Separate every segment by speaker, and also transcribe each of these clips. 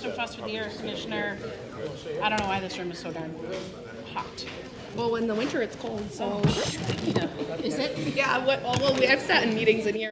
Speaker 1: fust and fuss with the air conditioner. I don't know why this room is so darn hot.
Speaker 2: Well, in the winter it's cold, so.
Speaker 1: Is it?
Speaker 2: Yeah, I've sat in meetings in here.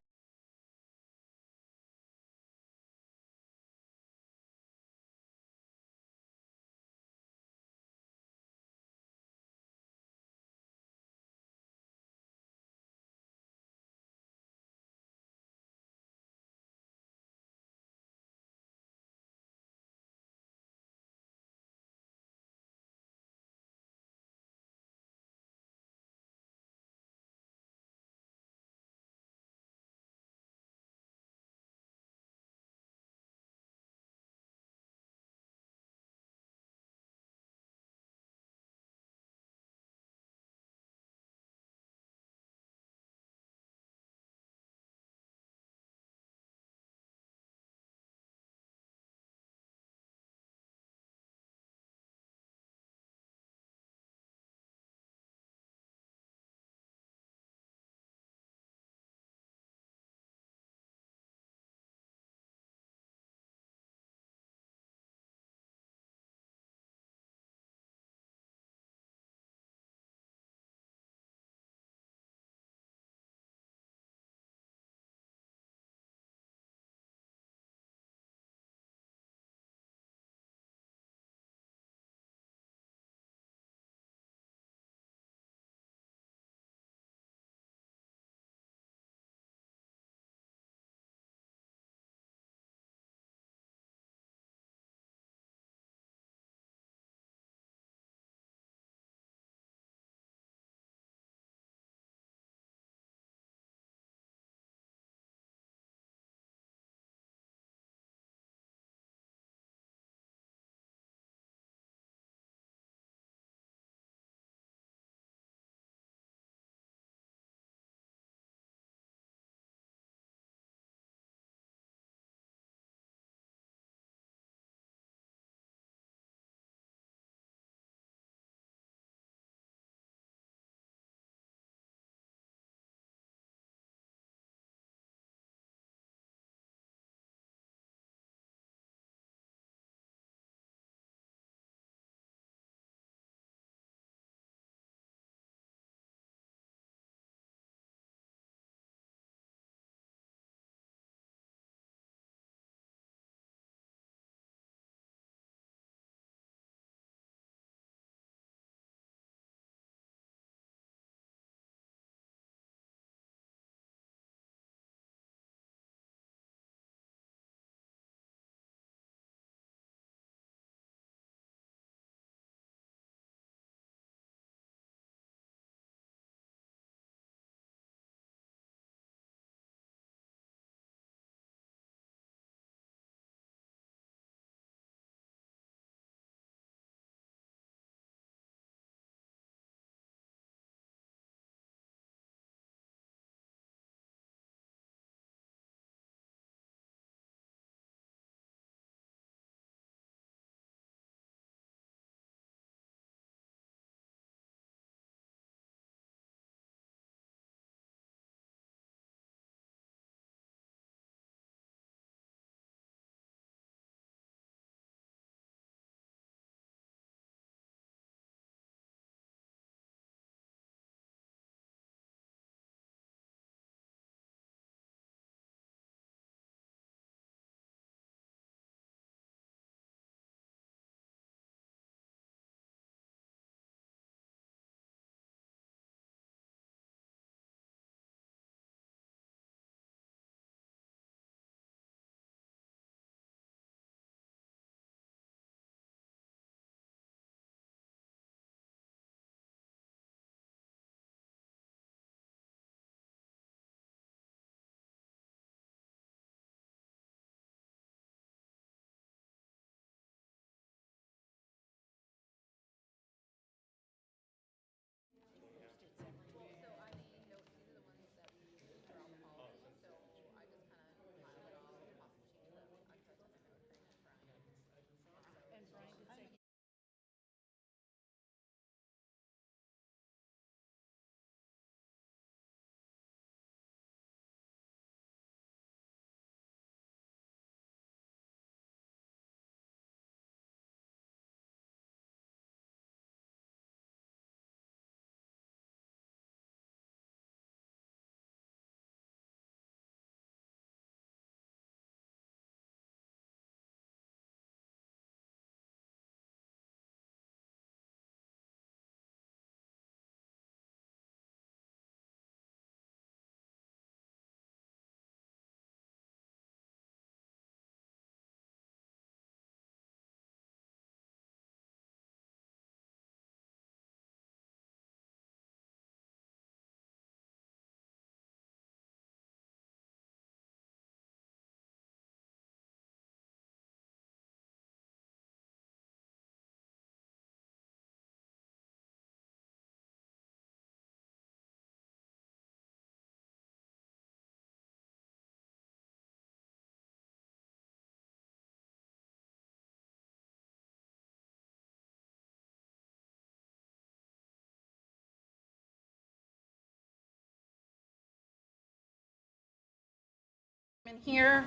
Speaker 1: In here,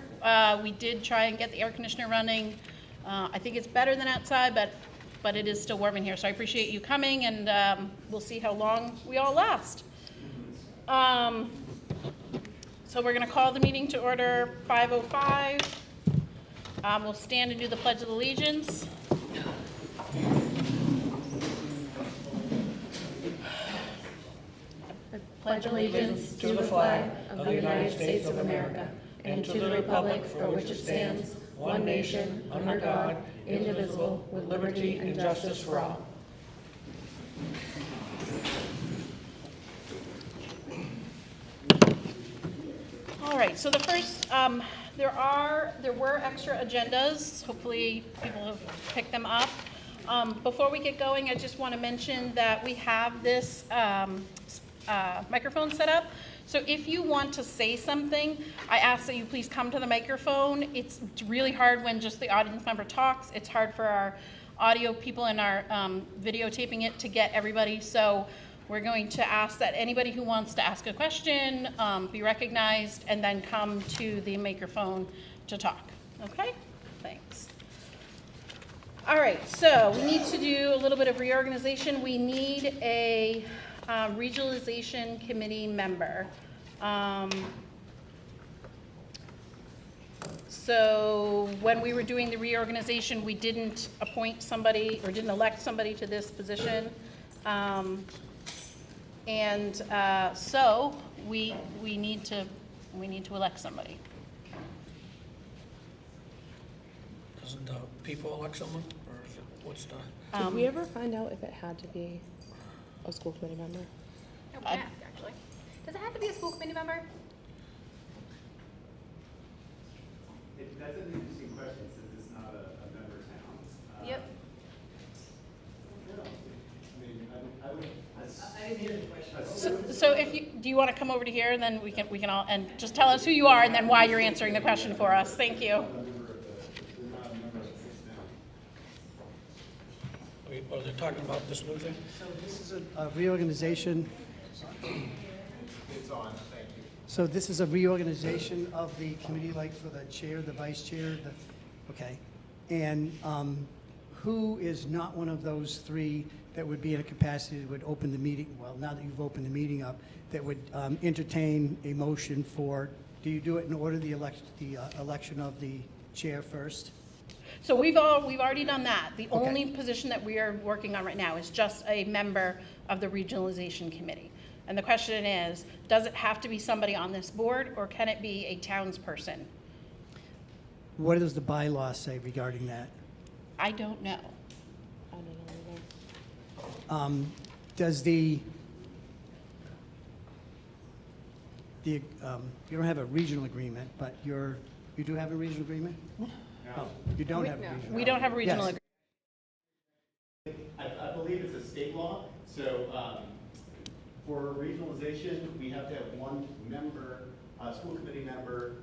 Speaker 1: we did try and get the air conditioner running. I think it's better than outside, but it is still warm in here. So I appreciate you coming, and we'll see how long we all last. So we're going to call the meeting to order 5:05. We'll stand and do the Pledge of Allegiance. Pledge allegiance to the flag of the United States of America and to the republic for which it stands, one nation, under God, indivisible, with liberty and justice for all. All right, so the first, there were extra agendas. Hopefully people have picked them up. Before we get going, I just want to mention that we have this microphone set up. So if you want to say something, I ask that you please come to the microphone. It's really hard when just the audience member talks. It's hard for our audio people and our videotaping it to get everybody. So we're going to ask that anybody who wants to ask a question be recognized and then come to the microphone to talk. Okay? Thanks. All right, so we need to do a little bit of reorganization. We need a regionalization committee member. So when we were doing the reorganization, we didn't appoint somebody or didn't elect somebody to this position. So we need to elect somebody.
Speaker 3: Doesn't people elect someone, or is it, what's the?
Speaker 2: Did we ever find out if it had to be a school committee member?
Speaker 4: No, we can ask, actually. Does it have to be a school committee member?
Speaker 5: That's an interesting question, since it's not a member town.
Speaker 4: Yep.
Speaker 5: I didn't hear the question.
Speaker 1: So do you want to come over to here, and then we can all, and just tell us who you are and then why you're answering the question for us. Thank you.
Speaker 3: Are they talking about this new thing?
Speaker 6: So this is a reorganization.
Speaker 5: It's on, thank you.
Speaker 6: So this is a reorganization of the committee, like for the chair, the vice chair, okay. And who is not one of those three that would be in a capacity that would open the meeting, well, now that you've opened the meeting up, that would entertain a motion for, do you do it in order, the election of the chair first?
Speaker 1: So we've already done that. The
Speaker 6: Okay.
Speaker 1: only position that we are working on right now is just a member of the regionalization committee. And the question is, does it have to be somebody on this board, or can it be a townsperson?
Speaker 6: What does the bylaw say regarding that?
Speaker 1: I don't know.
Speaker 2: I don't know either.
Speaker 6: Does the you don't have a regional agreement, but you do have a regional agreement? No. Oh, you don't have a regional.
Speaker 1: We don't have a regional
Speaker 6: Yes.
Speaker 1: agreement.
Speaker 5: I believe it's a state law, so for regionalization, we have to have one member, school committee member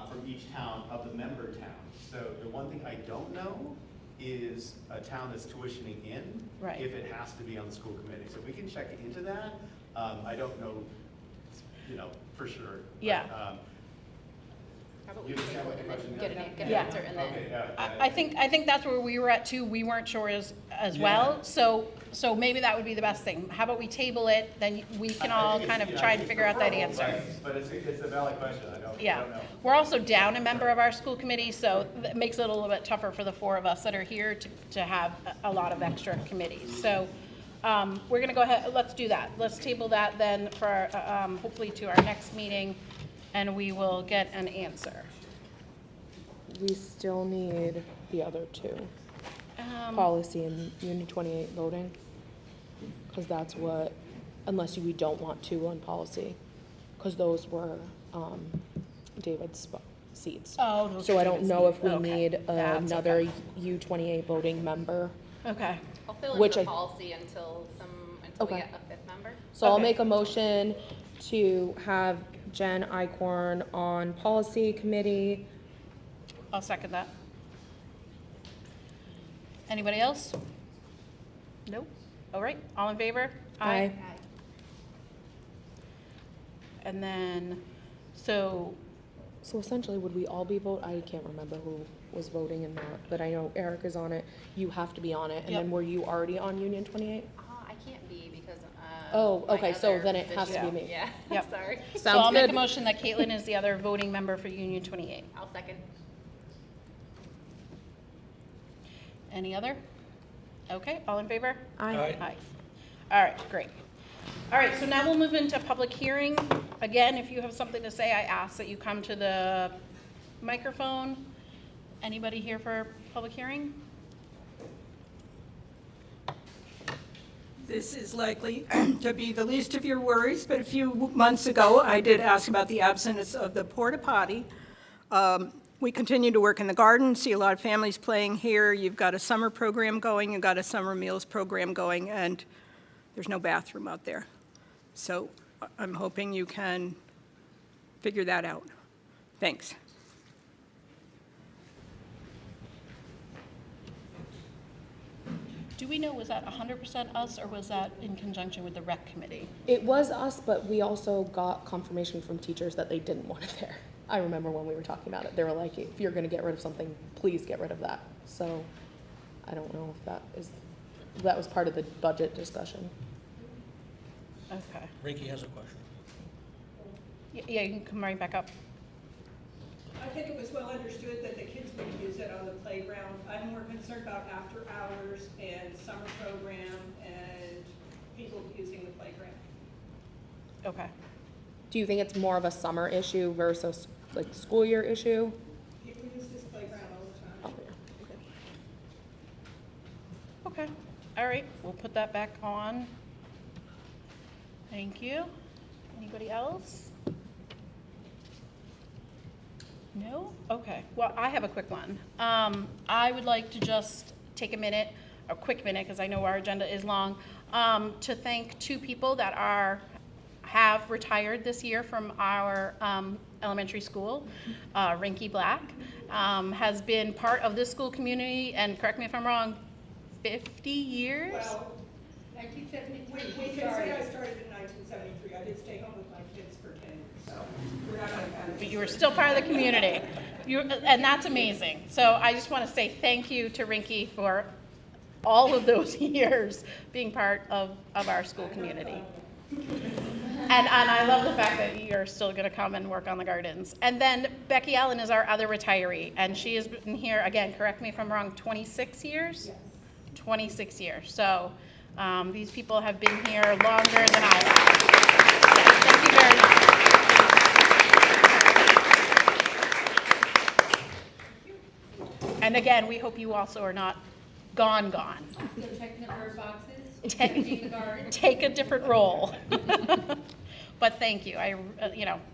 Speaker 5: from each town of the member town. So the one thing I don't know is a town that's tuitioning in,
Speaker 1: Right.
Speaker 5: if it has to be on the school committee. So we can check into that. I don't know, for sure.
Speaker 1: Yeah.
Speaker 5: But,
Speaker 4: How about
Speaker 5: you
Speaker 4: we
Speaker 5: understand what the question is?
Speaker 4: get an
Speaker 1: Yeah.
Speaker 4: answer and then.
Speaker 5: Okay, yeah.
Speaker 1: I think that's where we were at too. We weren't sure as well. So maybe that would be the best thing. How about we table it, then we can all kind of try and figure out that answer.
Speaker 5: But it's a valid question, I don't
Speaker 1: Yeah.
Speaker 5: know.
Speaker 1: We're also down a member of our school committee, so that makes it a little bit tougher for the four of us that are here to have a lot of extra committees. So we're going to go ahead, let's do that. Let's table that then for hopefully to our next meeting, and we will get an answer.
Speaker 2: We still need the other two,
Speaker 1: Um,
Speaker 2: policy and Unit 28 voting. Because that's what, unless we don't want two on policy, because those were David's seats.
Speaker 1: Oh, those
Speaker 2: So
Speaker 1: are
Speaker 2: I don't
Speaker 1: David's
Speaker 2: know if
Speaker 1: seats.
Speaker 2: we
Speaker 1: Okay.
Speaker 2: need
Speaker 1: That's
Speaker 2: another
Speaker 1: okay.
Speaker 2: U28 voting member.
Speaker 1: Okay.
Speaker 4: I'll fill
Speaker 2: Which
Speaker 4: in the
Speaker 2: I-
Speaker 4: policy until we
Speaker 2: Okay.
Speaker 4: get a fifth member.
Speaker 2: So I'll
Speaker 1: Okay.
Speaker 2: make a motion to have Jen Icorn on policy committee.
Speaker 1: I'll second that. Anybody else? Nope. All right, all in favor?
Speaker 2: Aye.
Speaker 1: And then, so
Speaker 2: So essentially, would we all be I can't remember who was voting in that, but I know Eric is on it. You have to be on it. And
Speaker 1: Yep.
Speaker 2: then were you already on Union 28?
Speaker 4: I can't be because,
Speaker 2: Oh,
Speaker 4: my
Speaker 2: okay, so
Speaker 4: other
Speaker 2: then it has to be
Speaker 4: position.
Speaker 2: me.
Speaker 4: Yeah,
Speaker 1: Yep.
Speaker 4: sorry.
Speaker 1: So I'll
Speaker 2: Sounds
Speaker 1: make a
Speaker 2: good.
Speaker 1: motion that Caitlin is the other voting member for Union 28.
Speaker 4: I'll second.
Speaker 1: Any other? Okay, all in favor?
Speaker 3: Aye.
Speaker 1: Aye. All right, great. All right, so now we'll move into public hearing. Again, if you have something to say, I ask that you come to the microphone. Anybody here for public hearing?
Speaker 7: This is likely to be the least of your worries, but a few months ago, I did ask about the absence of the porta potty. We continue to work in the garden, see a lot of families playing here. You've got a summer program going, you've got a summer meals program going, and there's no bathroom out there. So I'm hoping you can figure that out. Thanks.
Speaker 1: Do we know, was that 100% us, or was that in conjunction with the rec committee?
Speaker 2: It was us, but we also got confirmation from teachers that they didn't want it there. I remember when we were talking about it, they were like, if you're gonna get rid of something, please get rid of that. So I don't know if that was part of the budget discussion.
Speaker 1: Okay.
Speaker 3: Ricky has a question.
Speaker 1: Yeah, you can come right back up.
Speaker 7: I think it was well understood that the kids would use it on the playground. I'm more concerned about after hours and summer program and people using the playground.
Speaker 1: Okay.
Speaker 2: Do you think it's more of a summer issue versus like school year issue?
Speaker 7: People use this playground all the time.
Speaker 2: Oh, yeah. Okay.
Speaker 1: Okay, all right, we'll put that back on. Thank you. Anybody else? No? Okay, well, I have a quick one. I would like to just take a quick minute, because I know our agenda is long, to thank two people that have retired this year from our elementary school. Rinky Black has been part of this school community, and correct me if I'm wrong, 50 years?
Speaker 7: Well, 1973. We can say I started in 1973. I did stay home with my kids for 10 years, so we're not going to count it.
Speaker 1: But you were still part of the community. And that's amazing. So I just want to say thank you to Rinky for all of those years being part of our school community. And I love the fact that you're still going to come and work on the gardens. And then Becky Allen is our other retiree, and she has been here, again, correct me if I'm wrong, 26 years? Yes. 26 years. So these people have been here longer than I have. Yeah, thank you very much. And again, we hope you also are not gone.
Speaker 8: Still checking the bird boxes, managing the garden.
Speaker 1: Take a different role. But thank you.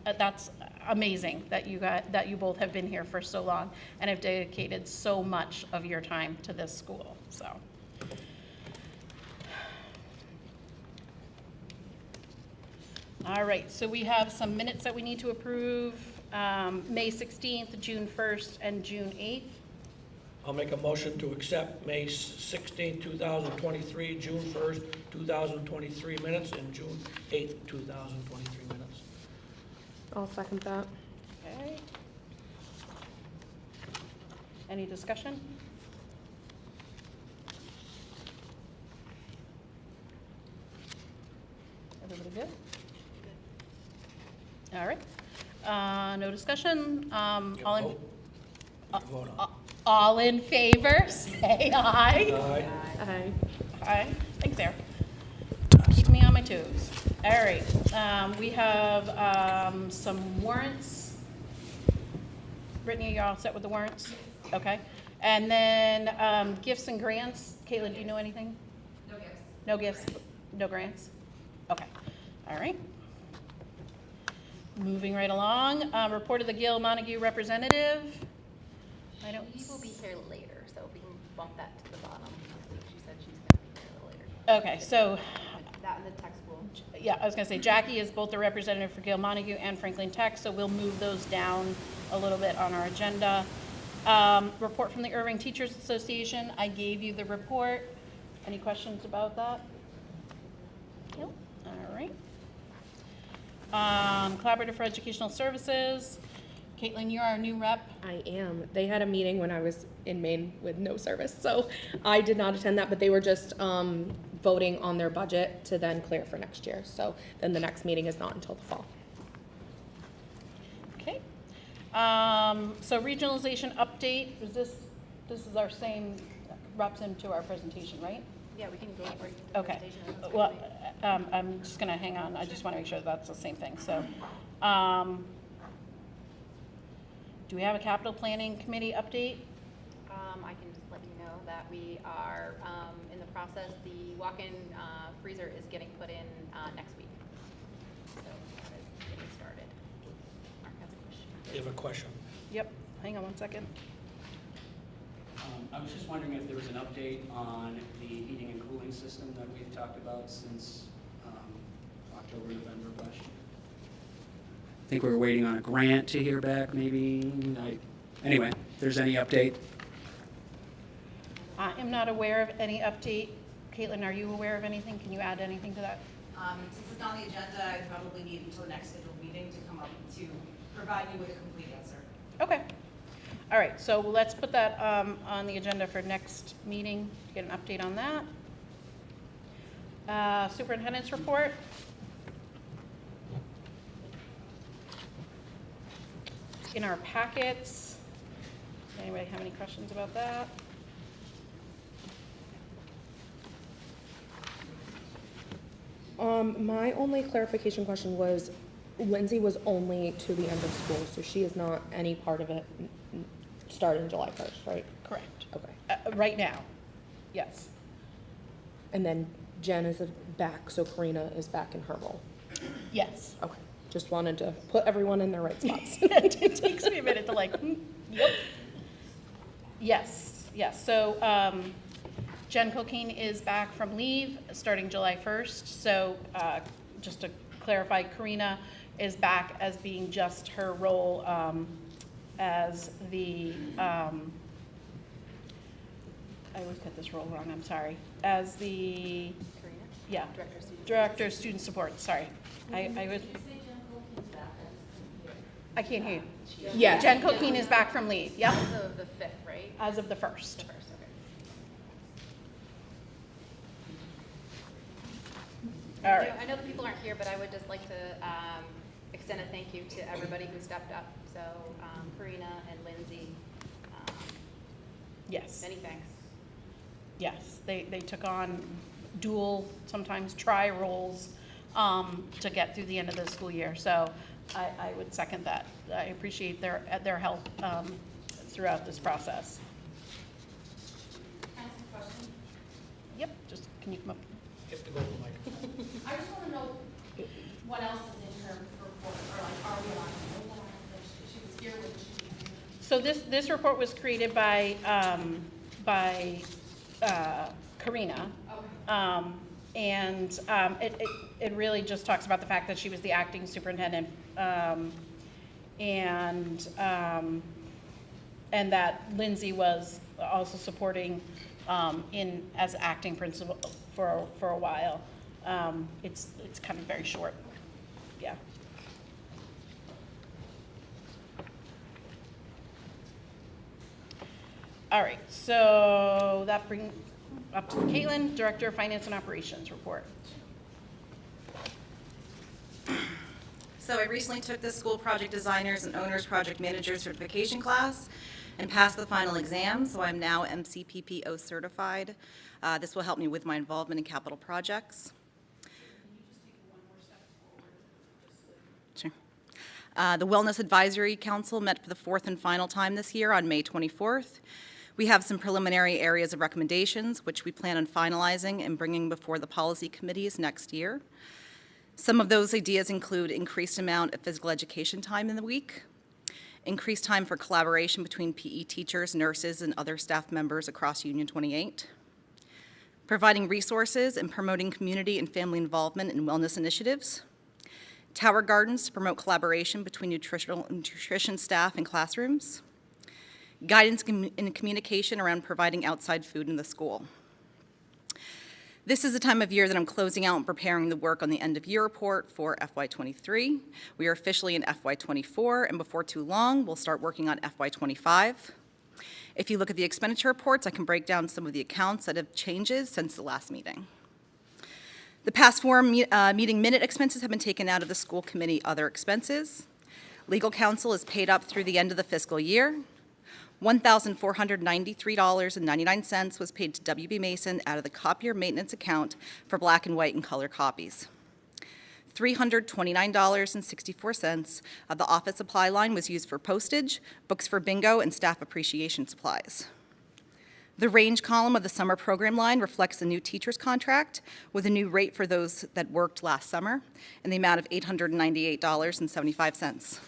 Speaker 1: That's amazing that you both have been here for so long and have dedicated so much of your time to this school. So. All right, so we have some minutes that we need to approve, May 16th, June 1st, and June 8th.
Speaker 3: I'll make a motion to accept May 16, 2023, June 1st, 2023 minutes, and June 8th, 2023 minutes.
Speaker 2: I'll second that.
Speaker 1: Okay. Any discussion? Everybody good? All right. No discussion. All in favor, say aye.
Speaker 3: Aye.
Speaker 2: Aye.
Speaker 1: Aye. Thanks, Sarah. Keep me on my toes. All right. We have some warrants. Brittany, you're all set with the warrants? Okay. And then gifts and grants. Caitlin, do you know anything?
Speaker 8: No gifts.
Speaker 1: No gifts? No grants? Okay. All right. Moving right along. Report of the Gill Montague representative. I don't.
Speaker 4: He will be here later, so we can bump that to the bottom. She said she's gonna be here a little later.
Speaker 1: Okay, so,
Speaker 4: That and the text will.
Speaker 1: yeah, I was gonna say Jackie is both the representative for Gill Montague and Franklin Tech, so we'll move those down a little bit on our agenda. Report from the Erving Teachers Association. I gave you the report. Any questions about that? No? All right. Collaborative for Educational Services. Caitlin, you're our new rep.
Speaker 2: I am. They had a meeting when I was in Maine with no service, so I did not attend that, but they were just voting on their budget to then clear for next year. So then the next meeting is not until the fall.
Speaker 1: Okay. So regionalization update, this is our same reps into our presentation, right?
Speaker 4: Yeah, we can go over.
Speaker 1: Okay. Well, I'm just gonna hang on. I just wanna make sure that's the same thing. So, do we have a capital planning committee update?
Speaker 4: I can just let you know that we are in the process. The walk-in freezer is getting put in next week. So that is getting started. Mark has a question.
Speaker 3: You have a question?
Speaker 1: Yep. Hang on one second.
Speaker 9: I was just wondering if there was an update on the heating and cooling system that we've talked about since October, November of last year. I think we were waiting on a grant to hear back, maybe. Anyway, if there's any update.
Speaker 1: I am not aware of any update. Caitlin, are you aware of anything? Can you add anything to that?
Speaker 10: Since it's on the agenda, I probably need until the next scheduled meeting to come up to provide you with a complete answer.
Speaker 1: Okay. All right, so let's put that on the agenda for next meeting, to get an update on that. Superintendent's report. In our packets. Anybody have any questions about that?
Speaker 2: My only clarification question was, Lindsay was only to the end of school, so she is not any part of it starting July 1st, right?
Speaker 1: Correct.
Speaker 2: Okay.
Speaker 1: Right now, yes.
Speaker 2: And then Jen is back, so Karina is back in her role.
Speaker 1: Yes.
Speaker 2: Okay. Just wanted to put everyone in their right spots.
Speaker 1: It takes me a minute to yep. Yes, yes. So Jen Cocaine is back from leave starting July 1st. So just to clarify, Karina is back as being just her role as the, I always get this role wrong, I'm sorry. As the,
Speaker 4: Karina?
Speaker 1: yeah,
Speaker 4: Director of Student.
Speaker 1: Director of Student Support, sorry. I was, I can't hear you.
Speaker 2: Yes.
Speaker 1: Jen Cocaine is back from leave, yep,
Speaker 4: As of the 5th, right?
Speaker 1: as of the 1st.
Speaker 4: The 1st, okay.
Speaker 1: All right.
Speaker 4: I know the people aren't here, but I would just like to extend a thank you to everybody who stepped up. So Karina and Lindsay,
Speaker 1: Yes,
Speaker 4: many thanks.
Speaker 1: yes. They took on dual, sometimes tri roles to get through the end of the school year. So I would second that. I appreciate their help throughout this process.
Speaker 8: Can I ask a question?
Speaker 1: Yep, just, can you come up?
Speaker 3: You have to go to the mic.
Speaker 8: I just want to know what else is in her report, or like, are we on? She was here when she.
Speaker 1: So this report was created by Karina.
Speaker 8: Okay.
Speaker 1: And it really just talks about the fact that she was the acting superintendent, and that Lindsay was also supporting as acting principal for a while. It's kind of very short, yeah. All right, so that brings up to Caitlin, Director of Finance and Operations report.
Speaker 10: So I recently took the school project designers and owners project manager certification class and passed the final exam, so I'm now MCPPO certified. This will help me with my involvement in capital projects. Sure. The Wellness Advisory Council met for the fourth and final time this year on May 24th. We have some preliminary areas of recommendations, which we plan on finalizing and bringing before the policy committees next year. Some of those ideas include increased amount of physical education time in the week, increased time for collaboration between PE teachers, nurses, and other staff members across Union 28, providing resources and promoting community and family involvement in wellness initiatives, tower gardens to promote collaboration between nutrition staff and classrooms, guidance and communication around providing outside food in the school. This is the time of year that I'm closing out and preparing the work on the end-of-year report for FY23. We are officially in FY24, and before too long, we'll start working on FY25. If you look at the expenditure reports, I can break down some of the accounts that have changes since the last meeting. The past 4 meeting minute expenses have been taken out of the school committee other expenses. Legal counsel is paid up through the end of the fiscal year. $1,493.99 was paid to WB Mason out of the copier maintenance account for black and white and color copies. $329.64 of the office supply line was used for postage, books for bingo, and staff appreciation supplies. The range column of the summer program line reflects the new teacher's contract with a new rate for those that worked last summer in the amount of $898.75.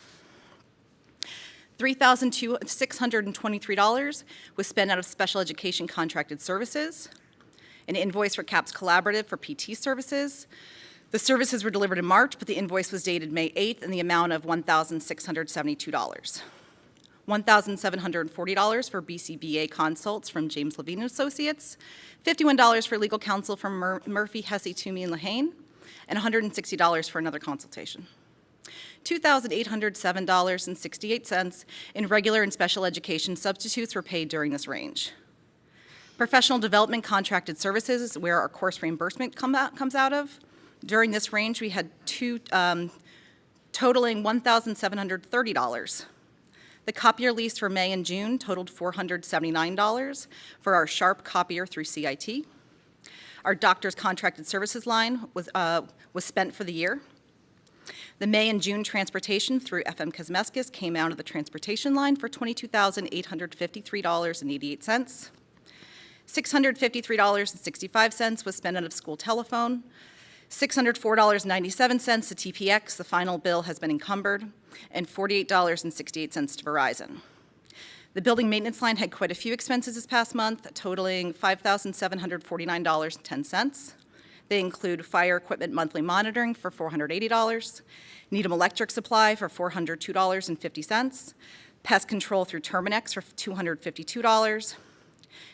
Speaker 10: $3,623 was spent out of special education contracted services, an invoice for CAPS Collaborative for PT services. The services were delivered in March, but the invoice was dated May 8th in the amount of $1,672. $1,740 for BCBA consults from James Levine Associates, $51 for legal counsel from Murphy, Hesse, Toomey, and Lehane, and $160 for another consultation. $2,807.68 in regular and special education substitutes were paid during this range. Professional development contracted services is where our course reimbursement comes out of. During this range, we had two totaling $1,730. The copier lease for May and June totaled $479 for our Sharp copier through CIT. Our doctor's contracted services line was spent for the year. The May and June transportation through FM Kosmeskis came out of the transportation line for $22,853.88. $653.65 was spent out of school telephone. $604.97 to TPX, the final bill has been encumbered, and $48.68 to Verizon. The building maintenance line had quite a few expenses this past month, totaling $5,749.10. They include fire equipment monthly monitoring for $480, Needham electric supply for $402.50, pest control through Terminex for $252,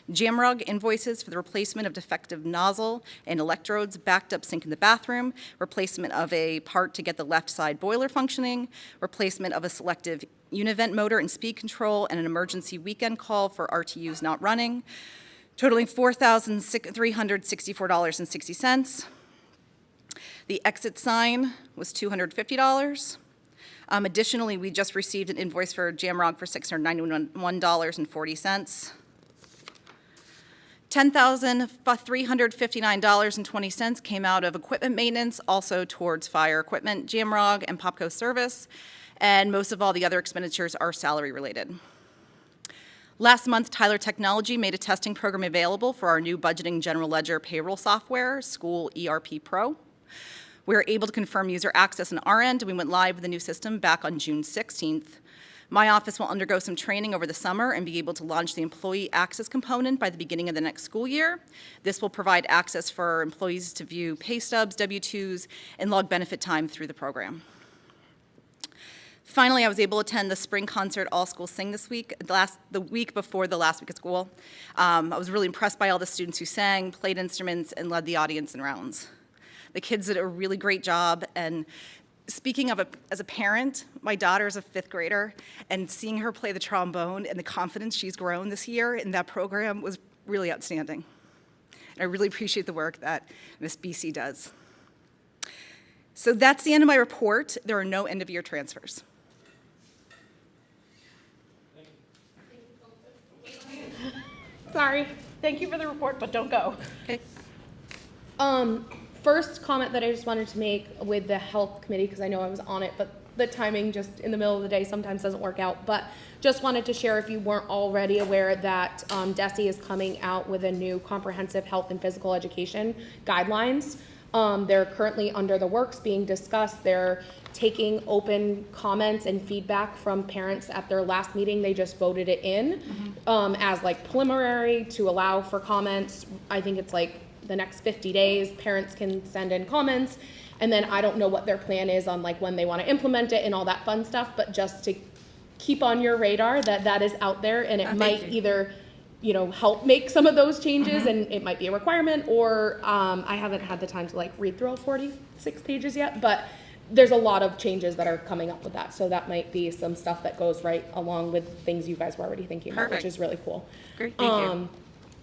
Speaker 10: Jamrug invoices for the replacement of defective nozzle and electrodes, backed up sink in the bathroom, replacement of a part to get the left side boiler functioning, replacement of a selective univent motor and speed control, and an emergency weekend call for RTUs not running, totaling $4,364.60. The exit sign was $250. Additionally, we just received an invoice for Jamrog for $691.40. $10,359.20 came out of equipment maintenance, also towards fire equipment, Jamrog, and Popco service, and most of all the other expenditures are salary related. Last month, Tyler Technology made a testing program available for our new budgeting general ledger payroll software, School ERP Pro. We were able to confirm user access on our end, and we went live with the new system back on June 16th. My office will undergo some training over the summer and be able to launch the employee access component by the beginning of the next school year. This will provide access for employees to view pay stubs, W-2s, and log benefit time through the program. Finally, I was able to attend the spring concert All Schools Sing this week, the week before the last week of school. I was really impressed by all the students who sang, played instruments, and led the audience in rounds. The kids did a really great job, and speaking of as a parent, my daughter is a 5th grader, and seeing her play the trombone and the confidence she's grown this year in that program was really outstanding. And I really appreciate the work that Ms. BC does. So that's the end of my report. There are no end-of-year transfers.
Speaker 1: Sorry. Thank you for the report, but don't go.
Speaker 10: Okay.
Speaker 2: First comment that I just wanted to make with the health committee, because I know I was on it, but the timing just in the middle of the day sometimes doesn't work out. But just wanted to share, if you weren't already aware, that DESE is coming out with a new comprehensive health and physical education guidelines. They're currently under the works, being discussed. They're taking open comments and feedback from parents at their last meeting. They just voted it in as like preliminary to allow for comments. I think it's like the next 50 days, parents can send in comments. And then I don't know what their plan is on like when they want to implement it and all that fun stuff, but just to keep on your radar that that is out there, and it might either help make some of those changes, and it might be a requirement, or I haven't had the time to like read through all 46 pages yet, but there's a lot of changes that are coming up with that, so that might be some stuff that goes right along with things you guys were already thinking about, which
Speaker 10: Perfect.
Speaker 2: is really cool.
Speaker 10: Great, thank you.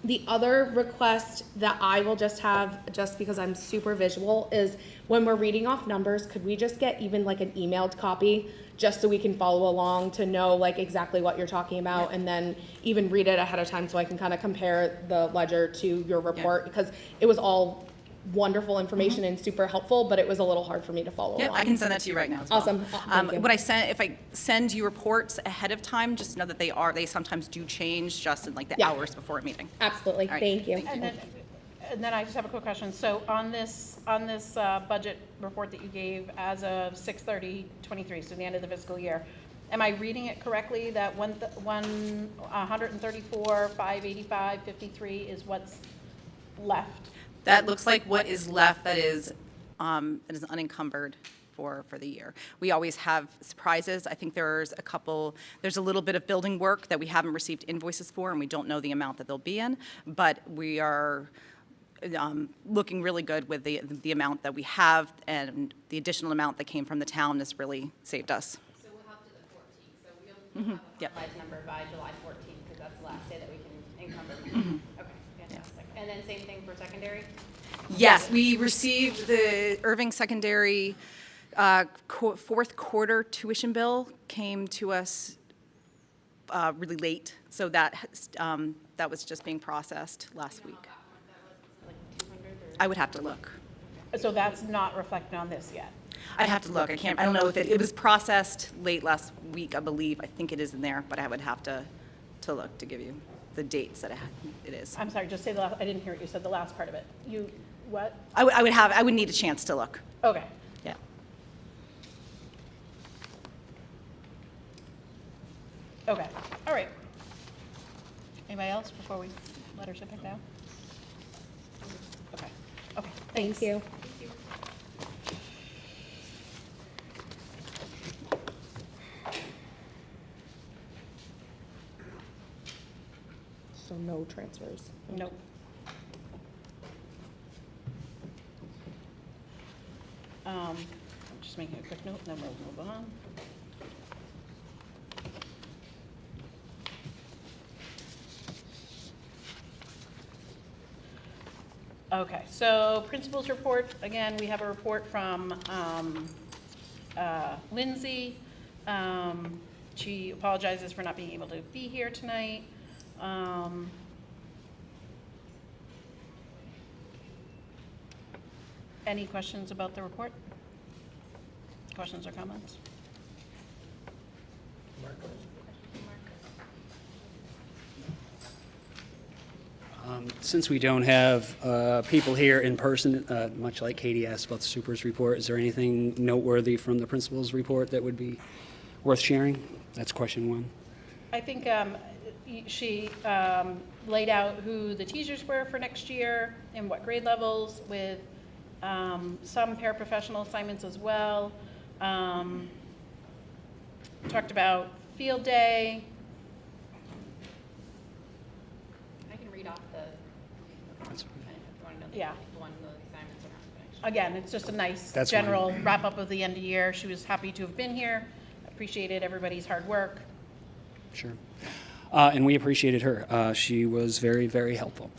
Speaker 2: The other request that I will just have, just because I'm super visual, is when we're reading off numbers, could we just get even like an emailed copy, just so we can follow along to know like exactly what you're talking about, and then even read it ahead of time so I can kind of compare the ledger to your report, because it was all wonderful information and super helpful, but it was a little hard for me to follow
Speaker 10: Yeah,
Speaker 2: along.
Speaker 10: I can send that to you right now as well.
Speaker 2: Awesome. Thank you.
Speaker 10: If I send you reports ahead of time, just know that they sometimes do change just in like the
Speaker 2: Yeah.
Speaker 10: hours before a meeting.
Speaker 2: Absolutely,
Speaker 10: All right,
Speaker 2: thank you.
Speaker 1: And then I just have a quick question. So on this budget report that you gave as of 6/30/23, so the end of the fiscal year, am I reading it correctly that 134,585.53 is what's left?
Speaker 10: That looks like what is left that is unencumbered for the year. We always have surprises. I think there's a little bit of building work that we haven't received invoices for, and we don't know the amount that they'll be in, but we are looking really good with the amount that we have, and the additional amount that came from the town has really saved us.
Speaker 4: So we'll have to the 14th, so we'll have a
Speaker 10: Yep.
Speaker 4: finalized number by July 14th, because that's the last day that we can encumber. Okay, fantastic. And then same thing for secondary?
Speaker 10: Yes, we received the Erving Secondary fourth quarter tuition bill came to us really late, so that was just being processed last week.
Speaker 4: Like 200 or?
Speaker 10: I would have to look.
Speaker 1: So that's not reflected on this yet?
Speaker 10: I'd have to look. I don't know if it was processed late last week, I believe. I think it is in there, but I would have to look to give you the dates that it is.
Speaker 1: I'm sorry, just say the last, I didn't hear what you said, the last part of it. What?
Speaker 10: I would need a chance to look.
Speaker 1: Okay.
Speaker 10: Yeah.
Speaker 1: Okay, all right. Anybody else before we let her sit back down? Okay, thanks.
Speaker 2: Thank you. So no transfers.
Speaker 1: Nope. I'm just making a quick note, then we'll move on. Okay, so principals report, again, we have a report from Lindsay. She apologizes for not being able to be here tonight. Any questions about the report? Questions or comments?
Speaker 9: Since we don't have people here in person, much like Katie asked about the super's report, is there anything noteworthy from the principal's report that would be worth sharing? That's question one.
Speaker 1: I think she laid out who the teachers were for next year and what grade levels, with some paraprofessional assignments as well. Talked about field day.
Speaker 4: I can read off the,
Speaker 9: That's-
Speaker 4: if you want to know
Speaker 1: Yeah.
Speaker 4: the one, the assignments or not.
Speaker 1: Again, it's just a nice
Speaker 9: That's fine.
Speaker 1: general wrap-up of the end of year. She was happy to have been here, appreciated everybody's hard work.
Speaker 9: Sure. And we appreciated her. She was very, very helpful.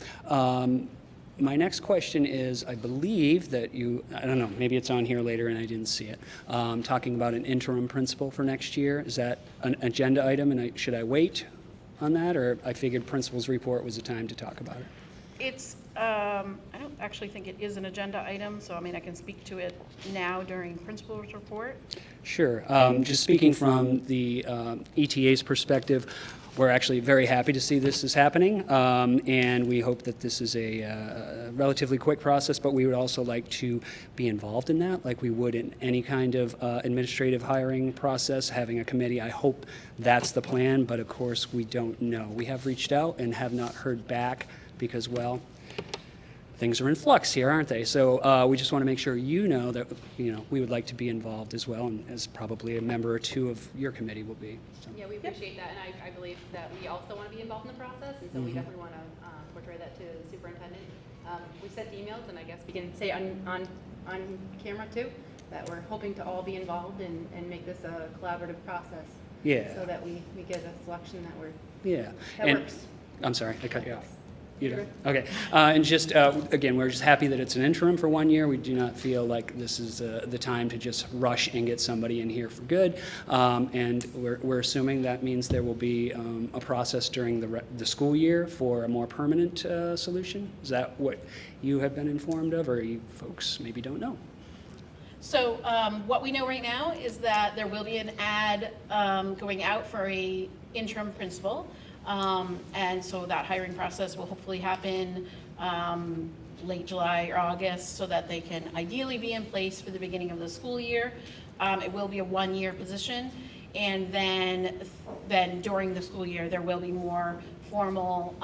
Speaker 9: My next question is, I believe that I don't know, maybe it's on here later and I didn't see it, talking about an interim principal for next year. Is that an agenda item, and should I wait on that, or I figured principal's report was the time to talk about it?
Speaker 1: It's, I don't actually think it is an agenda item, so I mean, I can speak to it now during principal's report.
Speaker 9: Sure. Just speaking from the ETA's perspective, we're actually very happy to see this is happening, and we hope that this is a relatively quick process, but we would also like to be involved in that, like we would in any kind of administrative hiring process, having a committee. I hope that's the plan, but of course, we don't know. We have reached out and have not heard back because, well, things are in flux here, aren't they? So we just want to make sure you know that, we would like to be involved as well, and as probably a member or two of your committee will be. So.
Speaker 4: Yeah, we appreciate that, and I believe that we also want to be involved in the process, and so we definitely want to portray that to the superintendent. We sent emails, and I guess we can say on camera too, that we're hoping to all be involved and make this a collaborative process.
Speaker 9: Yeah.
Speaker 4: So that we get a selection
Speaker 9: Yeah.
Speaker 4: that
Speaker 9: And-
Speaker 4: works.
Speaker 9: I'm sorry, I cut you off. You
Speaker 4: You're
Speaker 9: don't? Okay. And just, again, we're just happy that it's an interim for 1 year. We do not feel like this is the time to just rush and get somebody in here for good. And we're assuming that means there will be a process during the school year for a more permanent solution? Is that what you have been informed of, or you folks maybe don't know?
Speaker 1: So what we know right now is that there will be an ad going out for a interim principal. And so that hiring process will hopefully happen late July or August so that they can ideally be in place for the beginning of the school year. It will be a 1-year position. And then during the school year, there will be more formal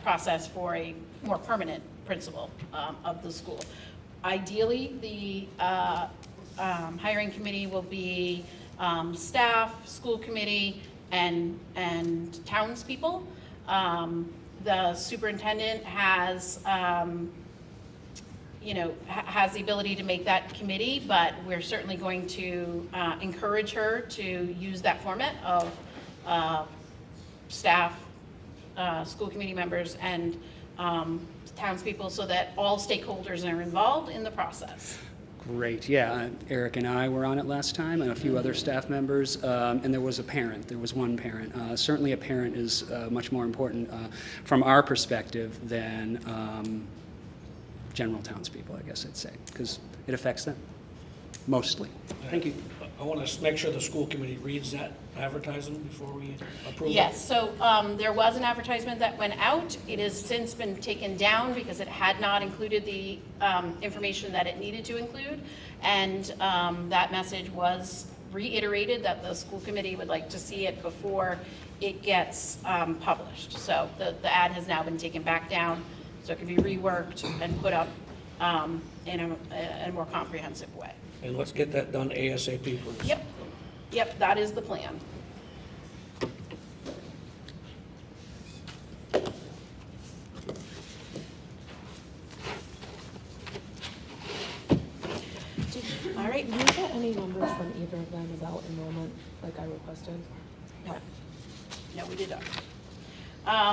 Speaker 1: process for a more permanent principal of the school. Ideally, the hiring committee will be staff, school committee, and townspeople. The superintendent has, has the ability to make that committee, but we're certainly going to encourage her to use that format of staff, school committee members, and townspeople so that all stakeholders are involved in the process.
Speaker 9: Great, yeah. Eric and I were on it last time, and a few other staff members, and there was a parent. There was one parent. Certainly a parent is much more important from our perspective than general townspeople, I guess I'd say, because it affects them, mostly. Thank you.
Speaker 3: I want to make sure the school committee reads that advertisement before we approve it.
Speaker 1: Yes, so there was an advertisement that went out. It has since been taken down because it had not included the information that it needed to include. And that message was reiterated that the school committee would like to see it before it gets published. So the ad has now been taken back down, so it can be reworked and put up in a more comprehensive way.
Speaker 3: And let's get that done ASAP, please.
Speaker 1: Yep, that is the plan.
Speaker 2: All right, did you get any numbers from either of them about enrollment, like I requested?
Speaker 1: No, we did not.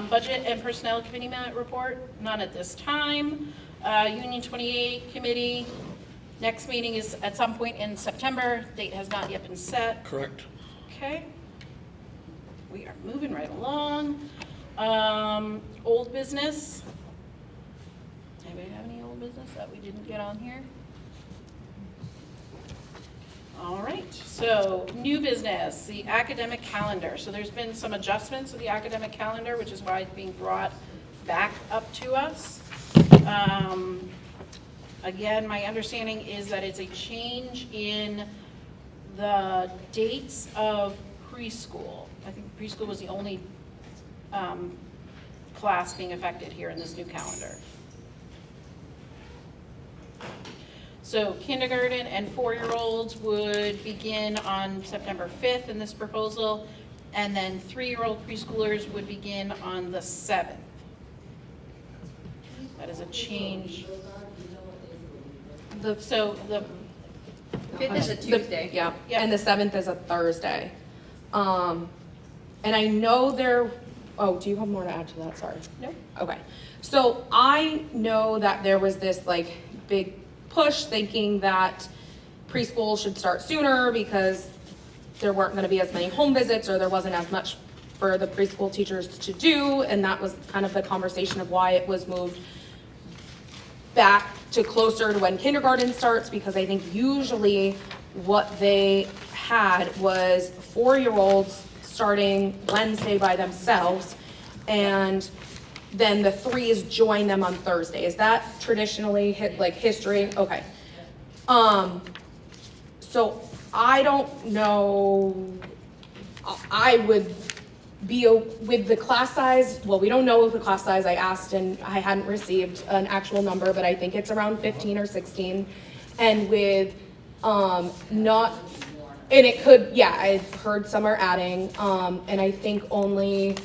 Speaker 1: Budget and Personnel Committee report, none at this time. Union 28 Committee, next meeting is at some point in September. Date has not yet been set.
Speaker 3: Correct.
Speaker 1: Okay. We are moving right along. Old business. Anybody have any old business that we didn't get on here? All right, so new business, the academic calendar. So there's been some adjustments to the academic calendar, which is why it's being brought back up to us. Again, my understanding is that it's a change in the dates of preschool. I think preschool was the only class being affected here in this new calendar. So kindergarten and 4-year-olds would begin on September 5th in this proposal, and then 3-year-old preschoolers would begin on the 7th. That is a change. So the
Speaker 4: 5th is a Tuesday.
Speaker 2: Yeah,
Speaker 1: Yep.
Speaker 2: and the 7th is a Thursday. And I know oh, do you have more to add to that? Sorry.
Speaker 1: No.
Speaker 2: Okay, so I know that there was this like big push thinking that preschool should start sooner because there weren't gonna be as many home visits or there wasn't as much for the preschool teachers to do, and that was kind of the conversation of why it was moved back to closer to when kindergarten starts, because I think usually what they had was 4-year-olds starting Wednesday by themselves, and then the 3s join them on Thursday. Is that traditionally history? Okay. So I don't know, I would with the class size, well, we don't know the class size. I asked and I hadn't received an actual number, but I think it's around 15 or 16. And with not, and it could, yeah, I've heard some are adding, and I think only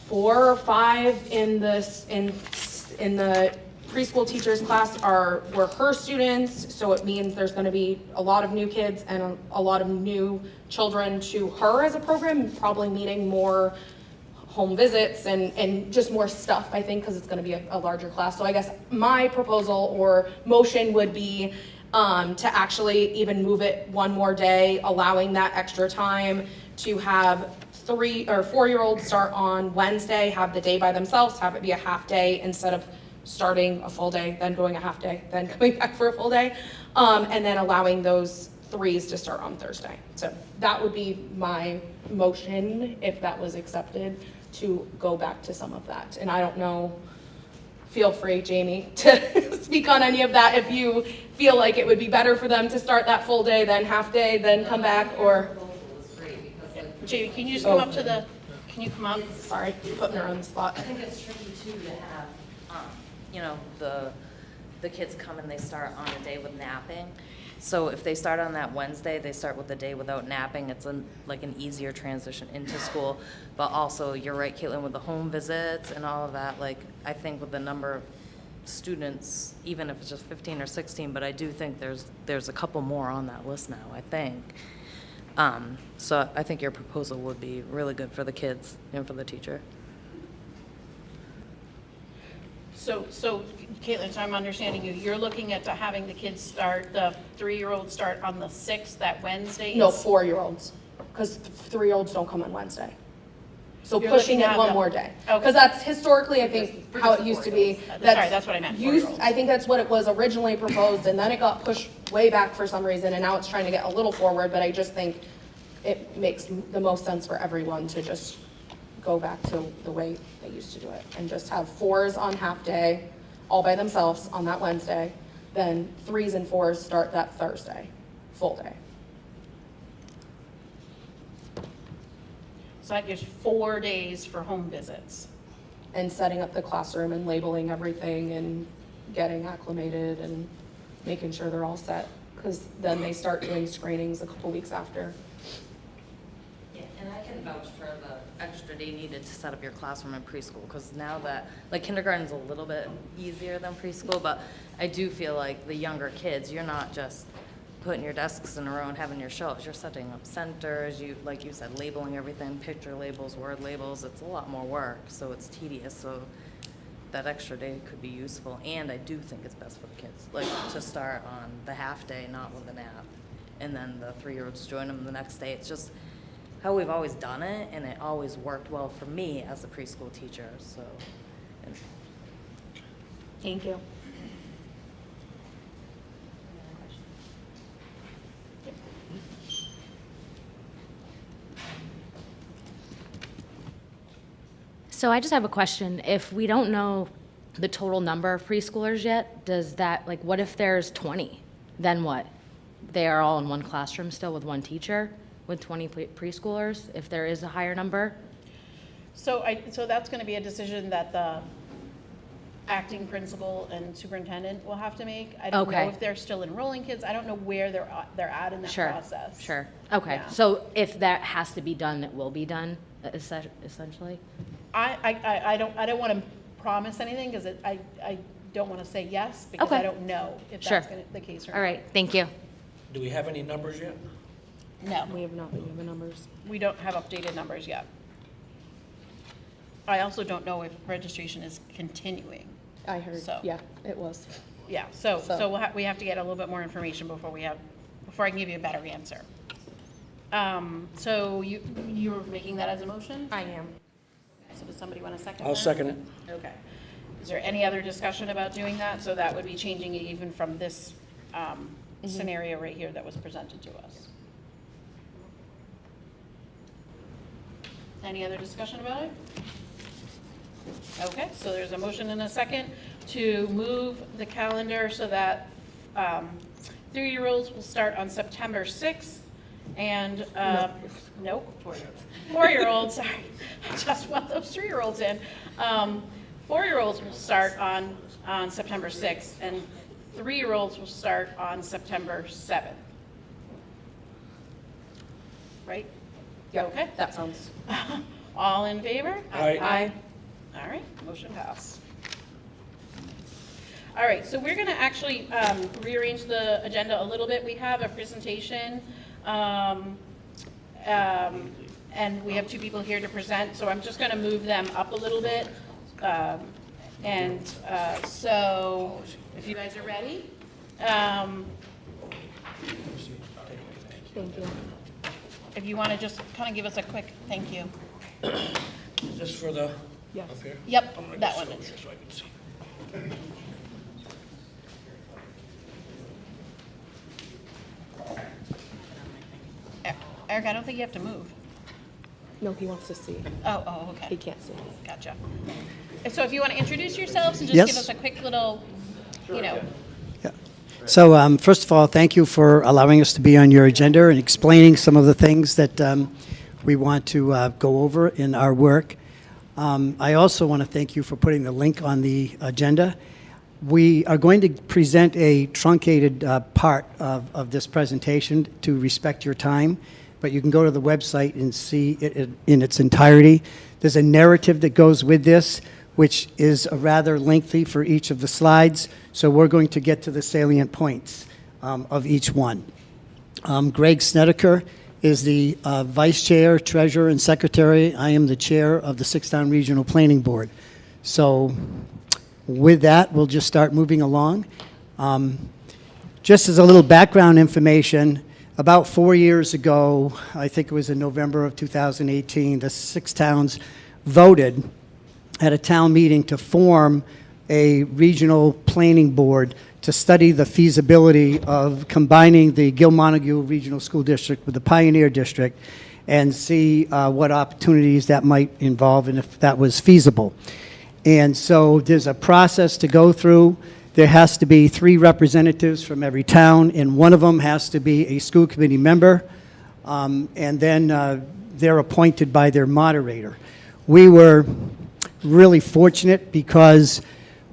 Speaker 2: 4 or 5 in this in the preschool teachers class were her students, so it means there's going to be a lot of new kids and a lot of new children to her as a program, probably needing more home visits and just more stuff, I think, because it's going to be a larger class. So I guess my proposal or motion would be to actually even move it one more day, allowing that extra time to have 3 or 4-year-olds start on Wednesday, have the day by themselves, have it be a half day instead of starting a full day, then going a half day, then coming back for a full day, and then allowing those 3s to start on Thursday. So that would be my motion, if that was accepted, to go back to some of that. And I don't know, feel free, Jamie, to speak on any of that if you feel like it would be better for them to start that full day, then half day, then come back, or...
Speaker 1: Jamie, can you just come up to the, can you come up?
Speaker 2: Sorry, putting her on the spot.
Speaker 11: I think it's tricky too to have, you know, the kids come and they start on a day with napping. So if they start on that Wednesday, they start with the day without napping. It's like an easier transition into school. But also, you're right, Caitlin, with the home visits and all of that, like, I think with the number of students, even if it's just 15 or 16, but I do think there's a couple more on that list now, I think. So I think your proposal would be really good for the kids and for the teacher.
Speaker 1: So Caitlin, so I'm understanding you, you're looking at having the kids start, the 3-year-old start on the 6th, that Wednesday?
Speaker 2: No, 4-year-olds, because 3-year-olds don't come on Wednesday. So
Speaker 1: You're
Speaker 2: pushing
Speaker 1: looking
Speaker 2: it
Speaker 1: at
Speaker 2: one
Speaker 1: the-
Speaker 2: more day.
Speaker 1: Okay.
Speaker 2: Because that's historically, I think, how it used to be.
Speaker 1: Sorry, that's what I meant, 4-year-olds.
Speaker 2: I think that's what it was originally proposed, and then it got pushed way back for some reason, and now it's trying to get a little forward, but I just think it makes the most sense for everyone to just go back to the way they used to do it, and just have 4s on half day, all by themselves on that Wednesday, then 3s and 4s start that Thursday, full day.
Speaker 1: So that gives 4 days for home visits.
Speaker 2: And setting up the classroom and labeling everything and getting acclimated and making sure they're all set, because then they start doing screenings a couple weeks after.
Speaker 11: Yeah, and I can vouch for the extra day needed to set up your classroom in preschool, because now that, like, kindergarten's a little bit easier than preschool, but I do feel like the younger kids, you're not just putting your desks in a row and having your shelves, you're setting up centers, you, like you said, labeling everything, picture labels, word labels, it's a lot more work, so it's tedious, so that extra day could be useful, and I do think it's best for the kids, like, to start on the half day, not with a nap, and then the 3-year-olds join them the next day. It's just how we've always done it, and it always worked well for me as a preschool teacher, so. And
Speaker 2: Thank you.
Speaker 12: So I just have a question. If we don't know the total number of preschoolers yet, does that, like, what if there's 20? Then what? They are all in one classroom still with one teacher with 20 preschoolers, if there is a higher number?
Speaker 1: So that's going to be a decision that the acting principal and superintendent will have to make. I don't know
Speaker 12: Okay.
Speaker 1: if they're still enrolling kids. I don't know where they're at in that
Speaker 12: Sure,
Speaker 1: process.
Speaker 12: sure. Okay,
Speaker 1: Yeah.
Speaker 12: so if that has to be done, it will be done, essentially?
Speaker 1: I don't want to promise anything because I don't want to say yes because I
Speaker 12: Okay.
Speaker 1: don't know if
Speaker 12: Sure.
Speaker 1: that's the case or not.
Speaker 12: All right, thank you.
Speaker 3: Do we have any numbers yet?
Speaker 1: No,
Speaker 2: We have not been given numbers.
Speaker 1: we don't have updated numbers yet. I also don't know if registration is continuing.
Speaker 2: I heard,
Speaker 1: So.
Speaker 2: yeah, it was.
Speaker 1: Yeah, so
Speaker 2: So-
Speaker 1: we have to get a little bit more information before I can give you a better answer. So you're making that as a motion?
Speaker 2: I am.
Speaker 1: So does somebody want to second
Speaker 3: I'll
Speaker 1: that?
Speaker 3: second it.
Speaker 1: Okay. Is there any other discussion about doing that? So that would be changing it even from this scenario right here that was presented to us. Any other discussion about it? Okay, so there's a motion and a second to move the calendar so that 3-year-olds will start on September 6th and, nope, 4-year-olds, sorry, I just want those 3-year-olds in. 4-year-olds will start on September 6th, and 3-year-olds will start on September 7th. Right?
Speaker 2: Yeah,
Speaker 1: Okay?
Speaker 2: that sounds,
Speaker 1: All in favor?
Speaker 3: Aye.
Speaker 1: All right, motion passed. All right, so we're going to actually rearrange the agenda a little bit. We have a presentation, and we have 2 people here to present, so I'm just going to move them up a little bit. So if you guys are ready,
Speaker 2: thank you.
Speaker 1: if you want to just kind of give us a quick thank you.
Speaker 3: Is this for the,
Speaker 2: Yes.
Speaker 3: up here?
Speaker 1: Yep,
Speaker 3: I'm gonna
Speaker 1: that
Speaker 3: just
Speaker 1: one.
Speaker 3: go here so I can see.
Speaker 1: Eric, I don't think you have to move.
Speaker 2: No, he wants to see.
Speaker 1: Oh,
Speaker 2: He
Speaker 1: okay.
Speaker 2: can't see.
Speaker 1: Gotcha. And so if you want to introduce yourselves and just
Speaker 6: Yes.
Speaker 1: give us a quick little,
Speaker 6: Yeah. So first of all, thank you for allowing us to be on your agenda and explaining some of the things that we want to go over in our work. I also want to thank you for putting the link on the agenda. We are going to present a truncated part of this presentation to respect your time, but you can go to the website and see it in its entirety. There's a narrative that goes with this, which is rather lengthy for each of the slides, so we're going to get to the salient points of each one. Greg Snedeker is the Vice Chair, Treasurer, and Secretary. I am the Chair of the Sixtown Regional Planning Board. So with that, we'll just start moving along. Just as a little background information, about 4 years ago, I think it was in November of 2018, the 6 towns voted at a town meeting to form a regional planning board to study the feasibility of combining the Gil-Montague Regional School District with the Pioneer District and see what opportunities that might involve and if that was feasible. And so there's a process to go through. There has to be 3 representatives from every town, and one of them has to be a school committee member, and then they're appointed by their moderator. We were really fortunate because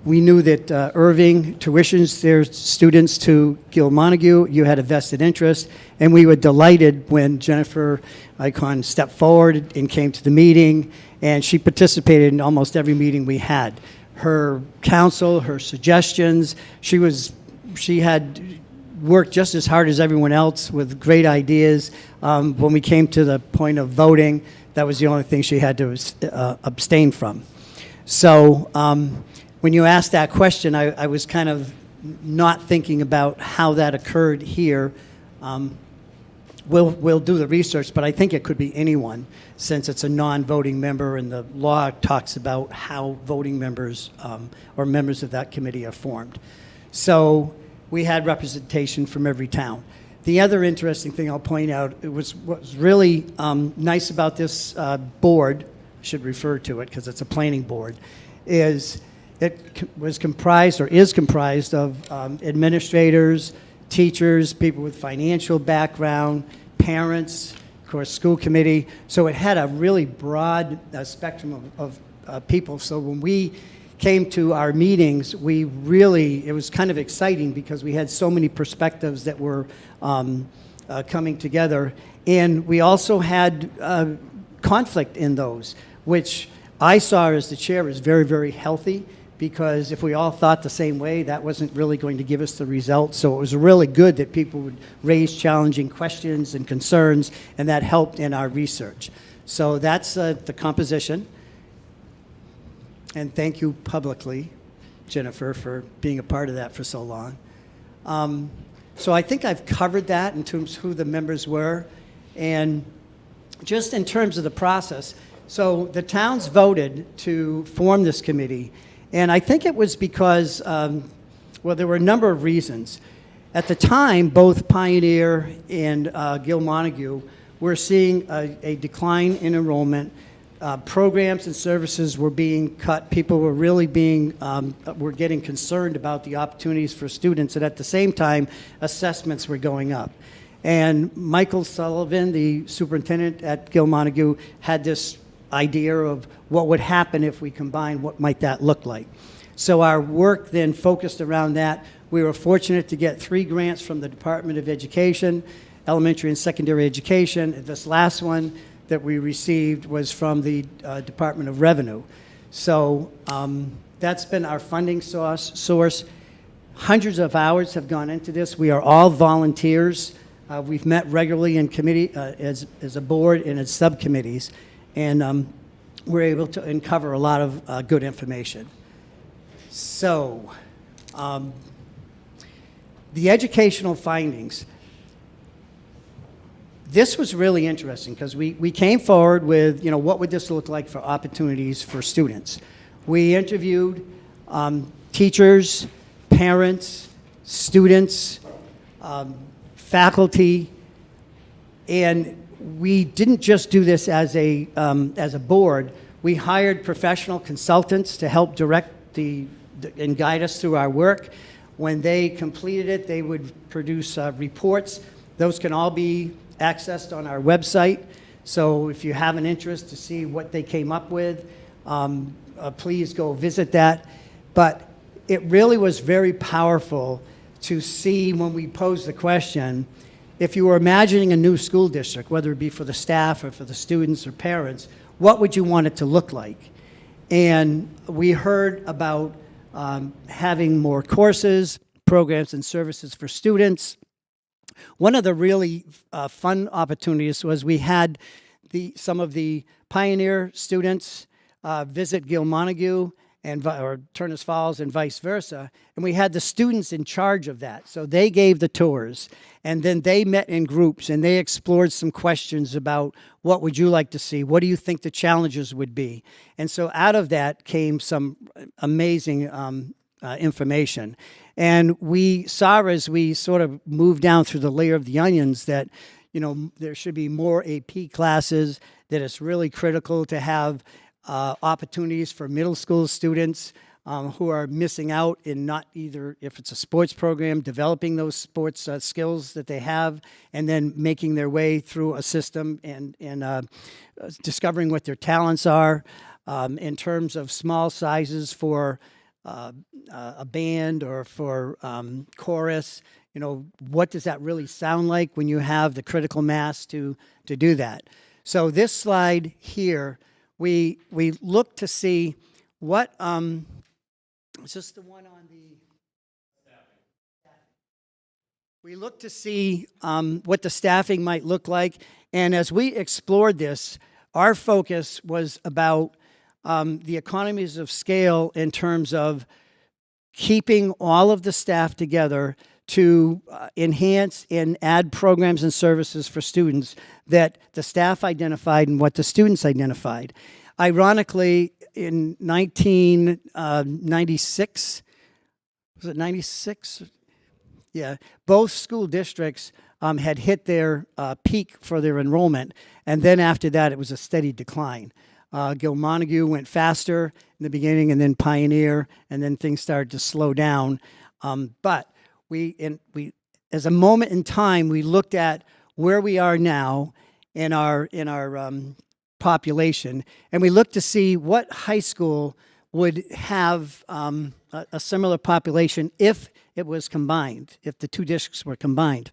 Speaker 6: we knew that Erving tuitions their students to Gil-Montague. You had a vested interest, and we were delighted when Jennifer Icahn stepped forward and came to the meeting, and she participated in almost every meeting we had. Her counsel, her suggestions, she had worked just as hard as everyone else with great ideas. When we came to the point of voting, that was the only thing she had to abstain from. So when you asked that question, I was kind of not thinking about how that occurred here. We'll do the research, but I think it could be anyone, since it's a non-voting member, and the law talks about how voting members or members of that committee are formed. So we had representation from every town. The other interesting thing I'll point out, what was really nice about this board, I should refer to it because it's a planning board, is it was comprised or is comprised of administrators, teachers, people with financial background, parents, of course, school committee. So it had a really broad spectrum of people. So when we came to our meetings, it was kind of exciting because we had so many perspectives that were coming together. And we also had conflict in those, which I saw as the chair as very, very healthy, because if we all thought the same way, that wasn't really going to give us the results. So it was really good that people would raise challenging questions and concerns, and that helped in our research. So that's the composition. And thank you publicly, Jennifer, for being a part of that for so long. So I think I've covered that in terms of who the members were. And just in terms of the process, so the towns voted to form this committee, and I think it was because, well, there were a number of reasons. At the time, both Pioneer and Gil-Montague were seeing a decline in enrollment. Programs and services were being cut. People were really were getting concerned about the opportunities for students, and at the same time, assessments were going up. And Michael Sullivan, the superintendent at Gil Montague, had this idea of what would happen if we combined, what might that look like. So our work then focused around that. We were fortunate to get 3 grants from the Department of Education, elementary and secondary education. This last one that we received was from the Department of Revenue. So that's been our funding source. Hundreds of hours have gone into this. We are all volunteers. We've met regularly in committee as a board and as subcommittees, and we're able to uncover a lot of good information. So, the educational findings. This was really interesting because we came forward with, what would this look like for opportunities for students? We interviewed teachers, parents, students, faculty, and we didn't just do this as a board. We hired professional consultants to help direct and guide us through our work. When they completed it, they would produce reports. Those can all be accessed on our website. So if you have an interest to see what they came up with, please go visit that. But it really was very powerful to see when we posed the question, if you were imagining a new school district, whether it be for the staff or for the students or parents, what would you want it to look like? And we heard about having more courses, programs, and services for students. One of the really fun opportunities was we had some of the Pioneer students visit Gil Montague or Turners Falls and vice versa, and we had the students in charge of that. So they gave the tours, and then they met in groups, and they explored some questions about what would you like to see? What do you think the challenges would be? And so out of that came some amazing information. And we saw as we sort of moved down through the layer of the onions that, there should be more AP classes, that it's really critical to have opportunities for middle school students who are missing out in not either, if it's a sports program, developing those sports skills that they have, and then making their way through a system and discovering what their talents are in terms of small sizes for a band or for chorus. What does that really sound like when you have the critical mass to do that? So this slide here, we look to see what, is this the one on the staffing? We look to see what the staffing might look like. And as we explored this, our focus was about the economies of scale in terms of keeping all of the staff together to enhance and add programs and services for students that the staff identified and what the students identified. Ironically, in 1996, was it 96? Yeah, both school districts had hit their peak for their enrollment, and then after that, it was a steady decline. Gil Montague went faster in the beginning, and then Pioneer, and then things started to slow down. But we, as a moment in time, we looked at where we are now in our population, and we looked to see what high school would have a similar population if it was combined, if the two districts were combined.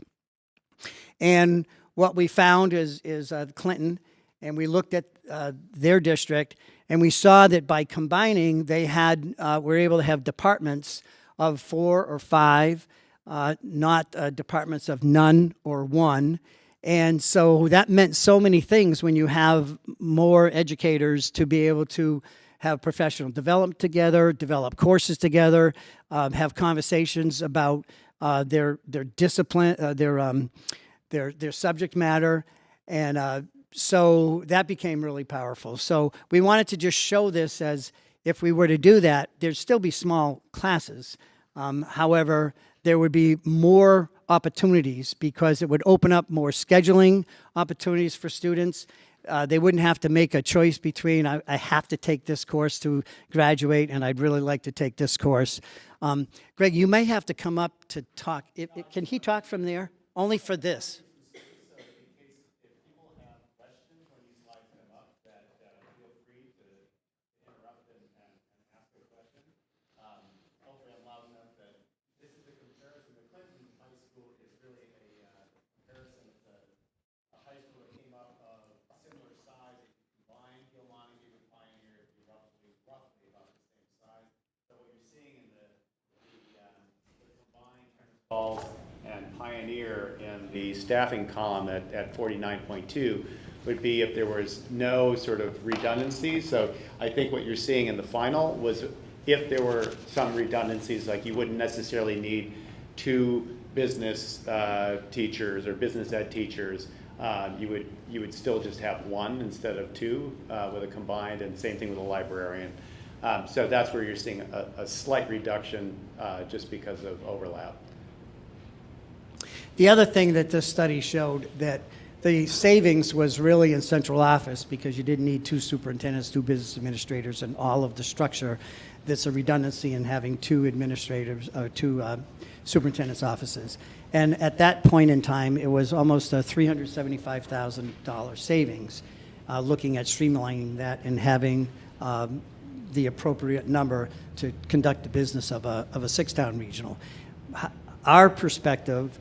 Speaker 6: And what we found is Clinton, and we looked at their district, and we saw that by combining, they were able to have departments of 4 or 5, not departments of none or 1. And so that meant so many things when you have more educators to be able to have professional development together, develop courses together, have conversations about their discipline, their subject matter, and so that became really powerful. So we wanted to just show this as if we were to do that, there'd still be small classes. However, there would be more opportunities because it would open up more scheduling opportunities for students. They wouldn't have to make a choice between, I have to take this course to graduate, and I'd really like to take this course. Greg, you may have to come up to talk. Can he talk from there? Only for this.
Speaker 5: and Pioneer in the staffing column at 49.2 would be if there was no sort of redundancy. So I think what you're seeing in the final was if there were some redundancies, like you wouldn't necessarily need 2 business teachers or business ed teachers, you would still just have 1 instead of 2 with a combined, and same thing with a librarian. So that's where you're seeing a slight reduction just because of overlap.
Speaker 6: The other thing that this study showed, that the savings was really in central office because you didn't need 2 superintendents, 2 business administrators, and all of the structure. That's a redundancy in having 2 administrators, or 2 superintendent's offices. And at that point in time, it was almost a $375,000 savings, looking at streamlining that and having the appropriate number to conduct the business of a 6-town regional. Our perspective,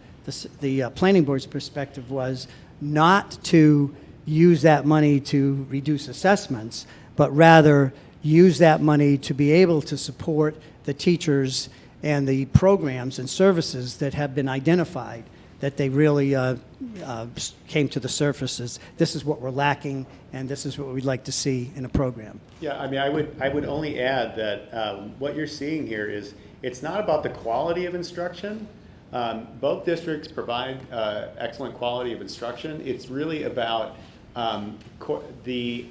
Speaker 6: the planning board's perspective, was not to use that money to reduce assessments, but rather use that money to be able to support the teachers and the programs and services that have been identified, that they really came to the surface. This is what we're lacking, and this is what we'd like to see in a program.
Speaker 5: Yeah, I mean, I would only add that what you're seeing here is it's not about the quality of instruction. Both districts provide excellent quality of instruction. It's really about the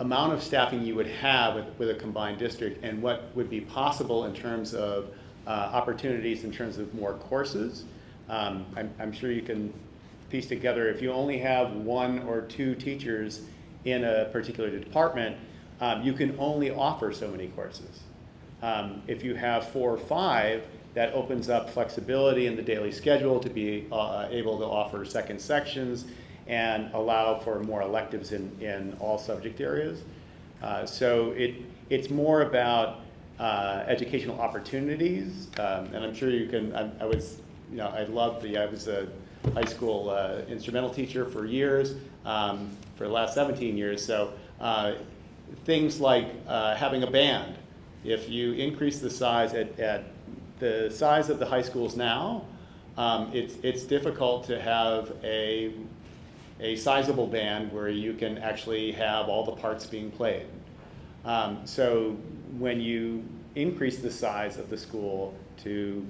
Speaker 5: amount of staffing you would have with a combined district and what would be possible in terms of opportunities in terms of more courses. I'm sure you can piece together, if you only have 1 or 2 teachers in a particular department, you can only offer so many courses. If you have 4 or 5, that opens up flexibility in the daily schedule to be able to offer second sections and allow for more electives in all subject areas. So it's more about educational opportunities, and I'm sure you can, I was a high school instrumental teacher for years, for the last 17 years, so things like having a band. If you increase the size at the size of the high schools now, it's difficult to have a sizable band where you can actually have all the parts being played. So when you increase the size of the school to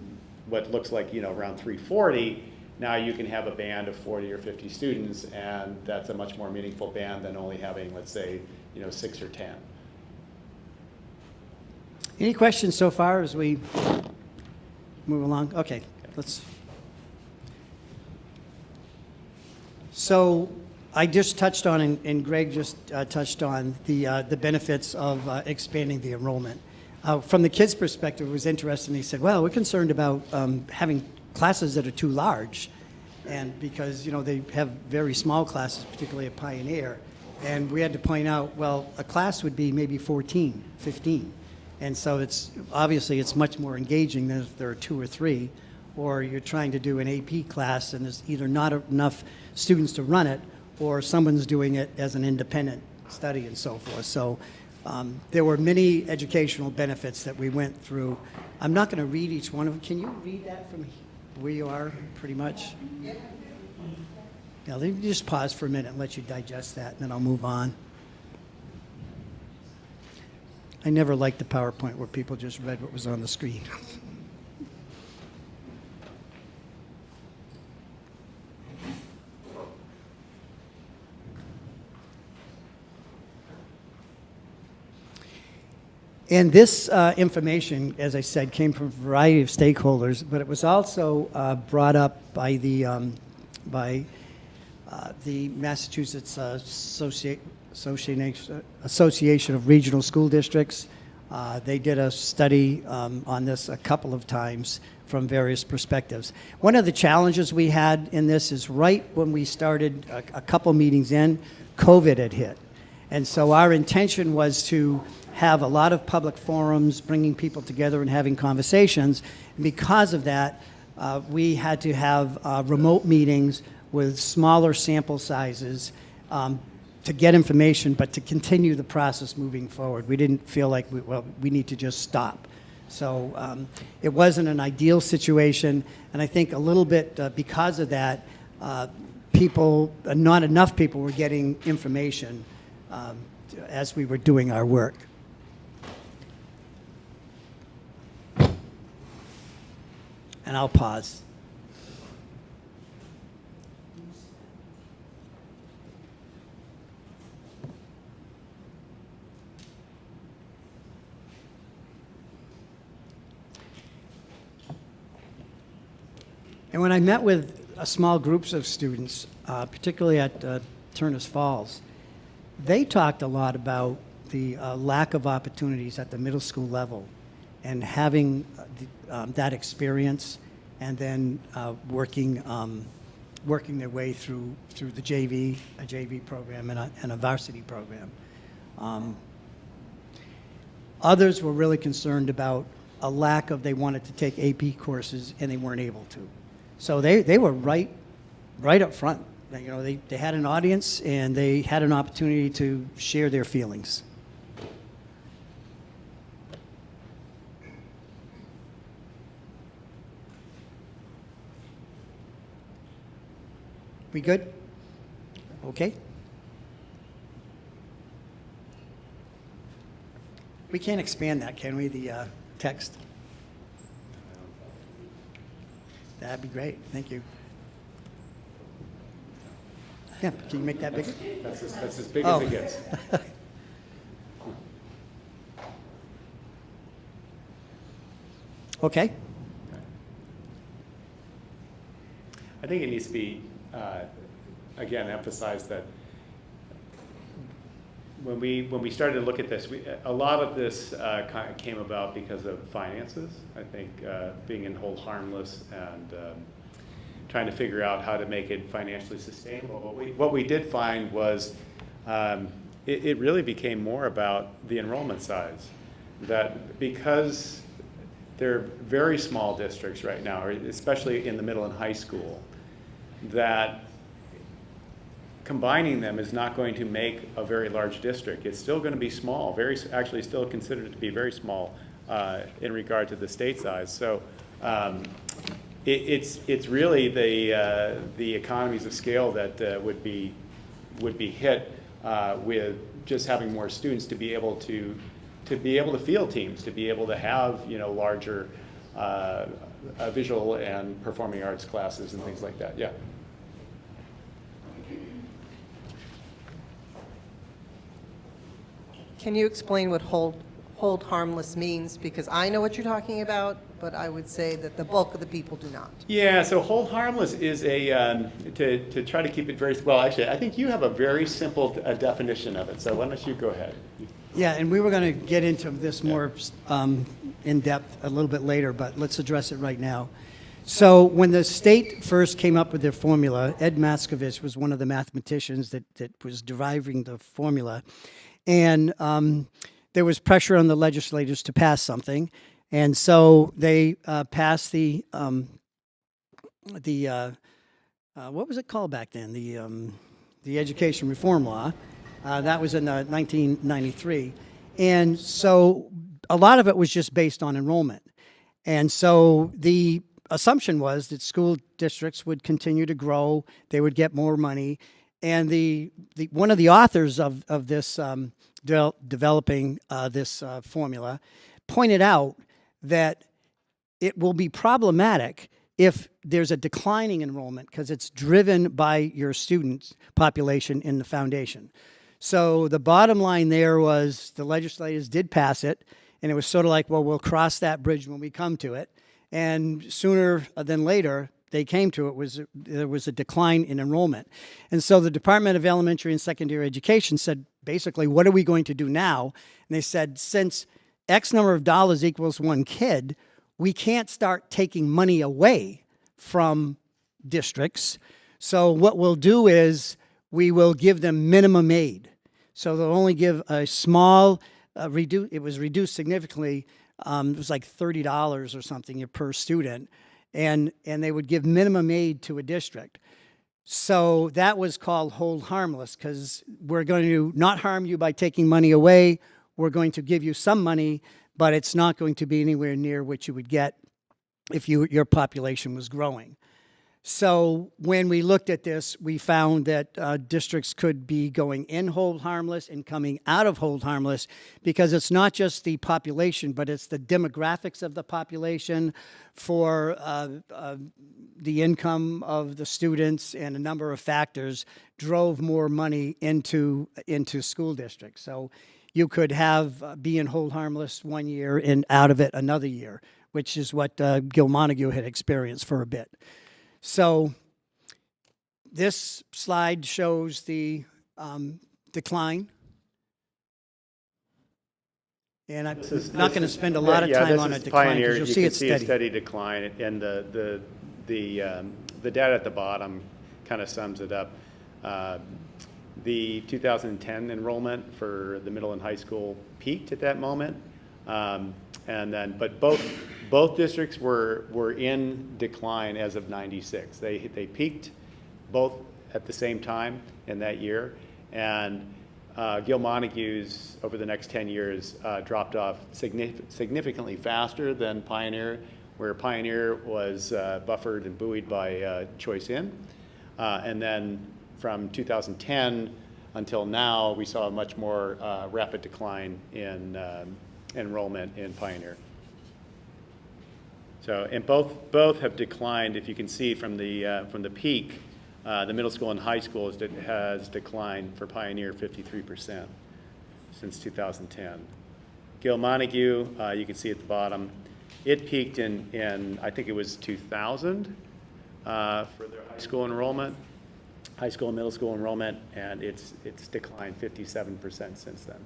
Speaker 5: what looks like around 340, now you can have a band of 40 or 50 students, and that's a much more meaningful band than only having, let's say, 6 or 10.
Speaker 6: Any questions so far as we move along? Okay, let's. So I just touched on, and Greg just touched on the benefits of expanding the enrollment. From the kids' perspective, it was interesting. They said, well, we're concerned about having classes that are too large, and because they have very small classes, particularly at Pioneer, and we had to point out, well, a class would be maybe 14, 15. And so it's much more engaging than if there are 2 or 3, or you're trying to do an AP class and there's either not enough students to run it, or someone's doing it as an independent study and so forth. So there were many educational benefits that we went through. I'm not going to read each one of them. Can you read that from where you are, pretty much? Now, let me just pause for a minute and let you digest that, and then I'll move on. I never liked the PowerPoint where people just read what was on the screen. And this information, as I said, came from a variety of stakeholders, but it was also brought up by the Massachusetts Association of Regional School Districts. They did a study on this a couple of times from various perspectives. One of the challenges we had in this is right when we started, a couple meetings in, COVID had hit. And so our intention was to have a lot of public forums, bringing people together and having conversations. And because of that, we had to have remote meetings with smaller sample sizes to get information, but to continue the process moving forward. We didn't feel like we need to just stop. So it wasn't an ideal situation, and I think a little bit because of that, not enough people were getting information as we were doing our work. And I'll pause. And when I met with small groups of students, particularly at Turner's Falls, they talked a lot about the lack of opportunities at the middle school level and having that experience and then working their way through the JV, a JV program and a varsity program. Others were really concerned about a lack of, they wanted to take AP courses and they weren't able to. So they were right up front. You know, they had an audience and they had an opportunity to share their feelings. We good? Okay. We can't expand that, can we, the text? That'd be great, thank you. Yeah, can you make that bigger?
Speaker 13: That's as big as it gets.
Speaker 6: Okay.
Speaker 13: I think it needs to be, again, emphasized that when we started to look at this, a lot of this kind of came about because of finances. I think being in hold harmless and trying to figure out how to make it financially sustainable. What we did find was it really became more about the enrollment size. That because they're very small districts right now, especially in the middle and high school, that combining them is not going to make a very large district. It's still going to be small, actually still considered to be very small in regard to the state size. So it's really the economies of scale that would be hit with just having more students to be able to field teams, to be able to have larger visual and performing arts classes and things like that. Yeah.
Speaker 14: Can you explain what hold harmless means? Because I know what you're talking about, but I would say that the bulk of the people do not.
Speaker 13: Yeah, so hold harmless is to try to keep it very, well, actually, I think you have a very simple definition of it, so why don't you go ahead.
Speaker 6: Yeah, and we were going to get into this more in depth a little bit later, but let's address it right now. So when the state first came up with their formula, Ed Maskovich was one of the mathematicians that was deriving the formula. And there was pressure on the legislators to pass something. And so they passed the what was it called back then? The Education Reform Law. That was in 1993. And so a lot of it was just based on enrollment. And so the assumption was that school districts would continue to grow, they would get more money. And one of the authors of this developing this formula pointed out that it will be problematic if there's a declining enrollment because it's driven by your student population in the foundation. So the bottom line there was the legislators did pass it, and it was sort of like, well, we'll cross that bridge when we come to it. And sooner than later, they came to it, there was a decline in enrollment. And so the Department of Elementary and Secondary Education said, basically, what are we going to do now? And they said, since X number of dollars equals one kid, we can't start taking money away from districts. So what we'll do is we will give them minimum aid. So they'll only give a small, it was reduced significantly. It was like $30 or something per student. And they would give minimum aid to a district. So that was called hold harmless because we're going to not harm you by taking money away. We're going to give you some money, but it's not going to be anywhere near what you would get if your population was growing. So when we looked at this, we found that districts could be going in hold harmless and coming out of hold harmless, because it's not just the population, but it's the demographics of the population, for the income of the students, and a number of factors drove more money into school districts. So you could have be in hold harmless one year and out of it another year, which is what Gilmontague had experienced for a bit. So this slide shows the decline. And I'm not going to spend a lot of time on a decline, because you'll see it's
Speaker 13: You can see a
Speaker 6: steady.
Speaker 13: steady decline, and the data at the bottom kind of sums it up. The 2010 enrollment for the middle and high school peaked at that moment, but both districts were in decline as of '96. They peaked both at the same time in that year, and Gilmontague's over the next 10 years dropped off significantly faster than Pioneer, where Pioneer was buffered and buoyed by Choice In, and then from 2010 until now, we saw a much more rapid decline in enrollment in Pioneer. So, and both have declined. If you can see from the peak, the middle school and high school has declined for Pioneer 53% since 2010. Gilmontague, you can see at the bottom, it peaked in I think it was 2000 for their high school enrollment, high school and middle school enrollment, and it's declined 57% since then.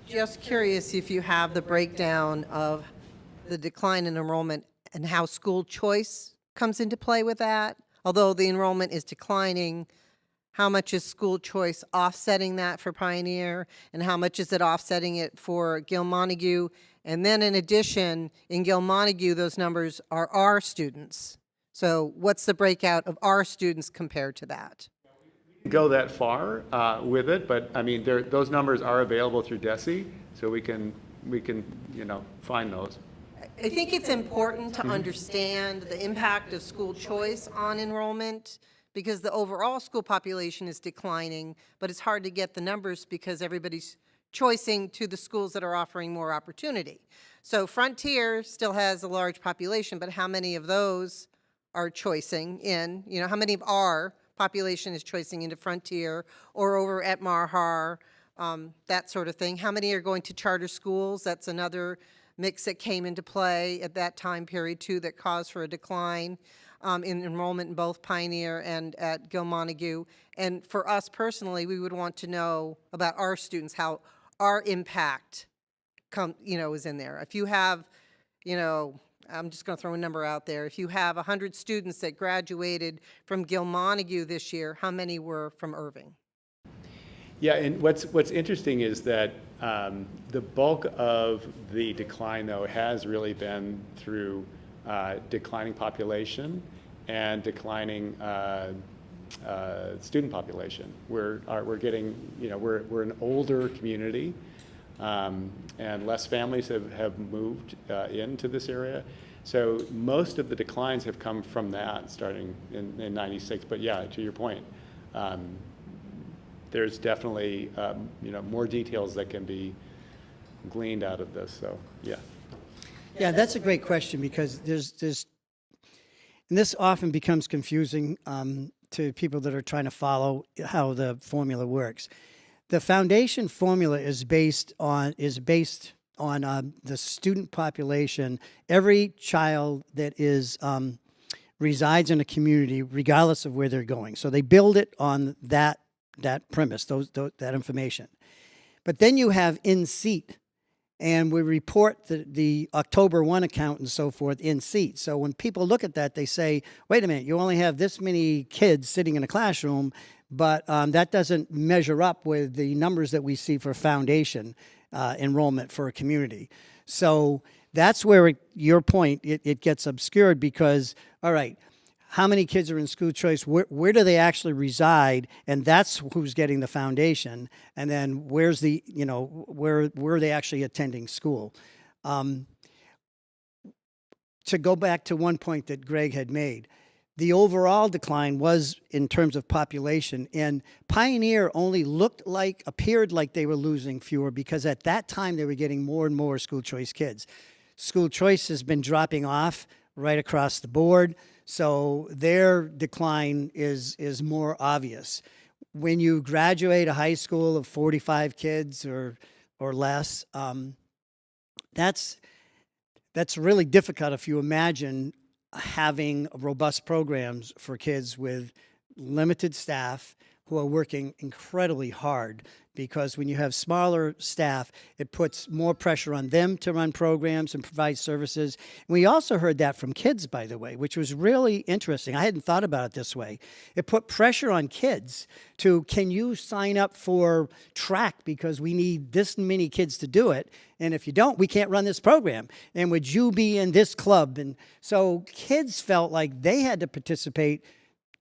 Speaker 14: Just curious if you have the breakdown of the decline in enrollment and how school choice comes into play with that. Although the enrollment is declining, how much is school choice offsetting that for Pioneer, and how much is it offsetting it for Gilmontague? And then in addition, in Gilmontague, those numbers are our students. So what's the breakout of our students compared to that?
Speaker 13: Go that far with it, but I mean, those numbers are available through DESE, so we can find those.
Speaker 14: I think it's important to understand the impact of school choice on enrollment, because the overall school population is declining, but it's hard to get the numbers because everybody's choicing to the schools that are offering more opportunity. So Frontier still has a large population, but how many of those are choicing in, how many of our population is choicing into Frontier or over at Marhar, that sort of thing? How many are going to charter schools? That's another mix that came into play at that time period too, that caused for a decline in enrollment in both Pioneer and at Gilmontague. And for us personally, we would want to know about our students, how our impact is in there. If you have, I'm just going to throw a number out there. If you have 100 students that graduated from Gilmontague this year, how many were from Erving?
Speaker 13: Yeah, and what's interesting is that the bulk of the decline, though, has really been through declining population and declining student population. We're getting, we're an older community, and less families have moved into this area. So most of the declines have come from that, starting in '96. But yeah, to your point, there's definitely more details that can be gleaned out of this. So yeah.
Speaker 6: Yeah, that's a great question, because and this often becomes confusing to people that are trying to follow how the formula works. The foundation formula is based on the student population. Every child that resides in a community, regardless of where they're going. So they build it on that premise, that information. But then you have in-seat, and we report the October 1 account and so forth in-seat. So when people look at that, they say, wait a minute, you only have this many kids sitting in a classroom, but that doesn't measure up with the numbers that we see for foundation enrollment for a community. So that's where your point, it gets obscured, because, all right, how many kids are in school choice, where do they actually reside, and that's who's getting the foundation, and then where's the, where are they actually attending school? To go back to one point that Greg had made, the overall decline was in terms of population, and Pioneer only appeared like they were losing fewer because at that time they were getting more and more school choice kids. School choice has been dropping off right across the board, so their decline is more obvious. When you graduate a high school of 45 kids or less, that's really difficult if you imagine having robust programs for kids with limited staff who are working incredibly hard, because when you have smaller staff, it puts more pressure on them to run programs and provide services. And we also heard that from kids, by the way, which was really interesting. I hadn't thought about it this way. It put pressure on kids to, can you sign up for track because we need this many kids to do it, and if you don't, we can't run this program. And would you be in this club? And so kids felt like they had to participate.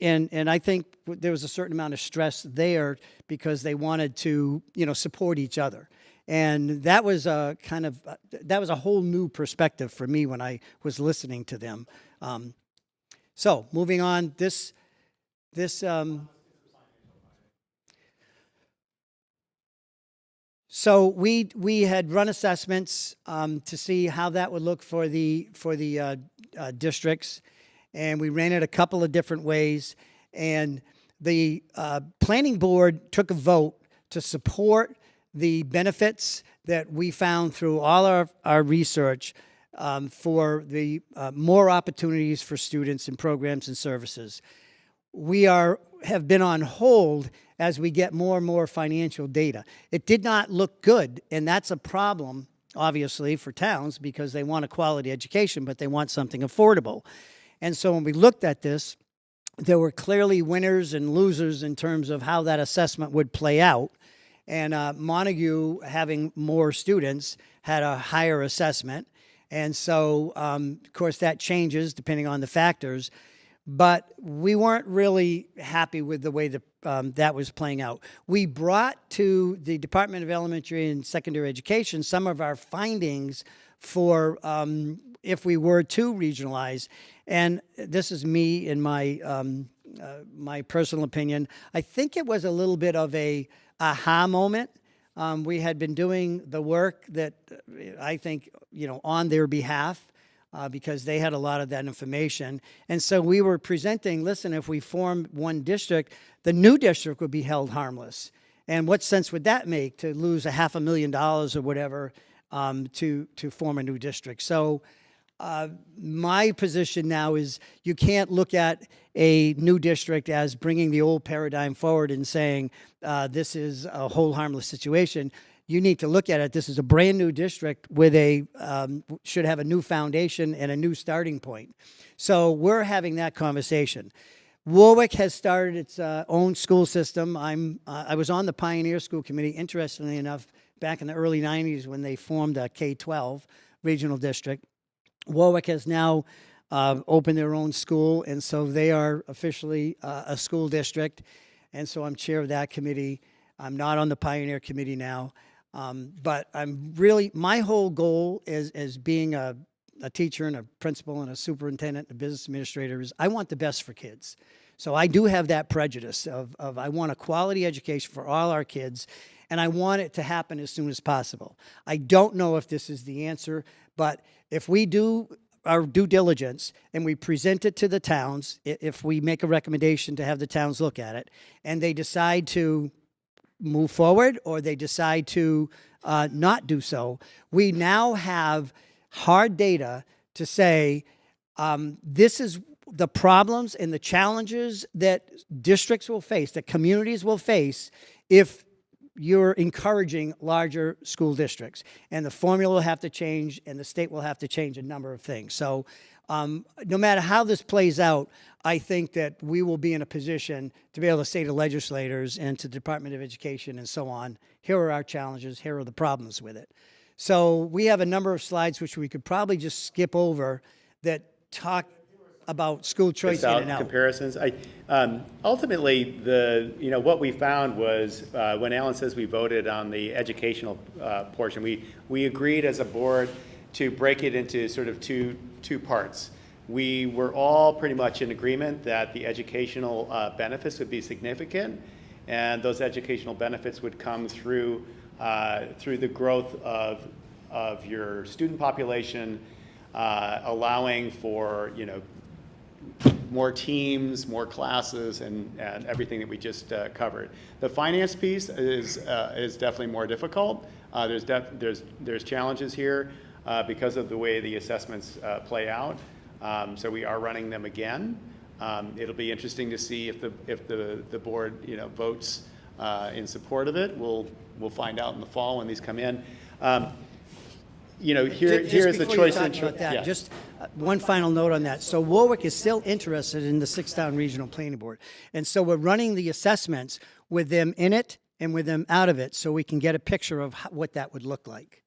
Speaker 6: And I think there was a certain amount of stress there because they wanted to, support each other. And that was a whole new perspective for me when I was listening to them. So moving on, so we had run assessments to see how that would look for the districts. And we ran it a couple of different ways. And the planning board took a vote to support the benefits that we found through all our research for the more opportunities for students and programs and services. We have been on hold as we get more and more financial data. It did not look good, and that's a problem, obviously, for towns because they want a quality education, but they want something affordable. And so when we looked at this, there were clearly winners and losers in terms of how that assessment would play out. And Montague, having more students, had a higher assessment. And so, of course, that changes depending on the factors. But we weren't really happy with the way that was playing out. We brought to the Department of Elementary and Secondary Education some of our findings for if we were to regionalize. And this is me in my personal opinion. I think it was a little bit of a aha moment. We had been doing the work that I think, on their behalf because they had a lot of that information. And so we were presenting, listen, if we form one district, the new district would be held harmless. And what sense would that make to lose $500,000 or whatever to form a new district? So my position now is you can't look at a new district as bringing the old paradigm forward and saying this is a whole harmless situation. You need to look at it. This is a brand new district with should have a new foundation and a new starting point. So we're having that conversation. Warwick has started its own school system. I was on the Pioneer School Committee, interestingly enough, back in the early 90s when they formed a K-12 regional district. Warwick has now opened their own school, and so they are officially a school district. And so I'm chair of that committee. I'm not on the Pioneer Committee now. But my whole goal as being a teacher and a principal and a superintendent and a business administrator is I want the best for kids. So I do have that prejudice of I want a quality education for all our kids, and I want it to happen as soon as possible. I don't know if this is the answer, but if we do our due diligence and we present it to the towns, if we make a recommendation to have the towns look at it, and they decide to move forward or they decide to not do so, we now have hard data to say this is the problems and the challenges that districts will face, that communities will face if you're encouraging larger school districts. And the formula will have to change, and the state will have to change a number of things. So no matter how this plays out, I think that we will be in a position to be able to say to legislators and to the Department of Education and so on, here are our challenges, here are the problems with it. So we have a number of slides which we could probably just skip over that talk. about school choice in
Speaker 13: without
Speaker 6: and out.
Speaker 13: comparisons. Ultimately, what we found was, when Alan says we voted on the educational portion, we agreed as a board to break it into sort of two parts. We were all pretty much in agreement that the educational benefits would be significant, and those educational benefits would come through the growth of your student population, allowing for, more teams, more classes, and everything that we just covered. The finance piece is definitely more difficult. There's challenges here because of the way the assessments play out. So we are running them again. It'll be interesting to see if the board votes in support of it. We'll find out in the fall when these come in. Here's the choice. Yeah.
Speaker 6: Just one final note on that. So Warwick is still interested in the 6-town regional planning board. And so we're running the assessments with them in it and with them out of it so we can get a picture of what that would look like.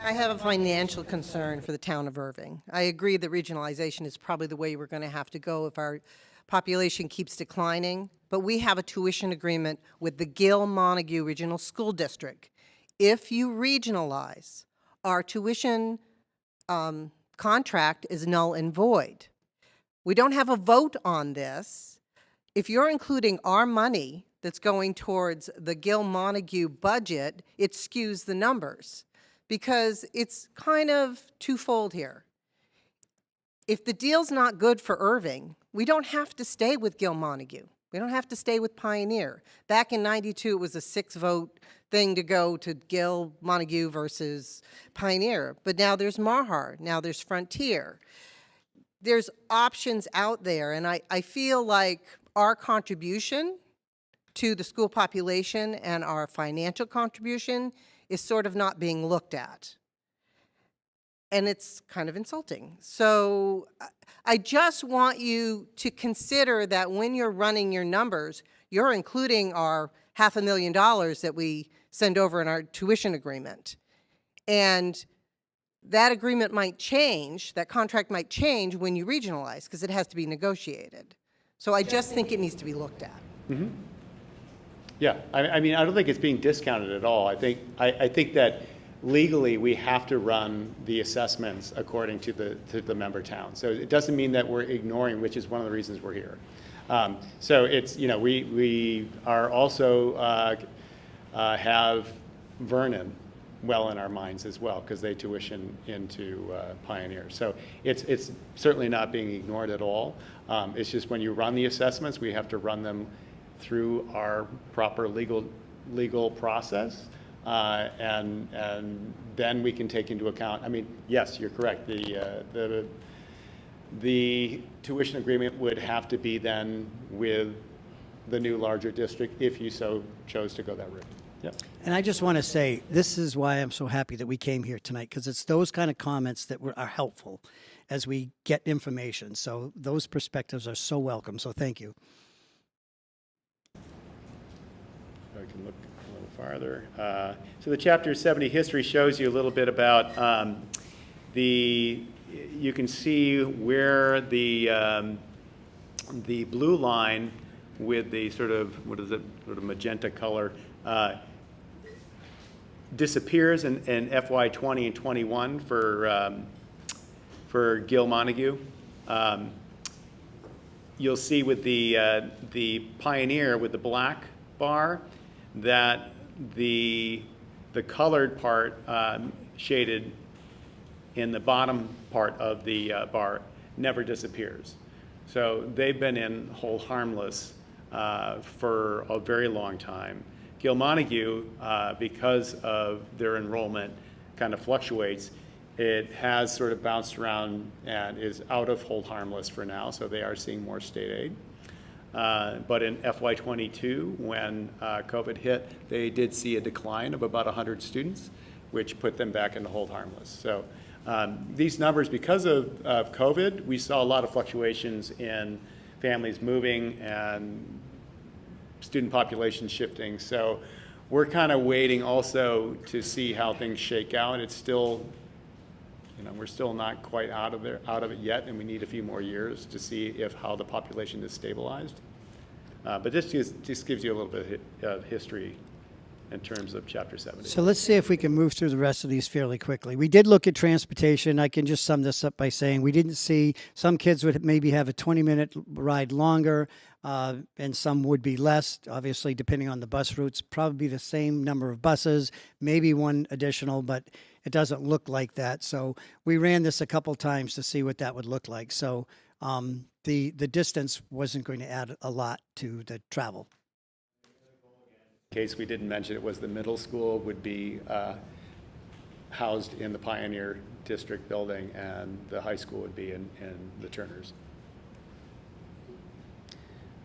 Speaker 14: I have a financial concern for the town of Erving. I agree that regionalization is probably the way we're going to have to go if our population keeps declining, but we have a tuition agreement with the Gill-Montague Regional School District. If you regionalize, our tuition contract is null and void. We don't have a vote on this. If you're including our money that's going towards the Gill-Montague budget, it skews the numbers, because it's kind of twofold here. If the deal's not good for Erving, we don't have to stay with Gill-Montague. We don't have to stay with Pioneer. Back in '92, it was a 6-vote thing to go to Gill-Montague versus Pioneer. But now there's Mahar, now there's Frontier. There's options out there, and I feel like our contribution to the school population and our financial contribution is sort of not being looked at. And it's kind of insulting. So I just want you to consider that when you're running your numbers, you're including our $500,000 that we send over in our tuition agreement. And that agreement might change, that contract might change when you regionalize, because it has to be negotiated. So I just think it needs to be looked at.
Speaker 13: Mm-hmm. Yeah, I mean, I don't think it's being discounted at all. I think that legally we have to run the assessments according to the member town. So it doesn't mean that we're ignoring, which is one of the reasons we're here. So it's, we are also have Vernon well in our minds as well, because they tuition into Pioneer. So it's certainly not being ignored at all. It's just when you run the assessments, we have to run them through our proper legal process, and then we can take into account. I mean, yes, you're correct. The tuition agreement would have to be then with the new larger district if you so chose to go that route. Yep.
Speaker 6: And I just want to say, this is why I'm so happy that we came here tonight, because it's those kind of comments that are helpful as we get information. So those perspectives are so welcome. So thank you.
Speaker 13: I can look a little farther. So the Chapter 70 history shows you a little bit about you can see where the blue line with the sort of, sort of magenta color disappears in FY20 and 21 for Gill-Montague. You'll see with the Pioneer with the black bar that the colored part shaded in the bottom part of the bar never disappears. So they've been in hold harmless for a very long time. Gill-Montague, because of their enrollment kind of fluctuates, it has sort of bounced around and is out of hold harmless for now, so they are seeing more state aid. But in FY22, when COVID hit, they did see a decline of about 100 students, which put them back into hold harmless. So these numbers, because of COVID, we saw a lot of fluctuations in families moving and student population shifting. So we're kind of waiting also to see how things shake out. It's still, we're still not quite out of it yet, and we need a few more years to see how the population is stabilized. But this just gives you a little bit of history in terms of Chapter 70.
Speaker 6: So let's see if we can move through the rest of these fairly quickly. We did look at transportation. I can just sum this up by saying we didn't see, some kids would maybe have a 20-minute ride longer, and some would be less, obviously, depending on the bus routes. Probably the same number of buses, maybe one additional, but it doesn't look like that. So we ran this a couple times to see what that would look like. So the distance wasn't going to add a lot to the travel.
Speaker 13: In case we didn't mention it, was the middle school would be housed in the Pioneer District building, and the high school would be in the Turners.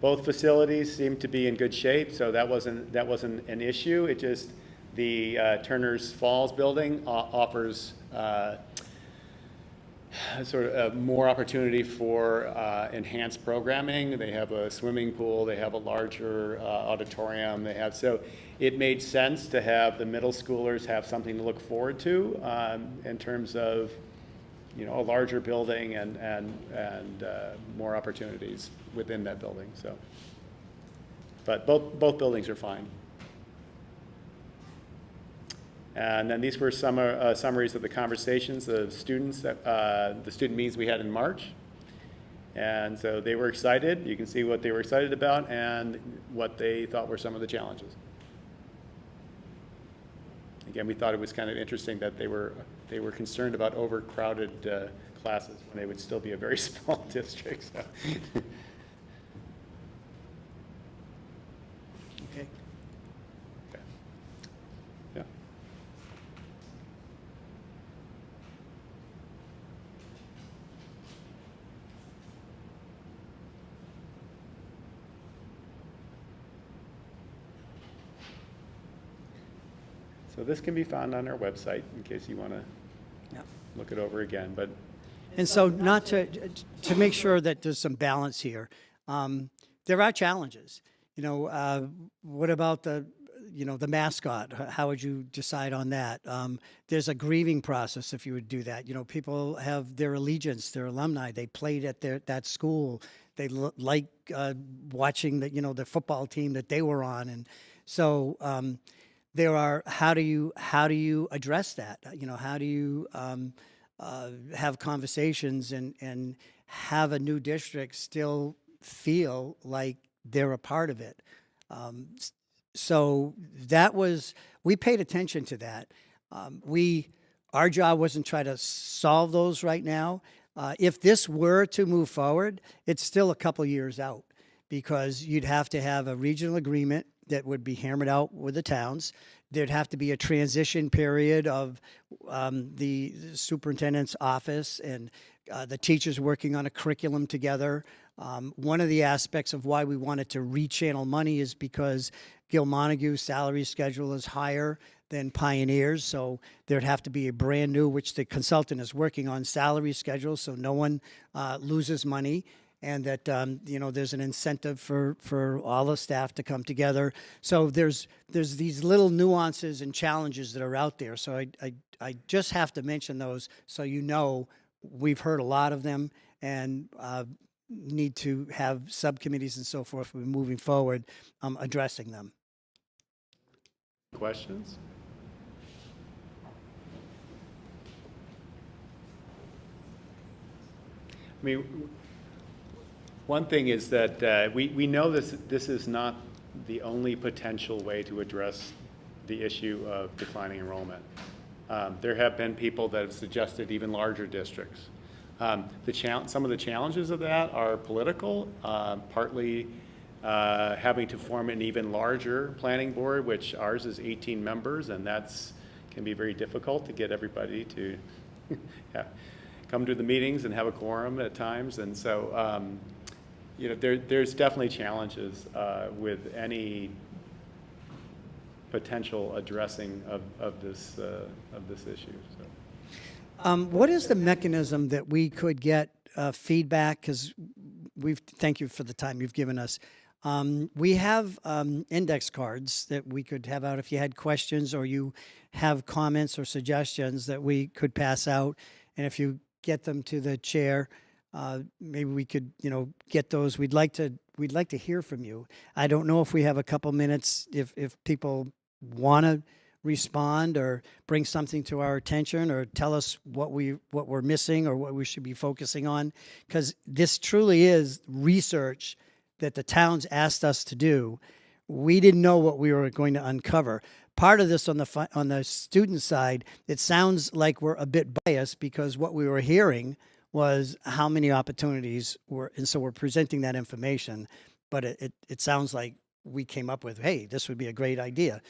Speaker 13: Both facilities seem to be in good shape, so that wasn't an issue. It just, the Turners Falls building offers sort of more opportunity for enhanced programming. They have a swimming pool, they have a larger auditorium, so it made sense to have the middle schoolers have something to look forward to in terms of a larger building and more opportunities within that building. So, but both buildings are fine. And then these were summaries of the conversations of students, the student meetings we had in March. And so they were excited. You can see what they were excited about and what they thought were some of the challenges. Again, we thought it was kind of interesting that they were concerned about overcrowded classes when they would still be a very small district. So.
Speaker 6: Okay.
Speaker 13: Okay. Yeah. So this can be found on our website in case you want to look it over again. But
Speaker 6: And so not to make sure that there's some balance here, there are challenges. What about the mascot? How would you decide on that? There's a grieving process if you would do that. People have their allegiance, their alumni. They played at that school. They like watching the football team that they were on, and so there are. How do you address that? How do you have conversations and have a new district still feel like they're a part of it? So we paid attention to that. Our job wasn't try to solve those right now. If this were to move forward, it's still a couple years out because you'd have to have a regional agreement that would be hammered out with the towns. There'd have to be a transition period of the superintendent's office and the teachers working on a curriculum together. One of the aspects of why we wanted to rechannel money is because Gil Montague's salary schedule is higher than Pioneer's, so there'd have to be a brand new, which the consultant is working on, salary schedule so no one loses money, and that there's an incentive for all the staff to come together. So there's these little nuances and challenges that are out there. So I just have to mention those so we've heard a lot of them and need to have subcommittees and so forth moving forward addressing them.
Speaker 13: questions? I mean, one thing is that we know this is not the only potential way to address the issue of declining enrollment. There have been people that have suggested even larger districts. Some of the challenges of that are political, partly having to form an even larger planning board, which ours is 18 members, and can be very difficult to get everybody to come to the meetings and have a quorum at times. And so, there's definitely challenges with any potential addressing of this issue. So.
Speaker 6: What is the mechanism that we could get feedback? Because thank you for the time you've given us. We have index cards that we could have out if you had questions or you have comments or suggestions that we could pass out. And if you get them to the chair, maybe we could, get those. We'd like to hear from you. I don't know if we have a couple minutes, if people want to respond or bring something to our attention or tell us what we're missing or what we should be focusing on, because this truly is research that the towns asked us to do. We didn't know what we were going to uncover. Part of this on the student side, it sounds like we're a bit biased because what we were hearing was how many opportunities were, and so we're presenting that information. But it sounds like we came up with, hey, this would be a great idea.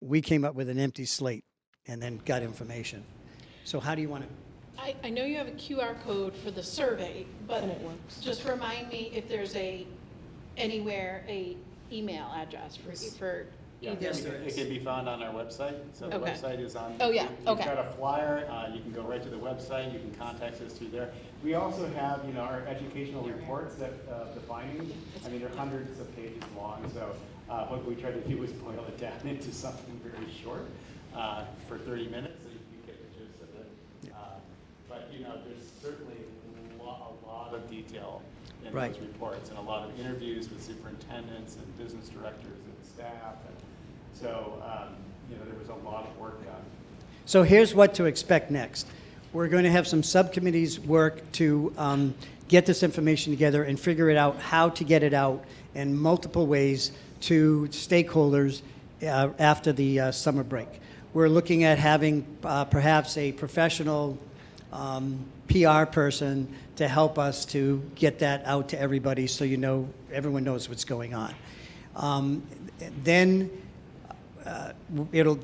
Speaker 6: We came up with an empty slate and then got information. So how do you want to?
Speaker 1: I know you have a QR code for the survey, but just remind me if there's anywhere a email address for
Speaker 5: Yeah,
Speaker 1: either.
Speaker 5: it can be found on our website. So the
Speaker 1: Okay.
Speaker 5: website is on.
Speaker 1: Oh, yeah,
Speaker 5: We've
Speaker 1: okay.
Speaker 5: got a flyer. You can go right to the website. You can contact us through there. We also have, our educational reports that the findings. I mean, they're hundreds of pages long. So what we try to do is boil it down into something very short for 30 minutes, so you can get the gist of it. But there's certainly a lot of detail in
Speaker 6: Right.
Speaker 5: those reports, and a lot of interviews with superintendents and business directors and staff. And so, there was a lot of work done.
Speaker 6: So here's what to expect next. We're going to have some subcommittees work to get this information together and figure it out how to get it out in multiple ways to stakeholders after the summer break. We're looking at having perhaps a professional PR person to help us to get that out to everybody so everyone knows what's going on. Then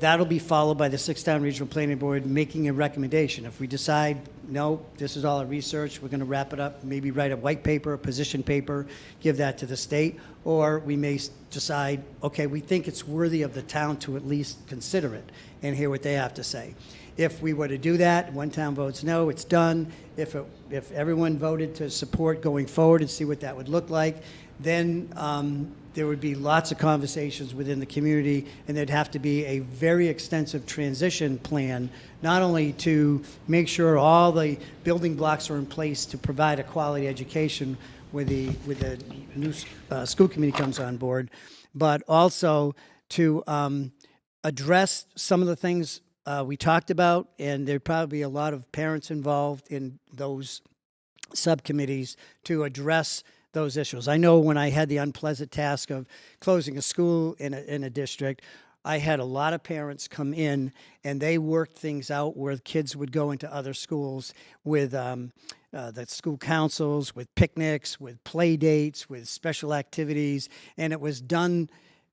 Speaker 6: that'll be followed by the Six-Town Regional Planning Board making a recommendation. If we decide, no, this is all our research, we're going to wrap it up, maybe write a white paper, a position paper, give that to the state, or we may decide, okay, we think it's worthy of the town to at least consider it and hear what they have to say. If we were to do that, one town votes no, it's done. If everyone voted to support going forward and see what that would look like, then there would be lots of conversations within the community, and there'd have to be a very extensive transition plan, not only to make sure all the building blocks are in place to provide a quality education with the new school committee comes on board, but also to address some of the things we talked about, and there'd probably be a lot of parents involved in those subcommittees to address those issues. I know when I had the unpleasant task of closing a school in a district, I had a lot of parents come in and they worked things out where kids would go into other schools with the school councils, with picnics, with play dates, with special activities, and it was done.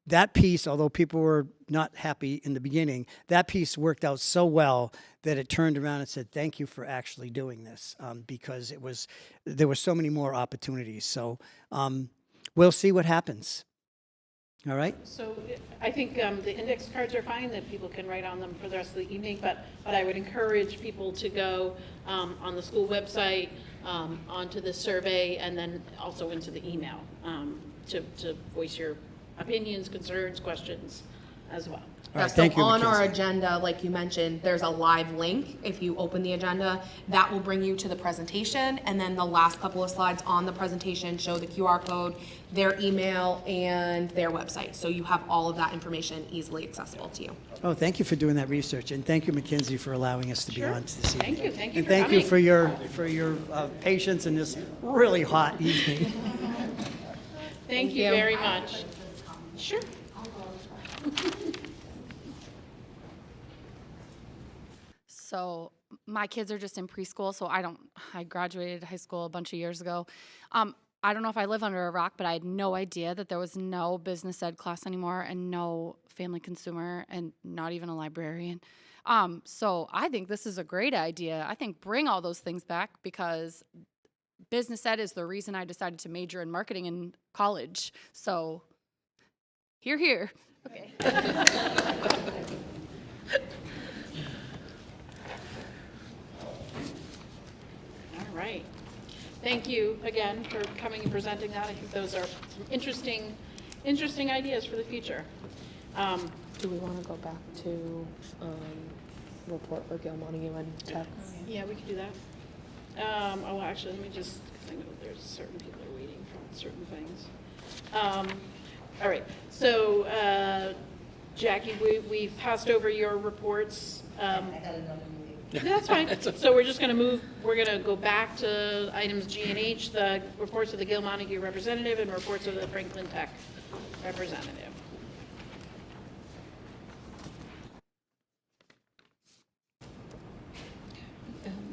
Speaker 6: That piece, although people were not happy in the beginning, that piece worked out so well that it turned around and said, thank you for actually doing this, because there were so many more opportunities. So we'll see what happens. All right?
Speaker 1: So I think the index cards are fine, that people can write on them for the rest of the evening, but I would encourage people to go on the school website, onto the survey, and then also into the email to voice your opinions, concerns, questions as well.
Speaker 6: All right,
Speaker 2: So
Speaker 6: thank you,
Speaker 2: on our
Speaker 6: Mackenzie.
Speaker 2: agenda, like you mentioned, there's a live link. If you open the agenda, that will bring you to the presentation. And then the last couple of slides on the presentation show the QR code, their email, and their website. So you have all of that information easily accessible to you.
Speaker 6: Oh, thank you for doing that research, and thank you, Mackenzie, for allowing us to be on this evening.
Speaker 1: Thank you. Thank you
Speaker 6: And
Speaker 1: for
Speaker 6: thank you
Speaker 1: coming.
Speaker 6: for your patience in this really hot evening.
Speaker 1: Thank you very much. Sure.
Speaker 8: So my kids are just in preschool, so I graduated high school a bunch of years ago. I don't know if I live under a rock, but I had no idea that there was no business ed class anymore and no family consumer and not even a librarian. So I think this is a great idea. I think bring all those things back, because business ed is the reason I decided to major in marketing in college. So hear, hear. Okay.
Speaker 1: All right. Thank you again for coming and presenting that. I think those are some interesting interesting ideas for the future.
Speaker 2: Do we want to go back to report for Gil Montague and Tech?
Speaker 1: Yeah, we could do that. Oh, actually, let me just, because I know there's certain people are waiting for certain things. All right, so Jackie, we passed over your reports. That's fine. So we're just going to move, we're going to go back to items G and H, the reports of the Gil Montague representative and reports of the Franklin Tech representative.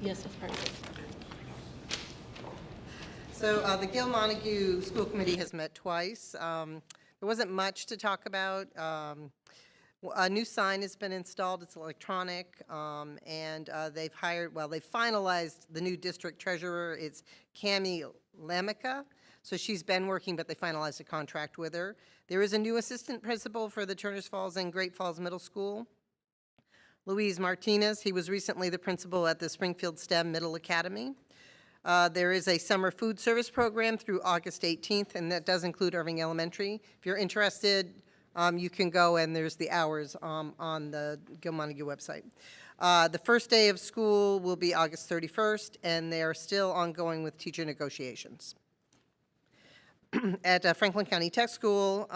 Speaker 1: Yes, that's part of it.
Speaker 14: So the Gil Montague School Committee has met twice. There wasn't much to talk about. A new sign has been installed, it's electronic, and they've finalized the new district treasurer. It's Cami Lamica. So she's been working, but they finalized a contract with her. There is a new assistant principal for the Turners Falls and Great Falls Middle School, Luis Martinez. He was recently the principal at the Springfield STEM Middle Academy. There is a summer food service program through August 18th, and that does include Erving Elementary. If you're interested, you can go, and there's the hours on the Gil Montague website. The first day of school will be August 31st, and they are still ongoing with teacher negotiations. At Franklin County Tech School,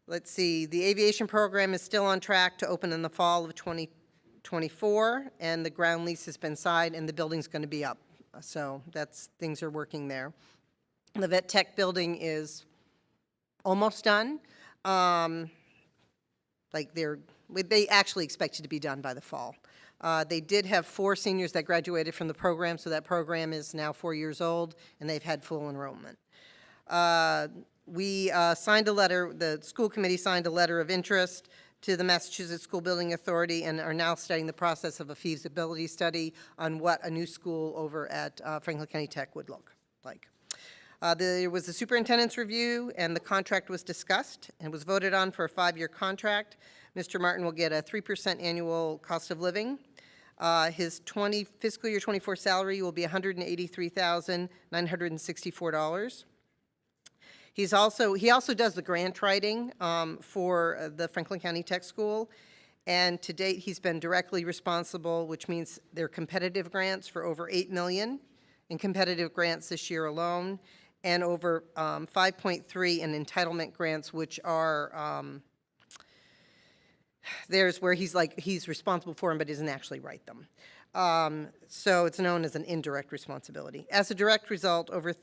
Speaker 14: let's see, the aviation program is still on track to open in the fall of 2024, and the ground lease has been signed, and the building's going to be up. So things are working there. The Vet Tech building is almost done. They actually expect it to be done by the fall. They did have 4 seniors that graduated from the program, so that program is now 4 years old, and they've had full enrollment. We signed a letter, the school committee signed a letter of interest to the Massachusetts School Building Authority and are now studying the process of a feasibility study on what a new school over at Franklin County Tech would look like. There was a superintendent's review, and the contract was discussed and was voted on for a 5-year contract. Mr. Martin will get a 3% annual cost of living. His fiscal year 24 salary will be $183,964. He also does the grant writing for the Franklin County Tech School, and to date he's been directly responsible, which means they're competitive grants for over $8 million in competitive grants this year alone, and over 5.3 in entitlement grants, which are there's where he's responsible for them but doesn't actually write them. So it's known as an indirect responsibility. As a direct result, over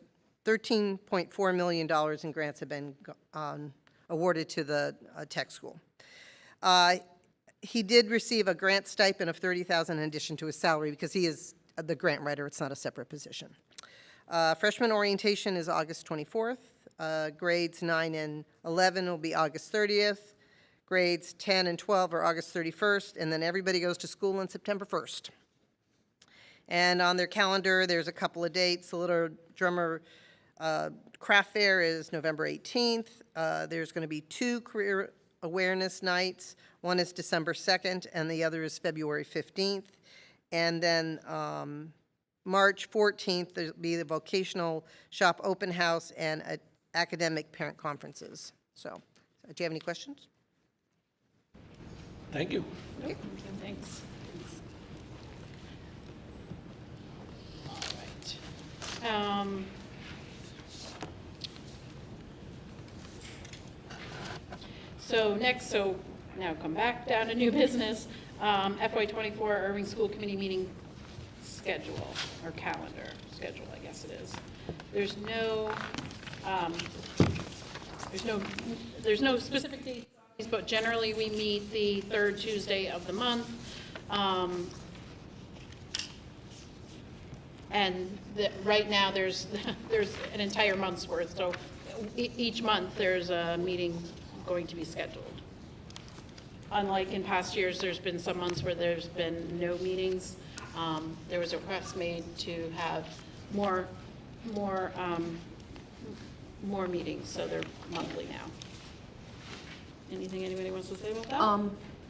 Speaker 14: $13.4 million in grants have been awarded to the tech school. He did receive a grant stipend of $30,000 in addition to his salary because he is the grant writer. It's not a separate position. Freshman orientation is August 24th. Grades 9 and 11 will be August 30th. Grades 10 and 12 are August 31st, and then everybody goes to school on September 1st. And on their calendar, there's a couple of dates. The Little Drummer Craft Fair is November 18th. There's going to be 2 career awareness nights. One is December 2nd, and the other is February 15th. And then March 14th, there'll be the vocational shop open house and academic parent conferences. So, do you have any questions?
Speaker 3: Thank you.
Speaker 1: Okay. Thanks. All right. So now come back down to new business. FY24 Erving School Committee meeting schedule, or calendar schedule, I guess it is. There's no specific dates, but generally we meet the 3rd Tuesday of the month. And right now there's an entire month's worth, so each month there's a meeting going to be scheduled. Unlike in past years, there's been some months where there's been no meetings. There was a request made to have more meetings, so they're monthly now. Anything anybody wants to say about that?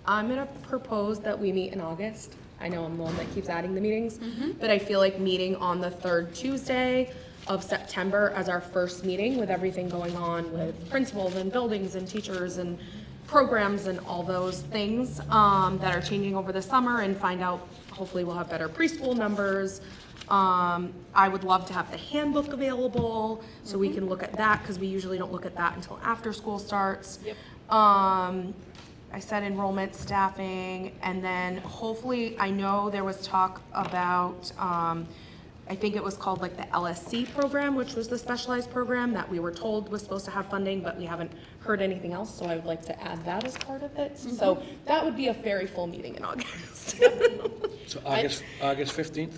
Speaker 2: I'm gonna propose that we meet in August. I know I'm the one that keeps adding the meetings, but I feel like meeting on the 3rd Tuesday of September as our first meeting with everything going on with principals and buildings and teachers and programs and all those things that are changing over the summer, and find out, hopefully we'll have better preschool numbers. I would love to have the handbook available so we can look at that, because we usually don't look at that until after school starts.
Speaker 1: Yep.
Speaker 2: I said enrollment, staffing, and then hopefully, I know there was talk about, I think it was called like the LSC program, which was the specialized program that we were told was supposed to have funding, but we haven't heard anything else, so I would like to add that as part of it. So that would be a very full meeting in August.
Speaker 3: So August 15th?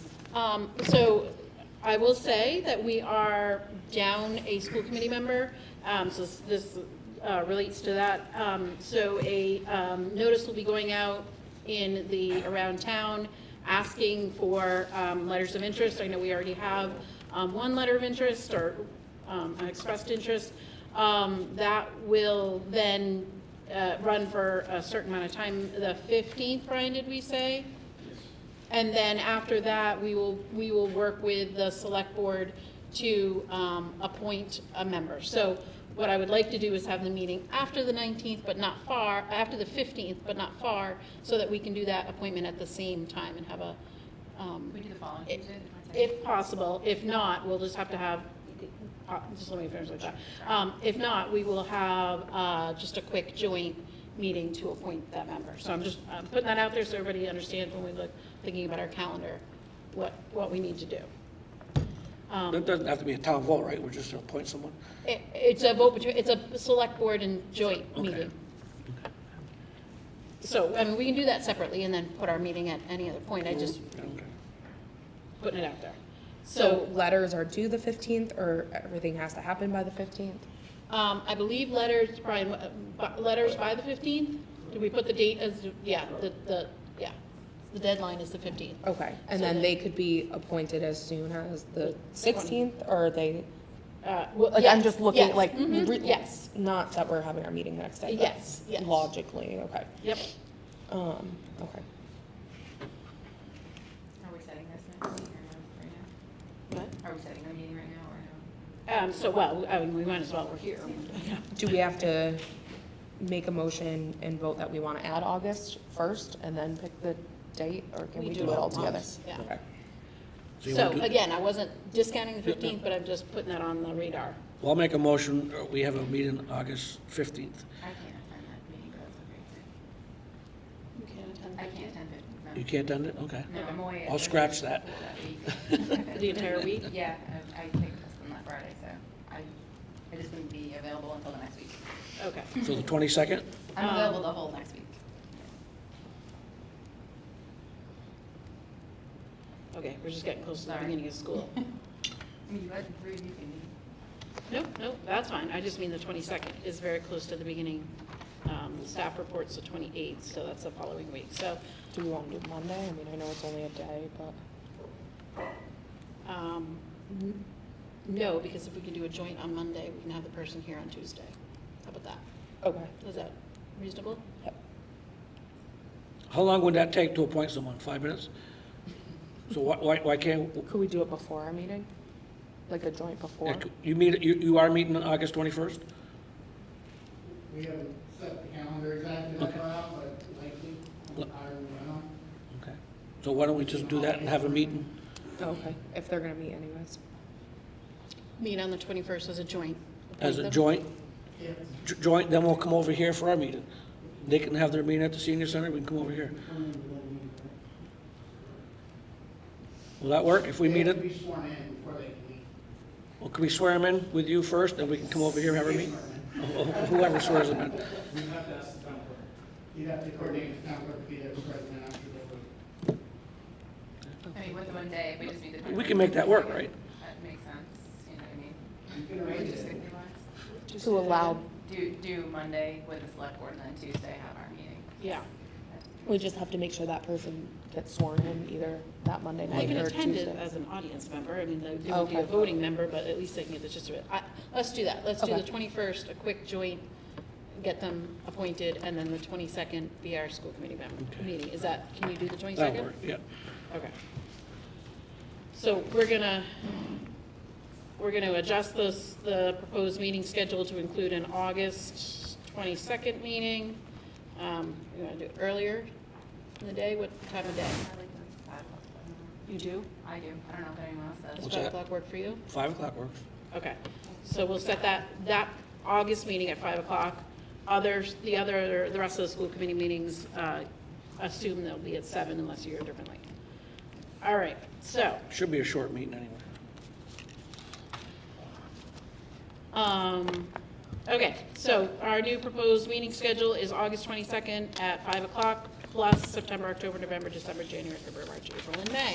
Speaker 1: So I will say that we are down a school committee member, so this relates to that. So a notice will be going out around town asking for letters of interest. I know we already have one letter of interest, or an expressed interest. That will then run for a certain amount of time. The 15th, Brian, did we say? And then after that, we will work with the select board to appoint a member. So what I would like to do is have the meeting after the 19th, but not far, after the 15th, but not far, so that we can do that appointment at the same time and have a,
Speaker 4: We do the following Tuesday, the 22nd?
Speaker 1: if possible. If not, we'll just have to have, just let me finish like that. If not, we will have just a quick joint meeting to appoint that member. So I'm just putting that out there so everybody understands when we look, thinking about our calendar, what we need to do.
Speaker 3: That doesn't have to be a town vote, right? We're just going to appoint someone?
Speaker 1: It's a vote between, it's a select board and joint
Speaker 3: Okay.
Speaker 1: meeting. So, I mean, we can do that separately and then put our meeting at any other point. I just
Speaker 3: Okay.
Speaker 1: putting it out there.
Speaker 2: So letters are due the 15th, or everything has to happen by the 15th?
Speaker 1: I believe letters, Brian, letters by the 15th? Did we put the date as, yeah, the deadline is the 15th.
Speaker 2: Okay, and
Speaker 1: So
Speaker 2: then
Speaker 1: then-
Speaker 2: they could be appointed as soon as the 16th, or are they,
Speaker 1: Well,
Speaker 2: like,
Speaker 1: yes,
Speaker 2: I'm just looking,
Speaker 1: yes,
Speaker 2: like,
Speaker 1: yes,
Speaker 2: not that we're having our meeting the next day, but
Speaker 1: Yes, yes.
Speaker 2: logically, okay.
Speaker 1: yep.
Speaker 2: Okay.
Speaker 4: Are we setting this next meeting or no, right now?
Speaker 1: What?
Speaker 4: Are we setting the meeting right now or no?
Speaker 1: So, well, I mean, we might as well, we're here.
Speaker 2: Do we have to make a motion and vote that we want to add August 1st and then pick the date, or can we do it all together?
Speaker 1: months, yeah.
Speaker 2: Okay.
Speaker 3: you
Speaker 1: So,
Speaker 3: wanna do-
Speaker 1: again, I wasn't discounting the 15th, but I'm just putting that on the radar.
Speaker 3: Well, I'll make a motion. We have a meeting August 15th.
Speaker 4: I can't attend that meeting, but that's okay.
Speaker 1: You can't attend
Speaker 4: I
Speaker 1: 15th?
Speaker 4: can't attend it. no.
Speaker 3: You can't attend it? Okay.
Speaker 4: No, I'm away.
Speaker 3: I'll scratch that.
Speaker 4: week.
Speaker 1: The entire week?
Speaker 4: Yeah, I take this on that Friday, so I just wouldn't be available until the next week.
Speaker 1: Okay.
Speaker 3: So the 22nd?
Speaker 4: I'm available the whole next week.
Speaker 1: Okay, we're just getting close to the
Speaker 4: Sorry.
Speaker 1: beginning of school.
Speaker 4: I mean, you had three, you can.
Speaker 1: Nope, that's fine. I just mean the 22nd is very close to the beginning. Staff report's the 28th, so that's the following week. So,
Speaker 2: Do we want to do Monday? I mean, I know it's only a day, but.
Speaker 1: no, because if we can do a joint on Monday, we can have the person here on Tuesday. How about that?
Speaker 2: Okay.
Speaker 1: Is that reasonable?
Speaker 2: Yep.
Speaker 3: How long would that take to appoint someone? 5 minutes? So why can't,
Speaker 2: Could we do it before our meeting? Like a joint before?
Speaker 3: you are meeting on August 21st?
Speaker 15: We haven't set the calendar exactly that far out, but likely, I don't know.
Speaker 3: Okay. So why don't we just do that and have a meeting?
Speaker 2: Okay, if they're gonna meet anyways.
Speaker 1: Meet on the 21st as a joint.
Speaker 3: As a
Speaker 1: Appoint them?
Speaker 3: joint?
Speaker 15: Yeah.
Speaker 3: Joint, then we'll come over here for our meeting. They can have their meeting at the senior center, we can come over here. Will that work if we meet
Speaker 15: They have
Speaker 3: it?
Speaker 15: to be sworn in before they can meet.
Speaker 3: Well, can we swear them in with you first, then we can come over here and have our meeting? Whoever swears them in.
Speaker 15: You have to ask the town clerk. You'd have to coordinate the town clerk to be there, the president, after the vote.
Speaker 4: I mean, with the one day, we just need to.
Speaker 3: We can make that work, right?
Speaker 4: That makes sense, you know what I mean?
Speaker 15: You can arrange it.
Speaker 4: Logistically-wise.
Speaker 2: To allow,
Speaker 4: Do Monday with the select board and then Tuesday have our meeting.
Speaker 1: Yeah.
Speaker 2: we just have to make sure that person gets sworn in either that Monday
Speaker 1: They
Speaker 2: night
Speaker 1: can
Speaker 2: or
Speaker 1: attend it
Speaker 2: Tuesday.
Speaker 1: as an audience member. I mean, they would be a
Speaker 2: Okay.
Speaker 1: voting member, but at least they can get the gist of it. Let's do that. Let's do
Speaker 2: Okay.
Speaker 1: the 21st, a quick joint, get them appointed, and then the 22nd be our school committee member meeting. Is that, can you do the 22nd?
Speaker 3: That'll work, yeah.
Speaker 1: Okay. So we're gonna we're going to adjust the proposed meeting schedule to include an August 22nd meeting. We're going to do it earlier in the day. What time of day? You do?
Speaker 4: I do. I don't know if anyone else does.
Speaker 1: Does
Speaker 3: What's
Speaker 1: 5
Speaker 3: that?
Speaker 1: o'clock work for you?
Speaker 3: 5 o'clock works.
Speaker 1: Okay, so we'll set that August meeting at 5 o'clock. The rest of the school committee meetings, assume they'll be at 7 unless you hear differently. All right, so,
Speaker 3: Should be a short meeting anyway.
Speaker 1: okay, so our new proposed meeting schedule is August 22nd at 5 o'clock, plus September, October, November, December, January, February, March, April, and May,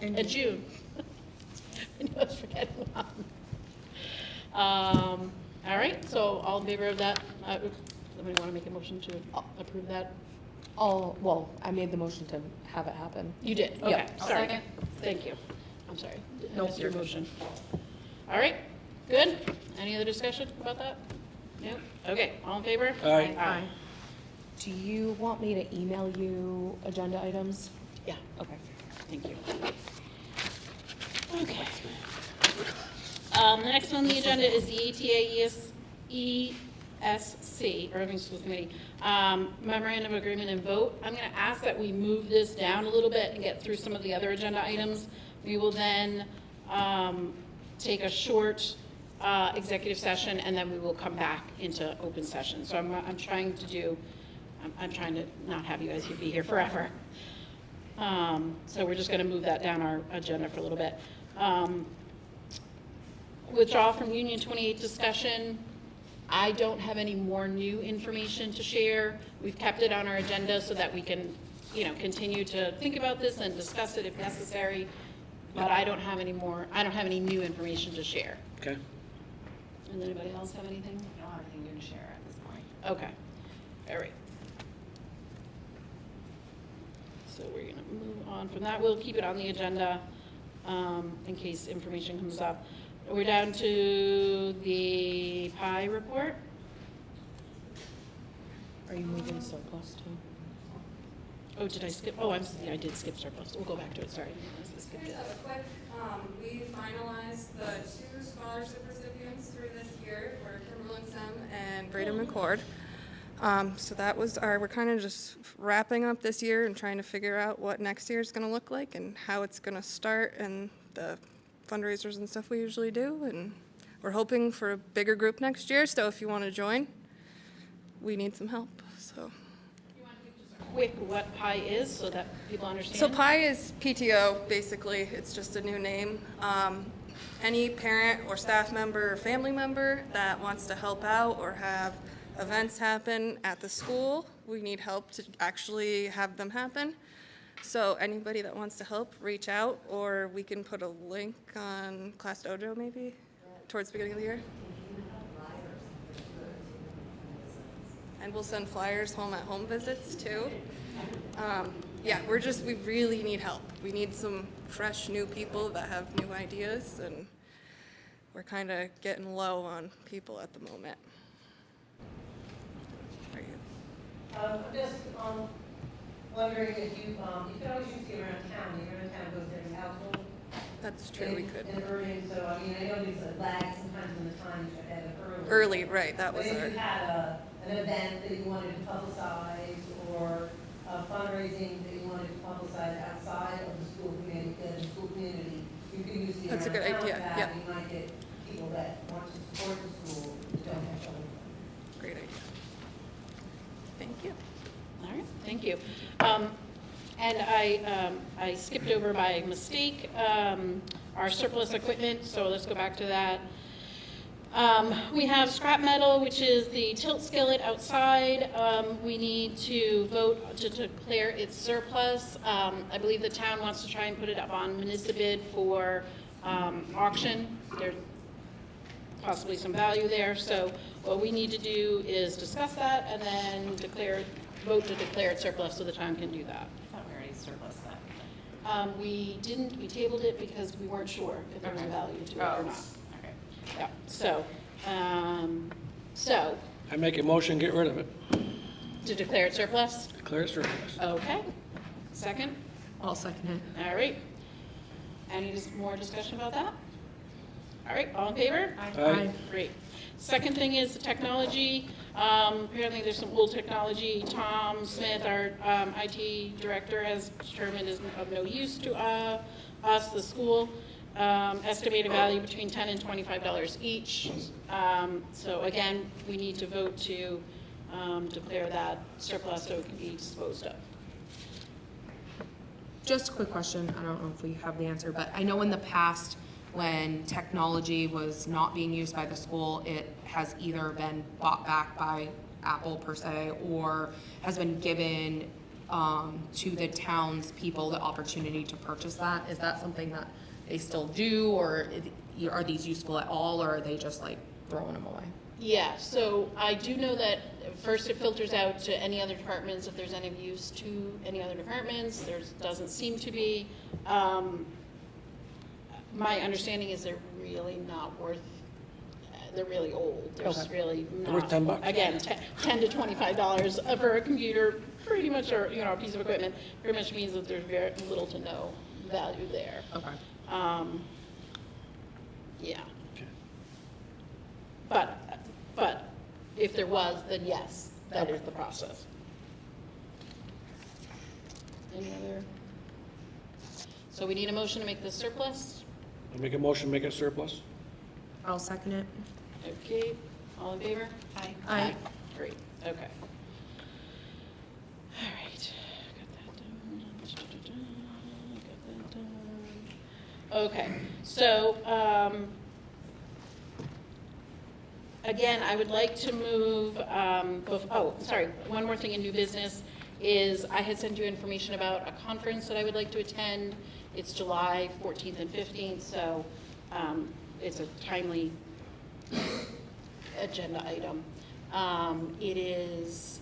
Speaker 1: and June. I know I was forgetting one. All right, so all in favor of that? Somebody want to make a motion to approve that?
Speaker 2: I made the motion to have it happen.
Speaker 1: You did, okay,
Speaker 2: Yep.
Speaker 1: sorry. Thank you. I'm sorry. I missed your motion. All right, good. Any other discussion about that? No? Okay, all in favor?
Speaker 3: Aye.
Speaker 1: Aye.
Speaker 2: Do you want me to email you agenda items?
Speaker 1: Yeah,
Speaker 2: Okay.
Speaker 1: thank you. Okay. The next on the agenda is the ETA ESC, Erving School Committee, memorandum of agreement and vote. I'm going to ask that we move this down a little bit and get through some of the other agenda items. We will then take a short executive session, and then we will come back into open session. So I'm trying to not have you guys be here forever. So we're just going to move that down our agenda for a little bit. Withdraw from Union 28 discussion. I don't have any more new information to share. We've kept it on our agenda so that we can, continue to think about this and discuss it if necessary. But I don't have any new information to share.
Speaker 3: Okay.
Speaker 1: Does anybody else have anything?
Speaker 4: I don't have anything new to share at this point.
Speaker 1: Okay, all right. So we're gonna move on from that. We'll keep it on the agenda in case information comes up. We're down to the pie report.
Speaker 2: Are you moving surplus too?
Speaker 1: Oh, did I skip? Oh, I did skip surplus. We'll go back to it, sorry. I skipped it.
Speaker 16: Just a quick, we finalized the 2 scholarship recipients through this year, for Kimberlin Sem and Braden McCord. So that was we're kind of just wrapping up this year and trying to figure out what next year is going to look like and how it's going to start and the fundraisers and stuff we usually do. And we're hoping for a bigger group next year, so if you want to join, we need some help, so.
Speaker 1: Quick, what pie is so that people understand?
Speaker 16: So PI is PTO, basically. It's just a new name. Any parent or staff member or family member that wants to help out or have events happen at the school, we need help to actually have them happen. So anybody that wants to help, reach out, or we can put a link on Class Dojo maybe towards the beginning of the year. And we'll send flyers home at home visits too. Yeah, we really need help. We need some fresh new people that have new ideas, and we're kind of getting low on people at the moment. Are you?
Speaker 17: I'm just wondering if you can always use the around town. The around town goes to every household.
Speaker 16: That's true, we could.
Speaker 17: In Erving, so I mean, I know there's a lag sometimes in the time you should have it early.
Speaker 16: Early, right, that was
Speaker 17: But
Speaker 16: our.
Speaker 17: if you had an event that you wanted to publicize or fundraising that you wanted to publicize outside of the school community, you could use the
Speaker 16: That's a
Speaker 17: around
Speaker 16: good
Speaker 17: town
Speaker 16: idea,
Speaker 17: for that.
Speaker 16: yeah.
Speaker 17: You might get people that want to support the school that don't have children.
Speaker 16: Great idea. Thank you.
Speaker 1: All right, thank you. And I skipped over by mistake our surplus equipment, so let's go back to that. We have scrap metal, which is the tilt skillet outside. We need to vote to declare its surplus. I believe the town wants to try and put it up on municipal bid for auction. There's possibly some value there, so what we need to do is discuss that and then vote to declare it surplus so the town can do that.
Speaker 4: I thought we already surplus that.
Speaker 1: We didn't, we tabled it because we weren't sure if there was a value to it or not.
Speaker 4: Okay.
Speaker 1: Yeah, so,
Speaker 3: I make a motion, get rid of it.
Speaker 1: to declare it surplus?
Speaker 3: Declare it surplus.
Speaker 1: Okay. Second?
Speaker 2: I'll second it.
Speaker 1: All right. Any more discussion about that? All right, all in favor?
Speaker 3: Aye.
Speaker 1: Great. Second thing is the technology. Apparently there's some old technology. Tom Smith, our IT director, has determined is of no use to us, the school. Estimated value between $10 and $25 each. So again, we need to vote to declare that surplus so it can be disposed of.
Speaker 2: Just a quick question, I don't know if we have the answer, but I know in the past, when technology was not being used by the school, it has either been bought back by Apple per se, or has been given to the townspeople the opportunity to purchase that. Is that something that they still do, or are these useful at all, or are they just like throwing them away?
Speaker 1: Yeah, so I do know that first it filters out to any other departments if there's any of use to any other departments. There doesn't seem to be. My understanding is they're really not worth, they're really old. There's
Speaker 2: Okay.
Speaker 1: really
Speaker 3: They're worth
Speaker 1: not,
Speaker 3: $10.
Speaker 1: again, $10 to $25 for a computer, pretty much, or, a piece of equipment, pretty much means that there's very little to no value there.
Speaker 2: Okay.
Speaker 1: Yeah. But if there was, then yes, that is the process. Any other? So we need a motion to make this surplus?
Speaker 3: I'll make a motion, to make it surplus.
Speaker 2: I'll second it.
Speaker 1: Okay, all in favor? Aye.
Speaker 2: Aye.
Speaker 1: Great, okay. All right, got that done. Okay, so, again, I would like to move, one more thing in new business is I had sent you information about a conference that I would like to attend. It's July 14th and 15th, so it's a timely agenda item. It is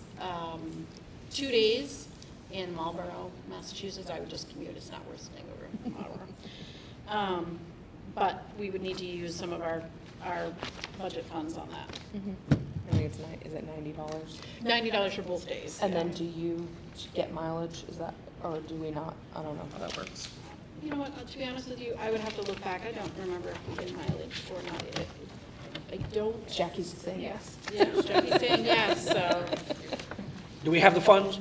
Speaker 1: 2 days in Marlborough, Massachusetts. I would just commute, it's not worth staying over in Marlborough. But we would need to use some of our budget funds on that.
Speaker 2: I think it's is it $90?
Speaker 1: $90 for both days.
Speaker 2: And
Speaker 1: yeah.
Speaker 2: then do you get mileage, is that, or do we not? I don't know how that works.
Speaker 1: You know what, to be honest with you, I would have to look back. I don't remember if we did mileage or not. I don't.
Speaker 2: Jackie's saying yes.
Speaker 1: Yeah, Jackie's saying yes, so.
Speaker 3: Do we have the funds?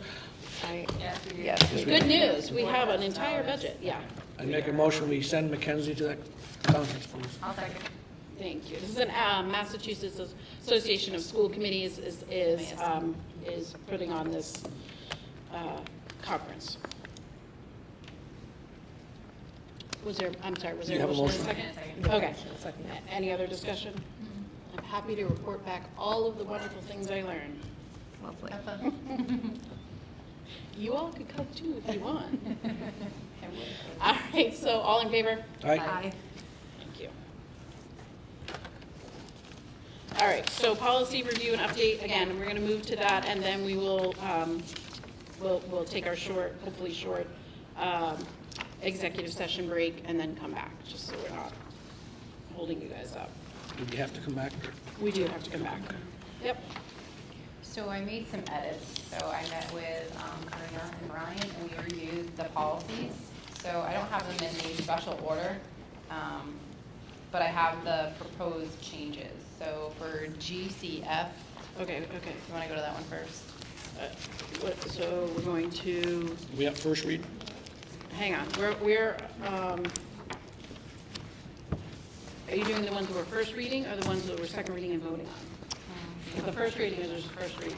Speaker 2: Yes.
Speaker 1: Good news, we have an entire budget, yeah.
Speaker 3: I make a motion, we send Mackenzie to that conference, please.
Speaker 4: I'll second.
Speaker 1: Thank you. This is an Massachusetts Association of School Committees is putting on this conference. Was there
Speaker 3: You
Speaker 1: a
Speaker 3: have a
Speaker 1: motion?
Speaker 3: motion.
Speaker 1: Okay. Any other discussion? I'm happy to report back all of the wonderful things I learned.
Speaker 2: Lovely.
Speaker 1: You all could come too if you want. All right, so all in favor?
Speaker 3: Aye.
Speaker 1: Thank you. All right, so policy review and update, again, we're gonna move to that, and then we will, we'll take our hopefully short, executive session break, and then come back, just so we're not holding you guys up.
Speaker 3: Do we have to come back?
Speaker 1: We do have to come back. Yep.
Speaker 4: So I made some edits. So I met with Karina and Brian, and we reviewed the policies. So I don't have them in any special order, but I have the proposed changes. So for GCF,
Speaker 1: Okay.
Speaker 4: you want to go to that one first?
Speaker 1: So we're going to,
Speaker 3: We have first read?
Speaker 1: hang on, are you doing the ones that were first reading, or the ones that were second reading and voting on? The first reading is just first reading.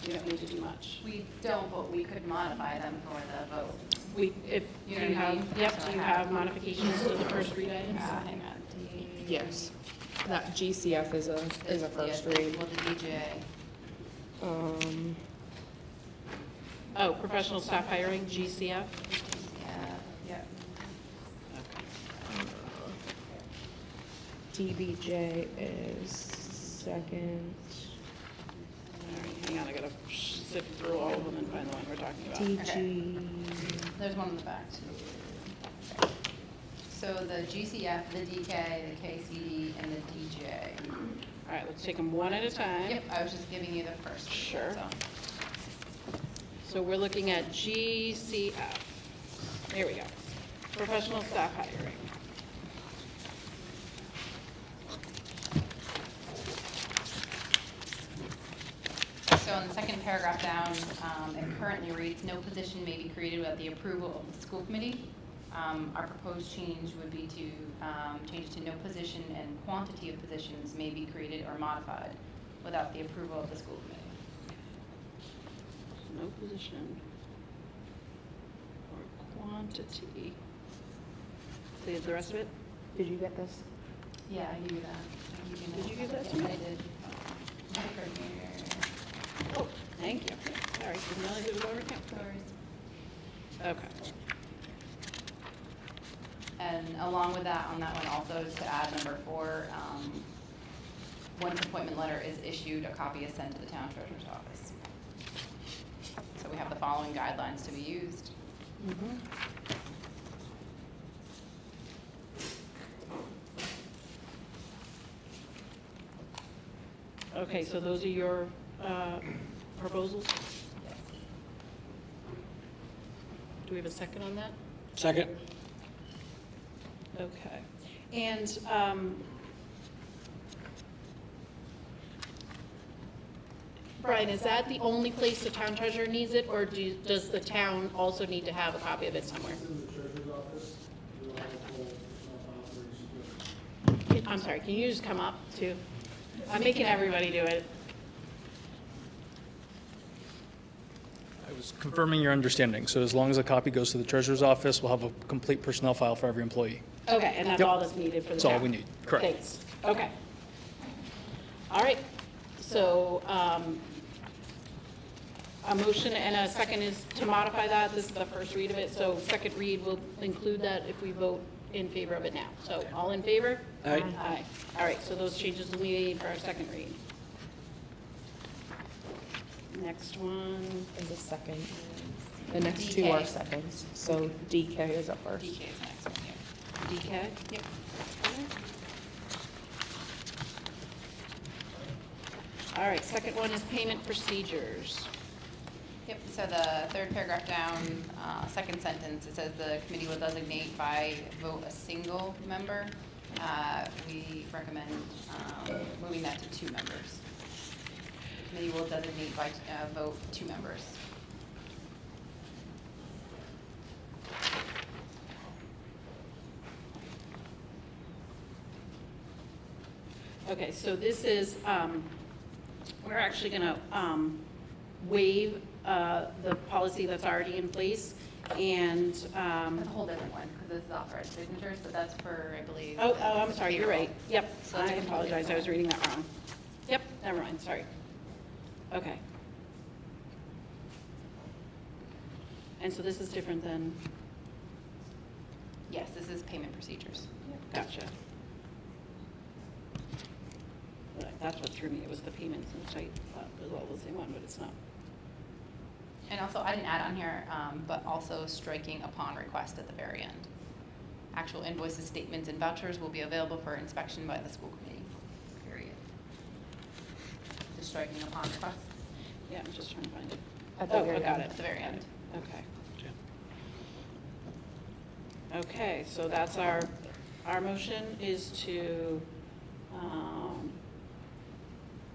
Speaker 1: You don't need to do much.
Speaker 4: We don't, but we could modify them for the vote.
Speaker 1: If
Speaker 4: You
Speaker 1: you
Speaker 4: know what I
Speaker 1: have,
Speaker 4: mean?
Speaker 1: yep,
Speaker 4: So
Speaker 1: do
Speaker 4: I
Speaker 1: you
Speaker 4: have-
Speaker 1: have modifications to the first read items?
Speaker 4: Hang on.
Speaker 2: Yes. That GCF is a first read.
Speaker 4: Well, the DJ.
Speaker 1: Oh, professional staff hiring, GCF?
Speaker 4: Yeah.
Speaker 2: DBJ is second.
Speaker 1: All right, hang on, I gotta sift through all of them and find the one we're talking about.
Speaker 2: DG.
Speaker 4: There's one in the back too. So the GCF, the DK, the KCD, and the DJ.
Speaker 1: All right, let's take them one at a time.
Speaker 4: Yep, I was just giving you the first.
Speaker 1: Sure.
Speaker 4: So,
Speaker 1: So we're looking at GCF. There we go. Professional staff hiring.
Speaker 4: So in the second paragraph down, it currently reads, no position may be created without the approval of the school committee. Our proposed change would be to change to no position and quantity of positions may be created or modified without the approval of the school committee.
Speaker 1: No position or quantity. Say the rest of it?
Speaker 2: Did you get this?
Speaker 4: Yeah, I knew that.
Speaker 1: Did you give that to me?
Speaker 4: I did. Right here.
Speaker 1: Oh, thank you. Sorry, didn't realize it was over here. Okay.
Speaker 4: And along with that, on that one also, to add number 4, once appointment letter is issued, a copy is sent to the town treasurer's office. So we have the following guidelines to be used.
Speaker 1: Okay, so those are your proposals? Do we have a second on that?
Speaker 3: Second?
Speaker 1: Okay. And Brian, is that the only place the town treasurer needs it, or does the town also need to have a copy of it somewhere?
Speaker 15: In the treasurer's office, we'll have a full operation.
Speaker 1: I'm sorry, can you just come up too? I'm making everybody do it.
Speaker 18: I was confirming your understanding. So as long as a copy goes to the treasurer's office, we'll have a complete personnel file for every employee.
Speaker 1: Okay, and that's
Speaker 18: Yep.
Speaker 1: all that's needed for the
Speaker 18: That's
Speaker 1: town?
Speaker 18: all we need, correct.
Speaker 1: Thanks. Okay. All right, so a motion and a second is to modify that. This is the first read of it, so second read will include that if we vote in favor of it now. So all in favor?
Speaker 3: Aye.
Speaker 1: Aye. All right, so those changes will be made for our second read. Next one.
Speaker 2: Is a second. The next two are
Speaker 1: DK.
Speaker 2: seconds, so DK is up first.
Speaker 4: DK is the next one, yeah.
Speaker 1: DK? Yep. All right, second one is payment procedures.
Speaker 4: Yep, so the third paragraph down, second sentence, it says the committee will designate by vote a single member. We recommend moving that to 2 members. The committee will designate by vote 2 members.
Speaker 1: Okay, so this is, we're actually going to waive the policy that's already in place, and,
Speaker 4: That's a whole different one, because this is authorized signatures, but that's for, I believe.
Speaker 1: oh, I'm sorry, you're right. Yep,
Speaker 4: So
Speaker 1: I
Speaker 4: that's a completely
Speaker 1: apologize, I was
Speaker 4: different
Speaker 1: reading that wrong. Yep, never mind, sorry. Okay. And so this is different than,
Speaker 4: Yes, this is payment procedures.
Speaker 1: gotcha. That's what threw me, it was the payments, which I thought was all the same one, but it's not.
Speaker 4: And also, I didn't add on here, but also striking upon request at the very end. Actual invoices, statements, and vouchers will be available for inspection by the school committee, period. Just striking upon request
Speaker 1: Yeah, I'm just trying to find it.
Speaker 2: At the
Speaker 1: Oh,
Speaker 2: very
Speaker 1: I got
Speaker 2: end.
Speaker 1: it.
Speaker 4: at the very end.
Speaker 1: Okay. Okay, so that's our motion is to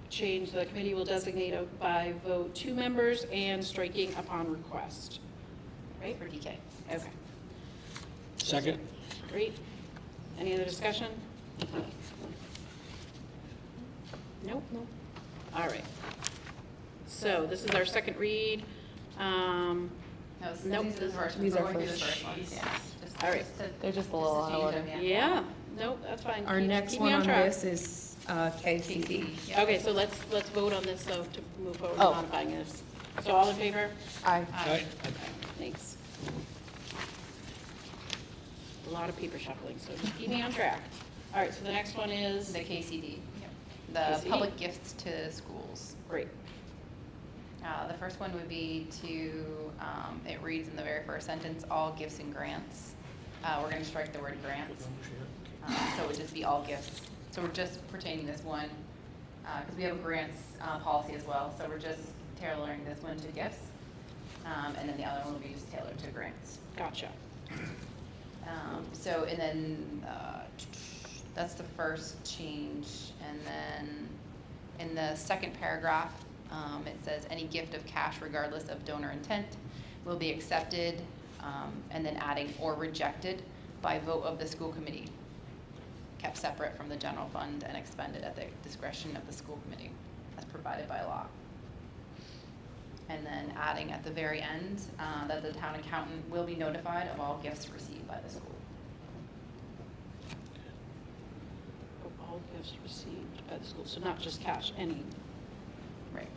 Speaker 1: change, the committee will designate by vote 2 members and striking upon request. Right?
Speaker 4: For DK.
Speaker 1: Okay,
Speaker 3: Second?
Speaker 1: great. Any other discussion? Nope. Nope. All right. So this is our second read.
Speaker 4: No,
Speaker 1: Nope.
Speaker 4: these are the first,
Speaker 2: These
Speaker 4: we're
Speaker 2: are
Speaker 4: going through the
Speaker 2: first.
Speaker 4: first ones, yeah. Just-
Speaker 1: All right.
Speaker 4: just to-
Speaker 2: They're just a
Speaker 4: to
Speaker 2: little out of
Speaker 4: change
Speaker 2: order.
Speaker 4: them,
Speaker 1: Yeah, nope, that's fine.
Speaker 2: Our
Speaker 1: Keep-
Speaker 2: next
Speaker 1: keep me
Speaker 2: one on
Speaker 1: track.
Speaker 2: this is KCD.
Speaker 4: Yeah.
Speaker 1: Okay, so let's vote on this, though, to move forward
Speaker 2: Oh.
Speaker 1: with modifying this. So all in favor?
Speaker 2: Aye.
Speaker 3: Aye.
Speaker 1: Okay, thanks. A lot of paper shuffling, so just keep me on track. All right, so the next one is,
Speaker 4: The KCD, the
Speaker 1: KCD.
Speaker 4: public gifts to schools.
Speaker 1: great,
Speaker 4: The first one would be to, it reads in the very first sentence, all gifts and grants. We're going to strike the word grants. So it would just be all gifts. So we're just pertaining this one, because we have a grants policy as well, so we're just tailoring this one to gifts. And then the other one will be just tailored to grants.
Speaker 1: gotcha.
Speaker 4: So, and then, that's the first change. And then in the second paragraph, It says any gift of cash regardless of donor intent will be accepted, and then adding or rejected by vote of the school committee, kept separate from the general fund and expended at the discretion of the school committee as provided by law. And then adding at the very end that the town accountant will be notified of all gifts received by the school.
Speaker 1: All gifts received by the school, so not just cash, any.
Speaker 4: Right.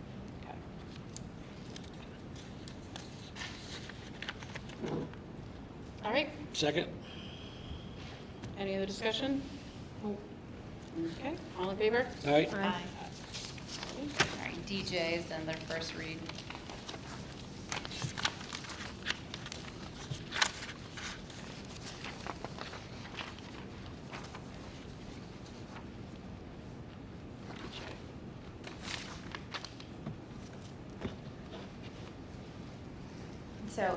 Speaker 1: Okay. All right,
Speaker 3: Second?
Speaker 1: any other discussion? Okay, all in favor?
Speaker 3: Aye.
Speaker 4: All right, DJs and their first read. So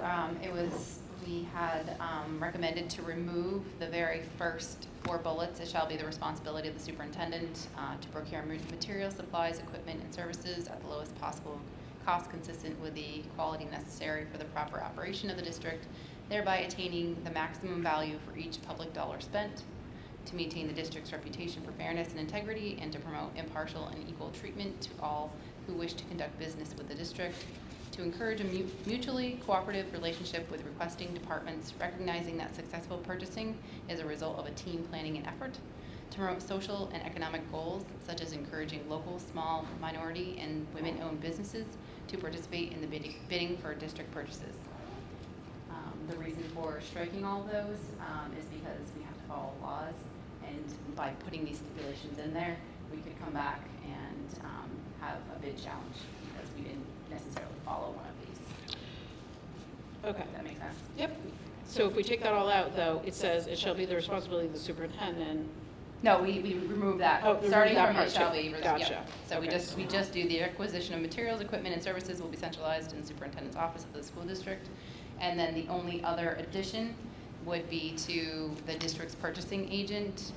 Speaker 4: we had recommended to remove the very first 4 bullets. It shall be the responsibility of the superintendent to procure materials, supplies, equipment, and services at the lowest possible cost consistent with the quality necessary for the proper operation of the district, thereby attaining the maximum value for each public dollar spent, to maintain the district's reputation for fairness and integrity, and to promote impartial and equal treatment to all who wish to conduct business with the district, to encourage a mutually cooperative relationship with requesting departments, recognizing that successful purchasing is a result of a team planning and effort, to promote social and economic goals, such as encouraging local, small, minority, and women-owned businesses to participate in the bidding for district purchases. The reason for striking all of those is because we have to follow laws, and by putting these stipulations in there, we could come back and have a bid challenge because we didn't necessarily follow one of these.
Speaker 1: Okay.
Speaker 4: Does that make sense?
Speaker 1: Yep. So if we take that all out, though, it says it shall be the responsibility of the superintendent.
Speaker 4: No, we remove that.
Speaker 1: Oh, remove
Speaker 4: Starting
Speaker 1: that
Speaker 4: from
Speaker 1: part
Speaker 4: it shall
Speaker 1: too.
Speaker 4: be.
Speaker 1: Gotcha.
Speaker 4: Yep. So we
Speaker 1: Okay.
Speaker 4: just do the acquisition of materials, equipment, and services will be centralized in the superintendent's office of the school district. And then the only other addition would be to the district's purchasing agent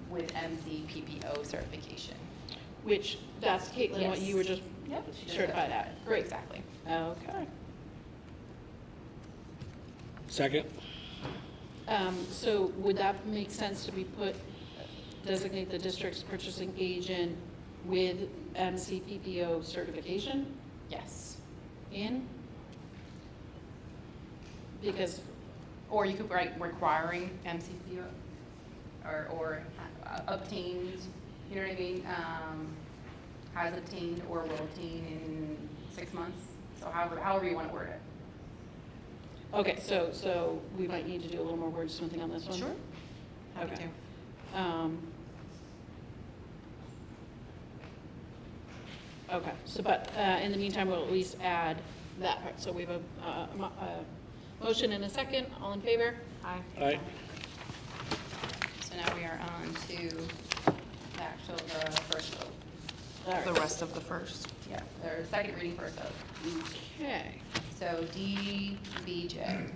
Speaker 4: with MCPPO certification.
Speaker 1: Which, that's Caitlin, what
Speaker 4: Yes.
Speaker 1: you were just
Speaker 4: Yep, she just
Speaker 1: certified
Speaker 4: does.
Speaker 1: at. Great.
Speaker 4: Exactly.
Speaker 1: Okay.
Speaker 3: Second?
Speaker 1: So would that make sense to be put, designate the district's purchasing agent with MCPPO certification
Speaker 4: Yes.
Speaker 1: in? Because,
Speaker 4: Or you could write requiring MCPPO or obtained, you know what I mean? Has obtained or will obtain in 6 months. So however you want to word it.
Speaker 1: okay, so we might need to do a little more wordsmithing on this one?
Speaker 4: Sure. Happy
Speaker 1: Okay.
Speaker 4: to.
Speaker 1: Okay, so, but in the meantime, we'll at least add that part. So we have a motion and a second. All in favor? Aye.
Speaker 3: Aye.
Speaker 4: So now we are on to the first vote.
Speaker 1: All right.
Speaker 2: The rest of the first.
Speaker 4: Yeah, or second reading first vote.
Speaker 1: Okay.
Speaker 4: So DBJ.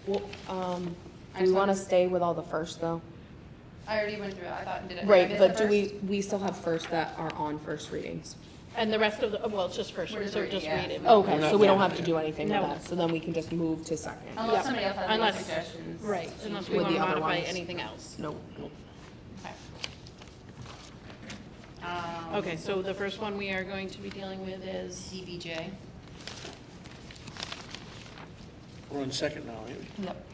Speaker 2: Well,
Speaker 4: I
Speaker 2: do we
Speaker 4: just
Speaker 2: want
Speaker 4: wanna-
Speaker 2: to stay with all the first, though?
Speaker 4: I already went through it. I thought, did I
Speaker 2: Right,
Speaker 4: miss
Speaker 2: but
Speaker 4: the
Speaker 2: do
Speaker 4: first?
Speaker 2: we still have first that are on first readings?
Speaker 1: And the rest of the, well, it's just first,
Speaker 4: We're
Speaker 1: read,
Speaker 4: just
Speaker 1: so
Speaker 4: reading,
Speaker 1: just
Speaker 4: yeah.
Speaker 1: read it.
Speaker 2: Okay,
Speaker 3: not
Speaker 2: so we don't
Speaker 3: voting
Speaker 2: have to
Speaker 3: yet.
Speaker 2: do anything with
Speaker 1: No.
Speaker 2: that, so then we can just move to second.
Speaker 4: Unless
Speaker 1: Yep.
Speaker 4: somebody else has any
Speaker 1: Unless-
Speaker 4: suggestions.
Speaker 1: Right, unless we
Speaker 2: With
Speaker 1: want
Speaker 2: the
Speaker 1: to
Speaker 2: other
Speaker 1: modify
Speaker 2: ones.
Speaker 1: anything else.
Speaker 2: Nope.
Speaker 4: Okay.
Speaker 1: Okay, so the first one we are going to be dealing with is,
Speaker 4: DBJ.
Speaker 3: We're on second now, maybe?
Speaker 4: Yep.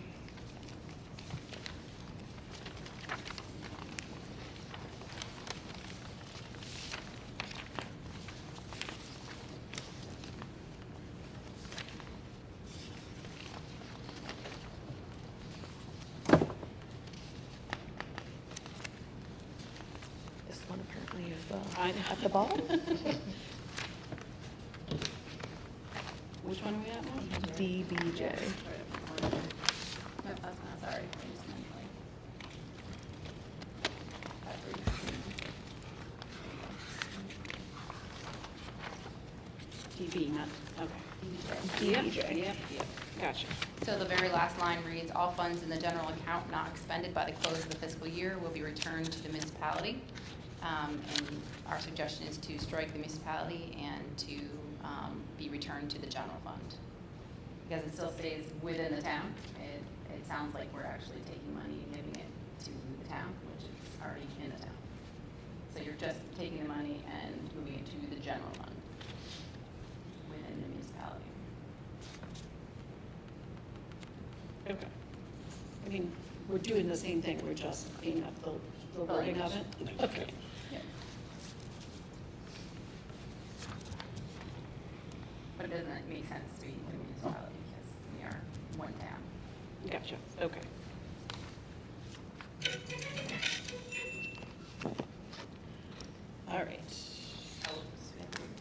Speaker 2: This one apparently is the,
Speaker 1: I know.
Speaker 2: at the bottom?
Speaker 1: Which one are we at now?
Speaker 2: DBJ.
Speaker 4: Yep, that's not, sorry. I just meant
Speaker 1: DB, not, okay.
Speaker 2: DBJ.
Speaker 1: Yep, yep, gotcha.
Speaker 4: So the very last line reads, all funds in the general account not expended by the close of the fiscal year will be returned to the municipality. And our suggestion is to strike the municipality and to be returned to the general fund. Because it still stays within the town. It sounds like we're actually taking money and giving it to the town, which is already in the town. So you're just taking the money and moving it to the general fund within the municipality.
Speaker 1: Okay. I mean, we're doing the same thing, we're just cleaning up the wording of it? Okay.
Speaker 4: Yeah. But it doesn't make sense to be a municipality because we are one town.
Speaker 1: Gotcha, okay. All right.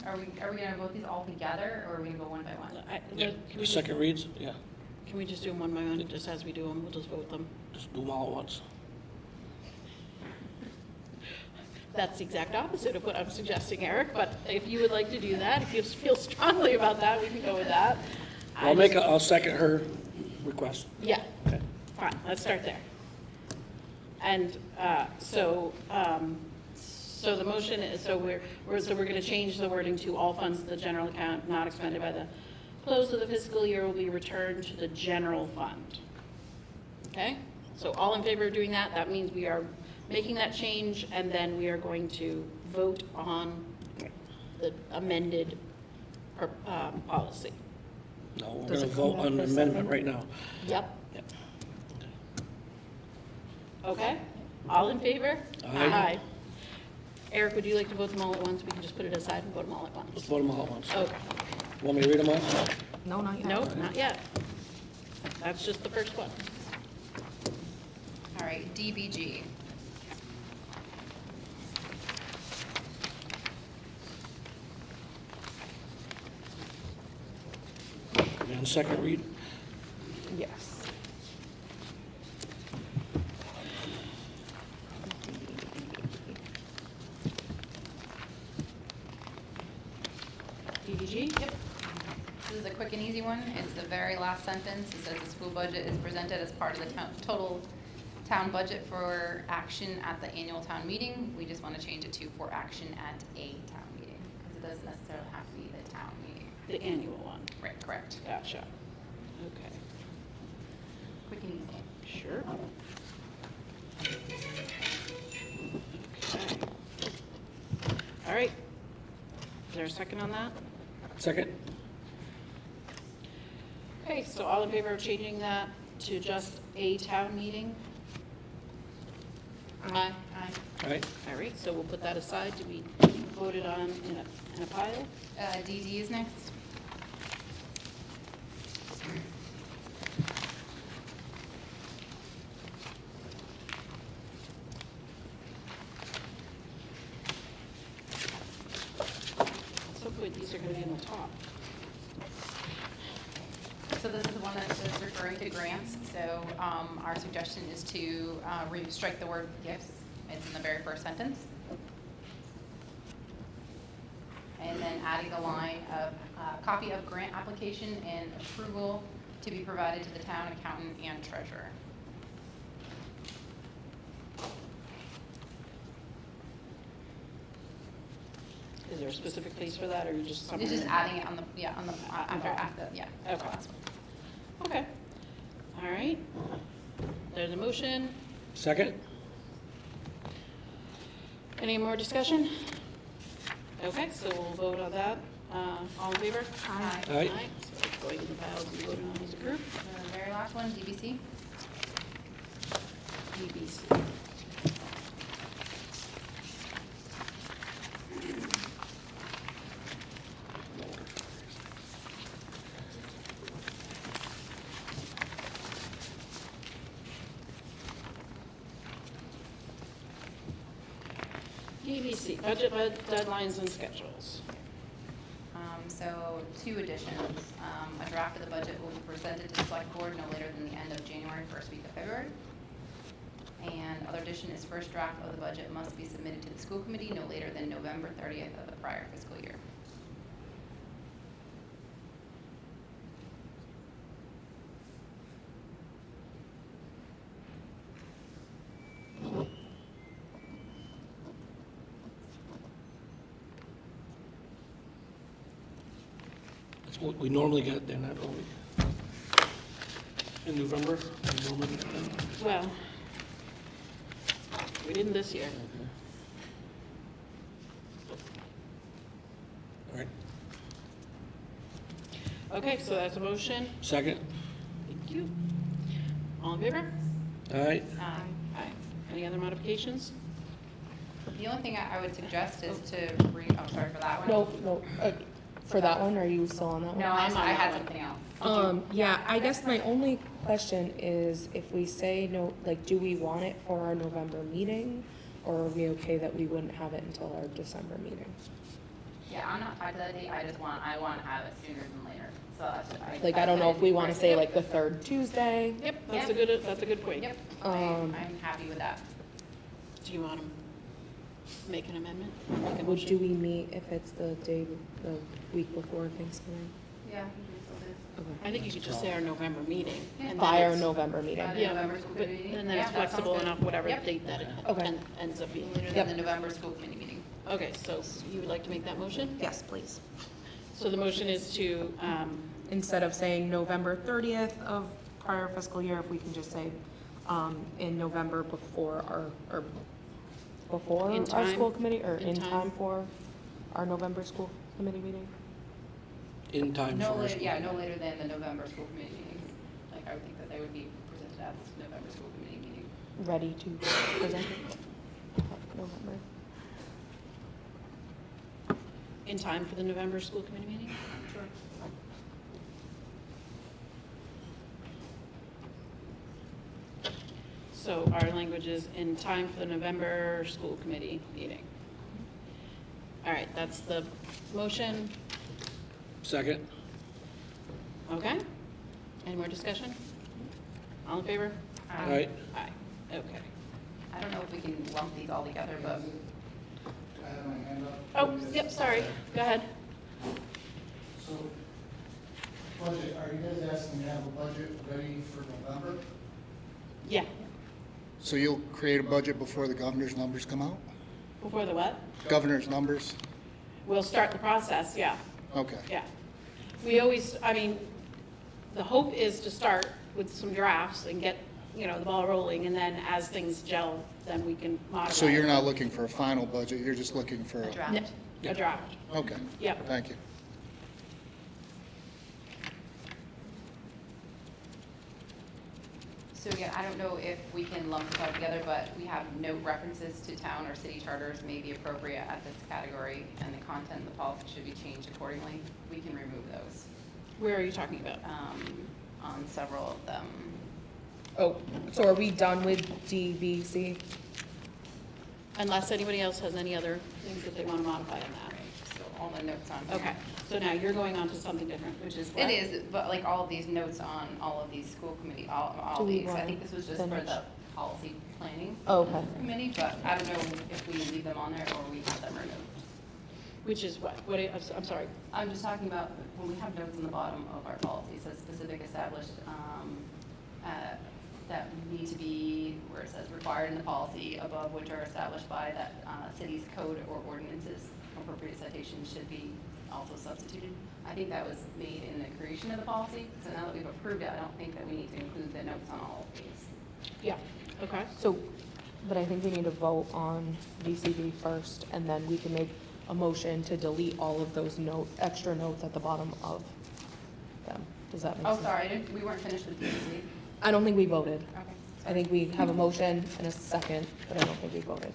Speaker 4: Are we gonna vote these all together, or are we gonna go one by one?
Speaker 3: Yeah,
Speaker 1: Can we
Speaker 3: second reads, yeah,
Speaker 1: Can we just do them one by one, just as we do them, we'll just vote them?
Speaker 3: just do them all at once.
Speaker 1: That's the exact opposite of what I'm suggesting, Eric, but if you would like to do that, if you feel strongly about that, we can go with that.
Speaker 3: I'll second her request.
Speaker 1: Yeah, fine, let's start there. And so the motion is, so we're going to change the wording to all funds of the general account not expended by the close of the fiscal year will be returned to the general fund. Okay? So all in favor of doing that? That means we are making that change, and then we are going to vote on the amended policy.
Speaker 3: No, we're
Speaker 2: Does
Speaker 3: going to
Speaker 2: it come
Speaker 3: vote
Speaker 2: back
Speaker 3: on the
Speaker 2: for a
Speaker 3: amendment
Speaker 2: second?
Speaker 3: right now.
Speaker 1: Yep.
Speaker 3: Yep.
Speaker 1: Okay? All in favor?
Speaker 3: Aye.
Speaker 1: Eric, would you like to vote them all at once? We can just put it aside and vote them all at
Speaker 3: Let's
Speaker 1: once.
Speaker 3: vote them all at once.
Speaker 1: Okay.
Speaker 3: Want me to read them all?
Speaker 2: No, not yet.
Speaker 1: No, not yet. That's just the first one.
Speaker 4: All right, DBG.
Speaker 3: And second read?
Speaker 2: Yes.
Speaker 1: DDG? Yep.
Speaker 4: This is a quick and easy one. It's the very last sentence. It says the school budget is presented as part of the total town budget for action at the annual town meeting. We just want to change it to for action at a town meeting, because it doesn't necessarily have to be the town meeting.
Speaker 1: The annual one.
Speaker 4: Right, correct.
Speaker 1: Gotcha. Okay.
Speaker 4: Quick and easy.
Speaker 1: Sure. Okay. All right. Is there a second on that?
Speaker 3: Second?
Speaker 1: Okay, so all in favor of changing that to just a town meeting? Aye. Aye.
Speaker 3: All right.
Speaker 1: All right, so we'll put that aside to be voted on in a pile.
Speaker 4: DD is next.
Speaker 1: So good, these are going to be in the top.
Speaker 4: So this is the one that is referring to grants. So our suggestion is to strike the word gifts. It's in the very first sentence. And then adding the line of copy of grant application and approval to be provided to the town accountant and treasurer.
Speaker 1: Is there a specific place for that, or you just?
Speaker 4: You're just adding it on the, yeah, on the, after, yeah.
Speaker 1: Okay. Okay. All right. There's a motion.
Speaker 3: Second?
Speaker 1: Any more discussion? Okay, so we'll vote on that. All in favor?
Speaker 4: Aye.
Speaker 3: Aye.
Speaker 1: So it's going in the piles and voting on as a group.
Speaker 4: The very last one, DBC.
Speaker 1: DBC. DBC, budget deadlines and schedules.
Speaker 4: So two additions. A draft of the budget will be presented to the select board no later than the end of January, first week of February. And other addition is first draft of the budget must be submitted to the school committee no later than November 30th of the prior fiscal year.
Speaker 3: We normally get, they're not only in November, we normally get them.
Speaker 1: Well, we didn't this year.
Speaker 3: All right,
Speaker 1: Okay, so that's a motion.
Speaker 3: second?
Speaker 1: Thank you. All in favor?
Speaker 3: All right,
Speaker 1: Aye. Any other modifications?
Speaker 4: The only thing I would suggest is to I'm sorry for that one.
Speaker 2: No, for that one, are you still on that one?
Speaker 4: No, I had something else.
Speaker 2: Yeah, I guess my only question is if we say no, like, do we want it for our November meeting? Or are we okay that we wouldn't have it until our December meeting?
Speaker 4: Yeah, I'm not tied to that date, I want to have it sooner than later, so that's.
Speaker 2: Like, I don't know if we want to say like the third Tuesday.
Speaker 1: Yep, that's a good point.
Speaker 4: Yep, I'm happy with that.
Speaker 1: Do you want to make an amendment? Make a
Speaker 2: Would,
Speaker 1: motion?
Speaker 2: do we meet if it's the week before Thanksgiving?
Speaker 4: Yeah.
Speaker 1: I think you could just say our November meeting. and then
Speaker 2: By our
Speaker 1: it's-
Speaker 2: November meeting?
Speaker 4: By the
Speaker 1: Yeah,
Speaker 4: November school
Speaker 1: but-
Speaker 4: committee meeting?
Speaker 1: and then
Speaker 4: Yeah,
Speaker 1: it's
Speaker 4: that sounds
Speaker 1: flexible
Speaker 4: good.
Speaker 1: enough, whatever
Speaker 4: Yep.
Speaker 1: date that it
Speaker 2: Okay.
Speaker 1: ends up being.
Speaker 4: Later than the November school committee meeting.
Speaker 1: Okay, so you would like to make that motion?
Speaker 2: Yes, please.
Speaker 1: So the motion is to,
Speaker 2: Instead of saying November 30th of prior fiscal year, if we can just say in November before or before
Speaker 1: In
Speaker 2: our
Speaker 1: time.
Speaker 2: school committee, or
Speaker 1: In
Speaker 2: in
Speaker 1: time.
Speaker 2: time for our November school committee meeting?
Speaker 3: in time
Speaker 4: No
Speaker 3: for us.
Speaker 4: later, yeah, no later than the November school committee meeting. Like, I would think that they would be presented at this November school committee meeting.
Speaker 2: Ready to present it? November.
Speaker 1: in time for the November school committee meeting? Sure. So our language is in time for the November school committee meeting. All right, that's the motion.
Speaker 3: Second?
Speaker 1: Okay. Any more discussion? All in favor?
Speaker 3: All right,
Speaker 1: Aye. Okay.
Speaker 4: I don't know if we can lump these all together, but
Speaker 15: I have my hand up.
Speaker 1: Oh, yep, sorry. Go ahead.
Speaker 15: So, budget, are you guys asking to have a budget ready for November?
Speaker 1: Yeah.
Speaker 19: So you'll create a budget before the governor's numbers come out?
Speaker 1: Before the what?
Speaker 19: Governor's numbers?
Speaker 1: We'll start the process, yeah.
Speaker 19: Okay.
Speaker 1: Yeah. We always, I mean, the hope is to start with some drafts and get, the ball rolling, and then as things gel, then we can modify.
Speaker 19: So you're not looking for a final budget, you're just looking for
Speaker 4: a draft.
Speaker 1: A draft.
Speaker 19: Okay.
Speaker 1: Yep.
Speaker 19: Thank you.
Speaker 4: So again, I don't know if we can lump this all together, but we have no references to town or city charters may be appropriate at this category, and the content of the policy should be changed accordingly. We can remove those
Speaker 1: Where are you talking about?
Speaker 4: on several of them.
Speaker 2: Oh, so are we done with DBC?
Speaker 1: Unless anybody else has any other things that they want to modify in that.
Speaker 4: So all the notes on here.
Speaker 1: Okay, so now you're going on to something different, which is what?
Speaker 4: It is, but like all of these notes on all of these school committee, all
Speaker 2: Do we
Speaker 4: these, I
Speaker 2: wanna
Speaker 4: think this was just for
Speaker 2: finish?
Speaker 4: the policy planning
Speaker 2: Oh, okay.
Speaker 4: committee, but I don't know if we leave them on there or we have them removed.
Speaker 1: Which is what? I'm sorry.
Speaker 4: I'm just talking about when we have notes on the bottom of our policy, it says specific established, that need to be, where it says required in the policy, above which are established by that city's code or ordinances. Appropriate citations should be also substituted. I think that was made in the creation of the policy, so now that we've approved it, I don't think that we need to include the notes on all of these.
Speaker 1: Yeah, okay.
Speaker 2: So, but I think we need to vote on DCB first, and then we can make a motion to delete all of those extra notes at the bottom of them. Does that make sense?
Speaker 4: Oh, sorry, we weren't finished with DCC.
Speaker 2: I don't think we voted.
Speaker 4: Okay.
Speaker 2: I think we have a motion and a second, but I don't think we voted.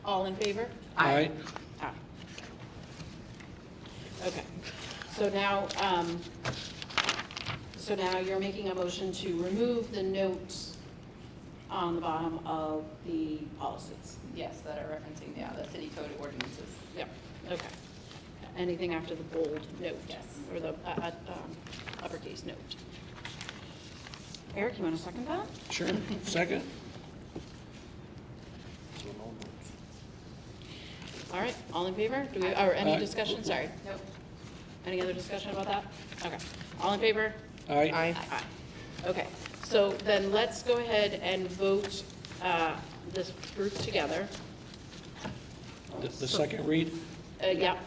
Speaker 1: All in favor?
Speaker 3: Aye.
Speaker 1: Aye. Okay, so now you're making a motion to remove the notes on the bottom of the policies.
Speaker 4: Yes, that are referencing the city code ordinances.
Speaker 1: Yep, okay. Anything after the bold note?
Speaker 4: Yes.
Speaker 1: Or the uppercase note? Eric, you want to second that?
Speaker 3: Sure, second?
Speaker 1: All right, all in favor? Or any
Speaker 3: Aye.
Speaker 1: discussion? Sorry.
Speaker 4: Nope.
Speaker 1: Any other discussion about that? Okay. All in favor?
Speaker 3: Aye.
Speaker 1: Aye. Okay, so then let's go ahead and vote this group together.
Speaker 3: The second read?
Speaker 1: Yeah,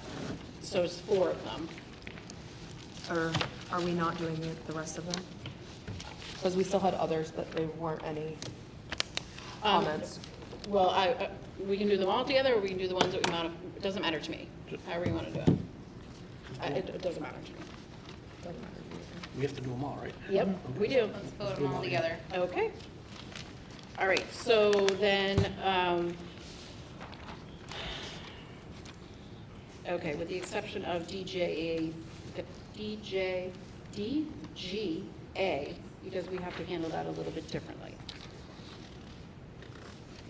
Speaker 1: so it's 4 of them.
Speaker 2: Or are we not doing the rest of them? Because we still had others, but they weren't any comments.
Speaker 1: Well, we can do them all together, or we can do the ones that we modify, it doesn't matter to me, however you want to do it. It doesn't matter to me.
Speaker 3: We have to do them all, right?
Speaker 1: Yep, we do.
Speaker 4: Let's vote them all together.
Speaker 1: Okay. All right, so then, okay, with the exception of DGA, because we have to handle that a little bit differently.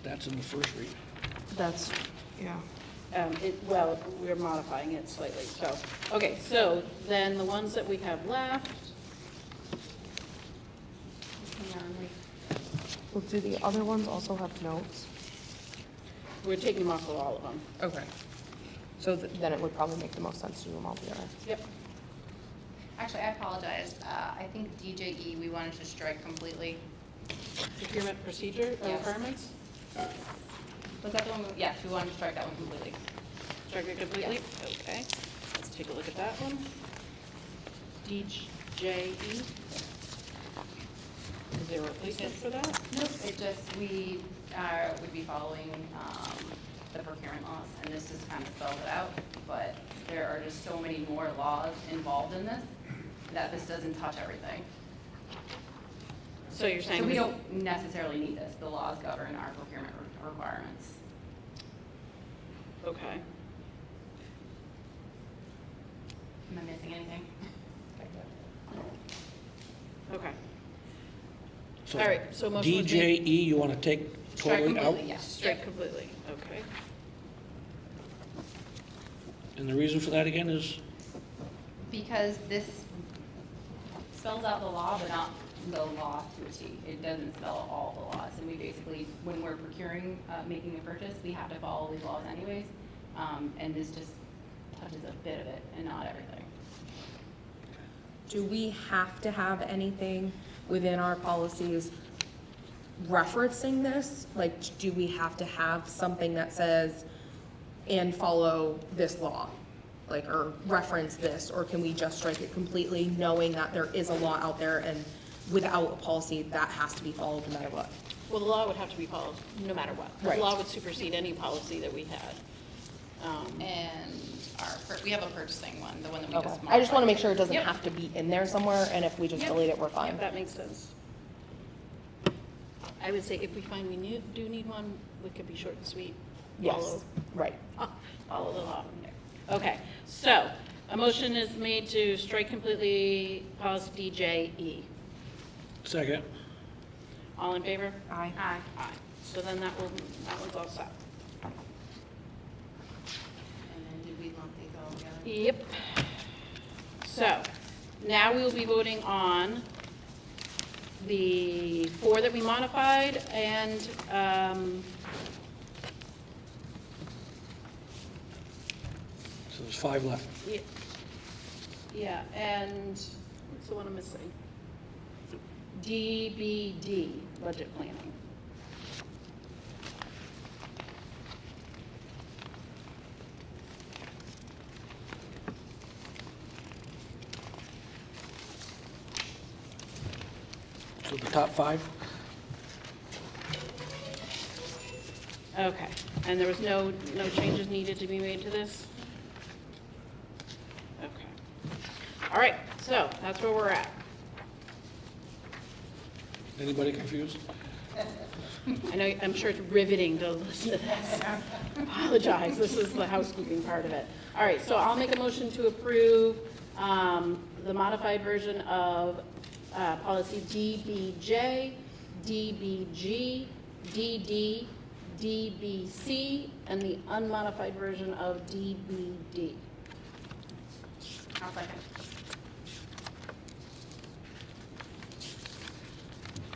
Speaker 3: That's in the first read.
Speaker 2: That's, yeah.
Speaker 1: Well, we're modifying it slightly, so, okay, so then the ones that we have left. Hang on,
Speaker 2: Well, do the other ones also have notes?
Speaker 1: we're taking them off of all of them.
Speaker 2: Okay. So then it would probably make the most sense to do them all together.
Speaker 1: Yep.
Speaker 4: Actually, I apologize. I think DJE, we wanted to strike completely.
Speaker 1: Procurement procedure
Speaker 4: Yes.
Speaker 1: requirements?
Speaker 4: Was that the one? Yes, we wanted to strike that one completely.
Speaker 1: Strike it completely? Okay, let's take a look at that one. DJE. Is there a replacement for that?
Speaker 4: Nope, it just, we would be following the procurement laws, and this just kind of spells it out, but there are just so many more laws involved in this, that this doesn't touch everything.
Speaker 1: So you're saying.
Speaker 4: So we don't necessarily need this, the laws govern our procurement requirements.
Speaker 1: Okay.
Speaker 4: Am I missing anything?
Speaker 1: Okay.
Speaker 3: So
Speaker 1: All right, so motion was made.
Speaker 3: DJE, you want to take
Speaker 4: Strike
Speaker 3: totally out?
Speaker 4: completely, yes.
Speaker 1: Strike completely, okay.
Speaker 3: And the reason for that again is?
Speaker 4: Because this spells out the law, but not the law to a T. It doesn't spell all the laws, and we basically, when we're procuring, making a purchase, we have to follow these laws anyways, and this just touches a bit of it and not everything.
Speaker 2: Do we have to have anything within our policies referencing this? Like, do we have to have something that says, and follow this law? Like, or reference this, or can we just strike it completely, knowing that there is a law out there and without a policy, that has to be followed no matter what?
Speaker 1: Well, the law would have to be followed no matter what.
Speaker 2: Right.
Speaker 1: The law would supersede any policy that we had.
Speaker 4: And we have a purchasing one, the one that we
Speaker 2: Okay.
Speaker 4: just
Speaker 2: I just want to
Speaker 4: modified.
Speaker 2: make sure it doesn't
Speaker 1: Yep.
Speaker 2: have to be in there somewhere, and if we just
Speaker 1: Yep.
Speaker 2: delete it, we're fine.
Speaker 1: Yep, that makes sense. I would say if we find we do need one, we could be short and sweet.
Speaker 2: Yes, right.
Speaker 1: Follow the law from there. Okay, so a motion is made to strike completely policy DJE.
Speaker 3: Second.
Speaker 1: All in favor?
Speaker 2: Aye.
Speaker 4: Aye.
Speaker 1: Aye. So then that one's all set.
Speaker 4: And then did we lump these all together?
Speaker 1: Yep. So, now we will be voting on the 4 that we modified and,
Speaker 3: So there's 5 left.
Speaker 1: yeah, and what's the one I'm missing? DBD, budget planning.
Speaker 3: So the top 5?
Speaker 1: Okay, and there was no changes needed to be made to this? Okay. All right, so that's where we're at.
Speaker 3: Anybody confused?
Speaker 1: I know, I'm sure it's riveting to listen to this. Apologize, this is the housekeeping part of it. All right, so I'll make a motion to approve the modified version of policy DBJ, DBG, DD, DBC, and the unmodified version of DBD.
Speaker 4: I'll second.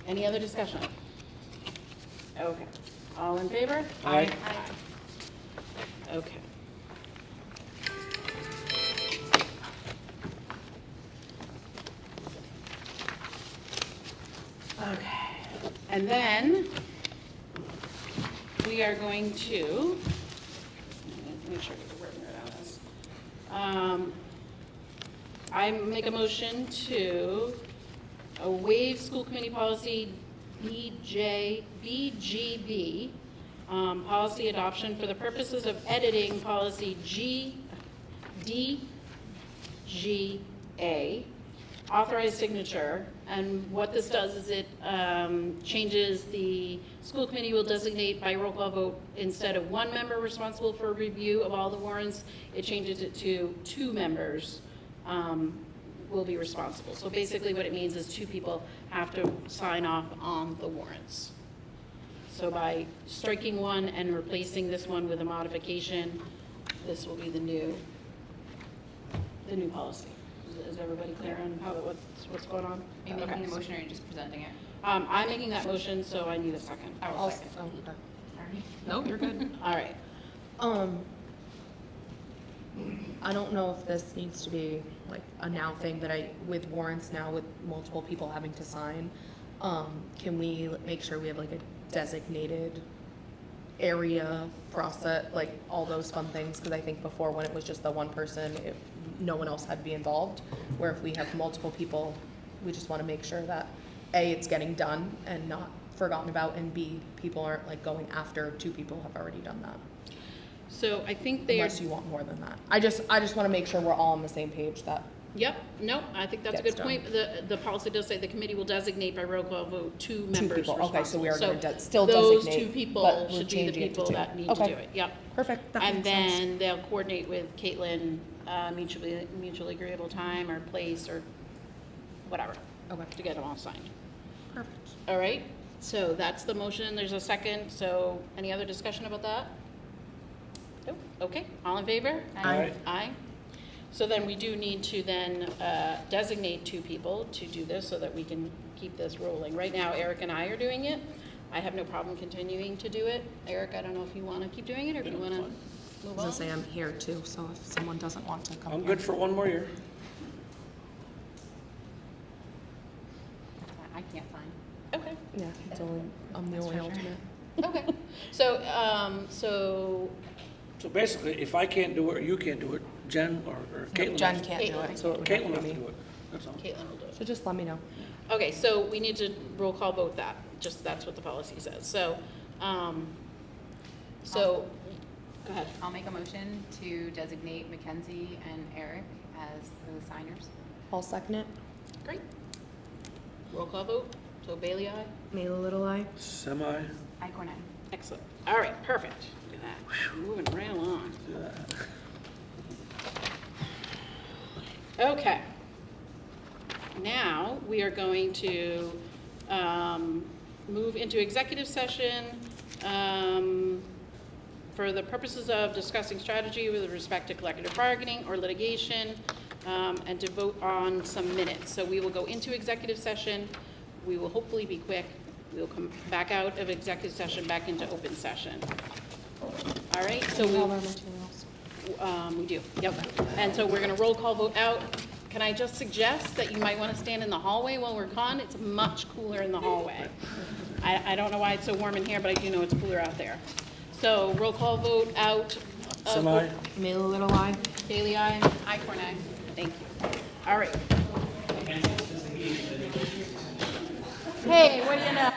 Speaker 1: Any other discussion? Okay. All in favor?
Speaker 3: Aye.
Speaker 1: Okay. Okay. And then we are going to, make sure I get the word right on this. I make a motion to waive school committee policy BGB, policy adoption for the purposes of editing policy DGA, authorized signature. And what this does is it changes the school committee will designate by roll call vote, instead of one member responsible for review of all the warrants, it changes it to 2 members will be responsible. So basically what it means is 2 people have to sign off on the warrants. So by striking one and replacing this one with a modification, this will be the new policy. Is everybody clear on what's going on?
Speaker 4: Are you making the motion or are you just presenting it?
Speaker 1: I'm making that motion, so I need a second.
Speaker 2: I'll
Speaker 1: second.
Speaker 2: oh, okay.
Speaker 1: No, you're good. All right.
Speaker 2: I don't know if this needs to be like a now thing, but with warrants now, with multiple people having to sign, can we make sure we have like a designated area process, like all those fun things? Because I think before, when it was just the one person, no one else had to be involved, where if we have multiple people, we just want to make sure that A, it's getting done and not forgotten about, and B, people aren't like going after 2 people have already done that.
Speaker 1: So I think they are.
Speaker 2: Unless you want more than that. I just want to make sure we're all on the same page that.
Speaker 1: Yep, no, I think that's a
Speaker 2: Gets
Speaker 1: good point. The policy does say the committee will designate by roll call vote 2 members
Speaker 2: people.
Speaker 1: responsible.
Speaker 2: Okay, so we are gonna still
Speaker 1: those
Speaker 2: designate,
Speaker 1: 2 people
Speaker 2: but we're
Speaker 1: should be the
Speaker 2: changing it to
Speaker 1: people
Speaker 2: 2.
Speaker 1: that need
Speaker 2: Okay.
Speaker 1: to do it, yep.
Speaker 2: Perfect. That
Speaker 1: And
Speaker 2: makes sense.
Speaker 1: then they'll coordinate with Caitlin, mutually agreeable time or place or whatever.
Speaker 2: Okay.
Speaker 1: To get them all signed.
Speaker 2: Perfect.
Speaker 1: All right, so that's the motion, there's a second, so any other discussion about that? Nope, okay, all in favor?
Speaker 3: Aye.
Speaker 1: Aye. So then we do need to then designate 2 people to do this so that we can keep this rolling. Right now, Eric and I are doing it. I have no problem continuing to do it. Eric, I don't know if you want to keep doing it or if you want to
Speaker 2: I
Speaker 1: move
Speaker 2: was
Speaker 1: on.
Speaker 2: gonna say I'm here too, so if someone doesn't want to come
Speaker 3: I'm
Speaker 2: here.
Speaker 3: good for 1 more year.
Speaker 4: I can't sign.
Speaker 1: Okay,
Speaker 2: Yeah, it's only, I'm the only alternate.
Speaker 1: okay. So, so
Speaker 3: So basically, if I can't do it or you can't do it, Jen or Caitlin.
Speaker 2: Jen
Speaker 3: has to-
Speaker 2: can't do it, so it would have
Speaker 3: Caitlin
Speaker 2: to
Speaker 3: has
Speaker 2: be
Speaker 3: to
Speaker 2: me.
Speaker 3: do it, that's all.
Speaker 1: Caitlin will do it.
Speaker 2: So just let me know.
Speaker 1: Okay, so we need to roll call vote that, just that's what the policy says. So, go ahead.
Speaker 4: I'll make a motion to designate Mackenzie and Eric as the signers.
Speaker 2: I'll second it.
Speaker 1: Great. Roll call vote. So Bailey, aye.
Speaker 2: Mila Little Eye.
Speaker 3: Semi.
Speaker 4: I, Cornet.
Speaker 1: Excellent. All right, perfect. Look at that. Moving right along. Okay. Now, we are going to move into executive session for the purposes of discussing strategy with respect to collective bargaining or litigation, and to vote on some minutes. So we will go into executive session. We will hopefully be quick. We'll come back out of executive session, back into open session. All right, so
Speaker 2: We have our
Speaker 1: we
Speaker 2: materials.
Speaker 1: do, yep. And so we're gonna roll call vote out. Can I just suggest that you might wanna stand in the hallway while we're gone? It's much cooler in the hallway. I don't know why it's so warm in here, but I do know it's cooler out there. So roll call vote out.
Speaker 3: Semi.
Speaker 2: Mila Little Eye.
Speaker 1: Bailey, aye.
Speaker 4: I, Cornet.
Speaker 1: Thank you. All right. Hey, what do you know?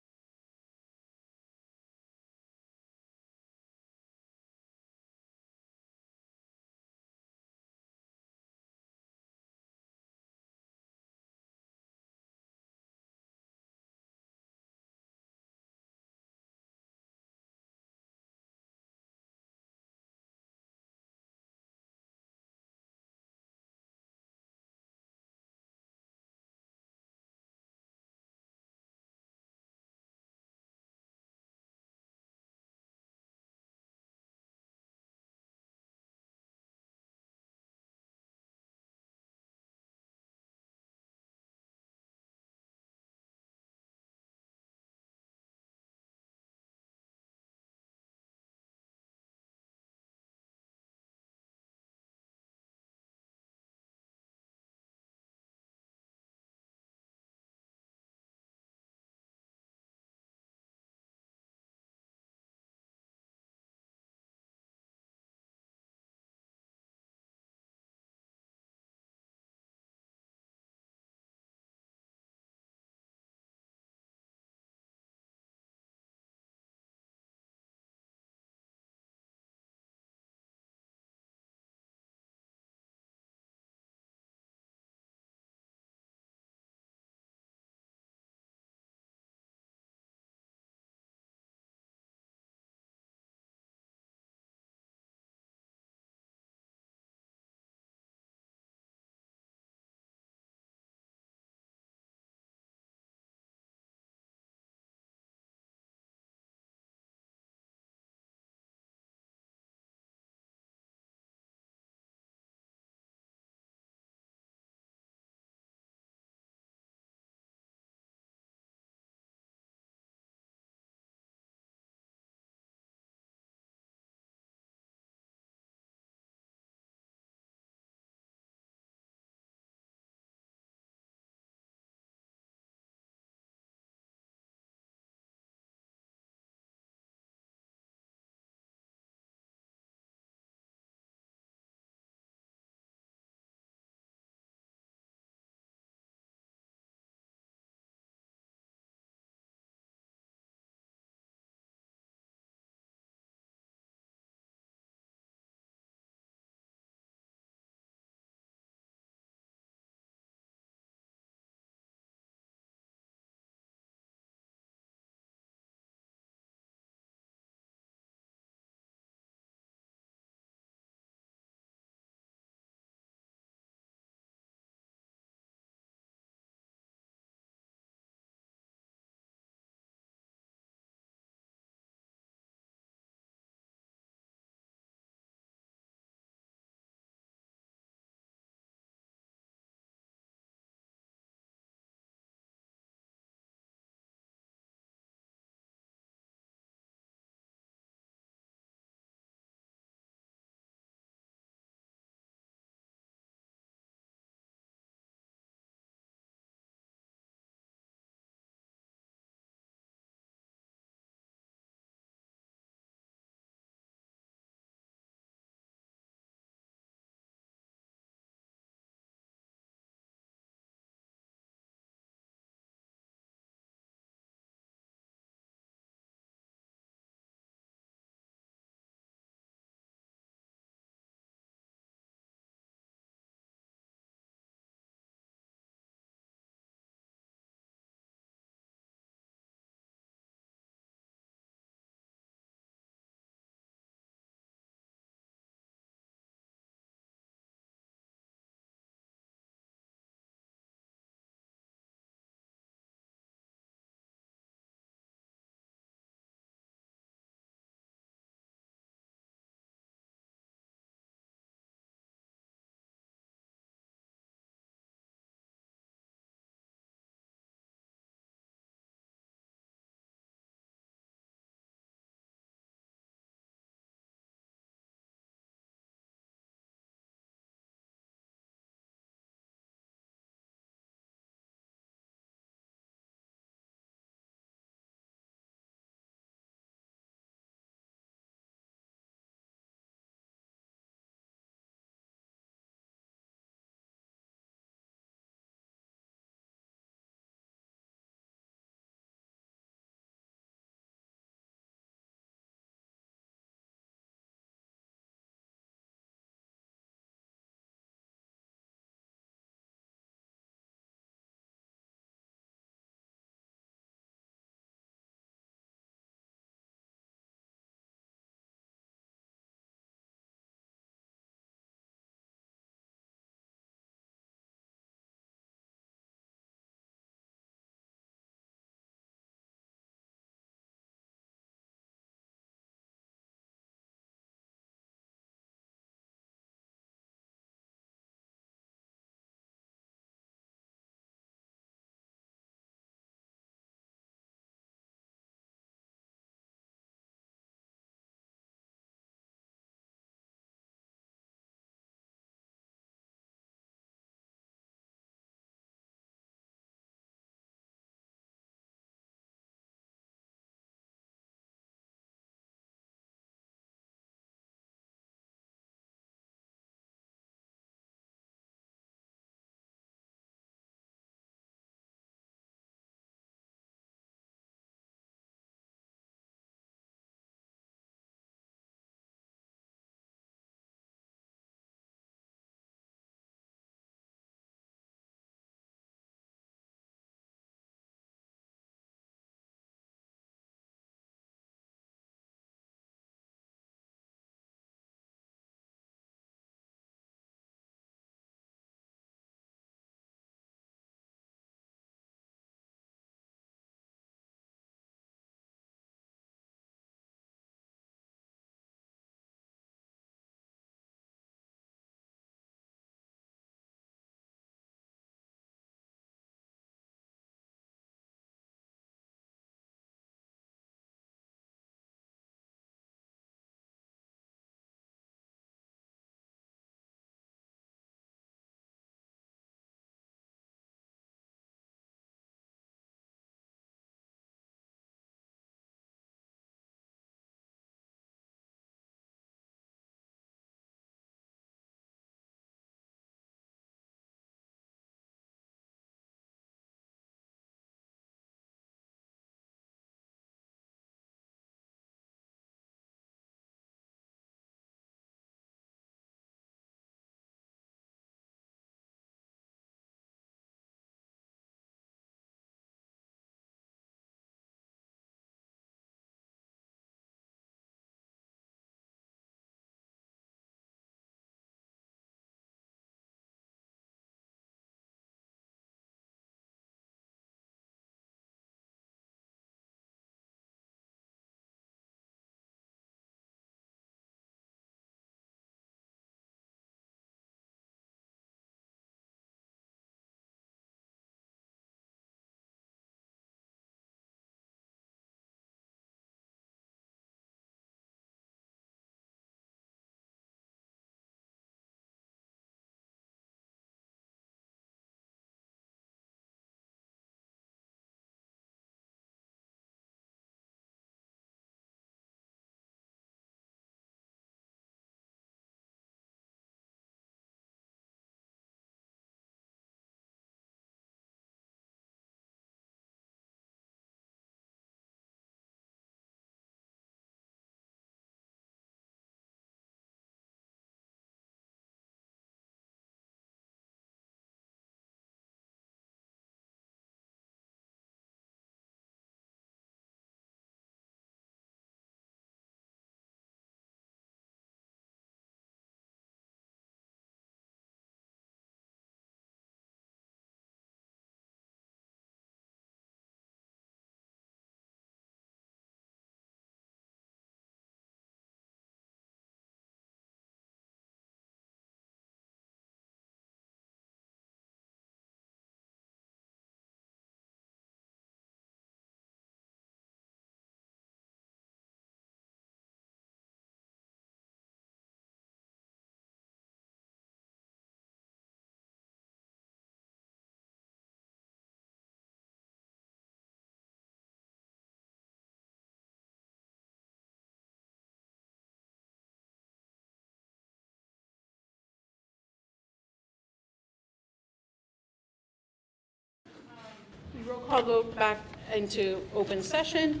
Speaker 1: call vote back into open session.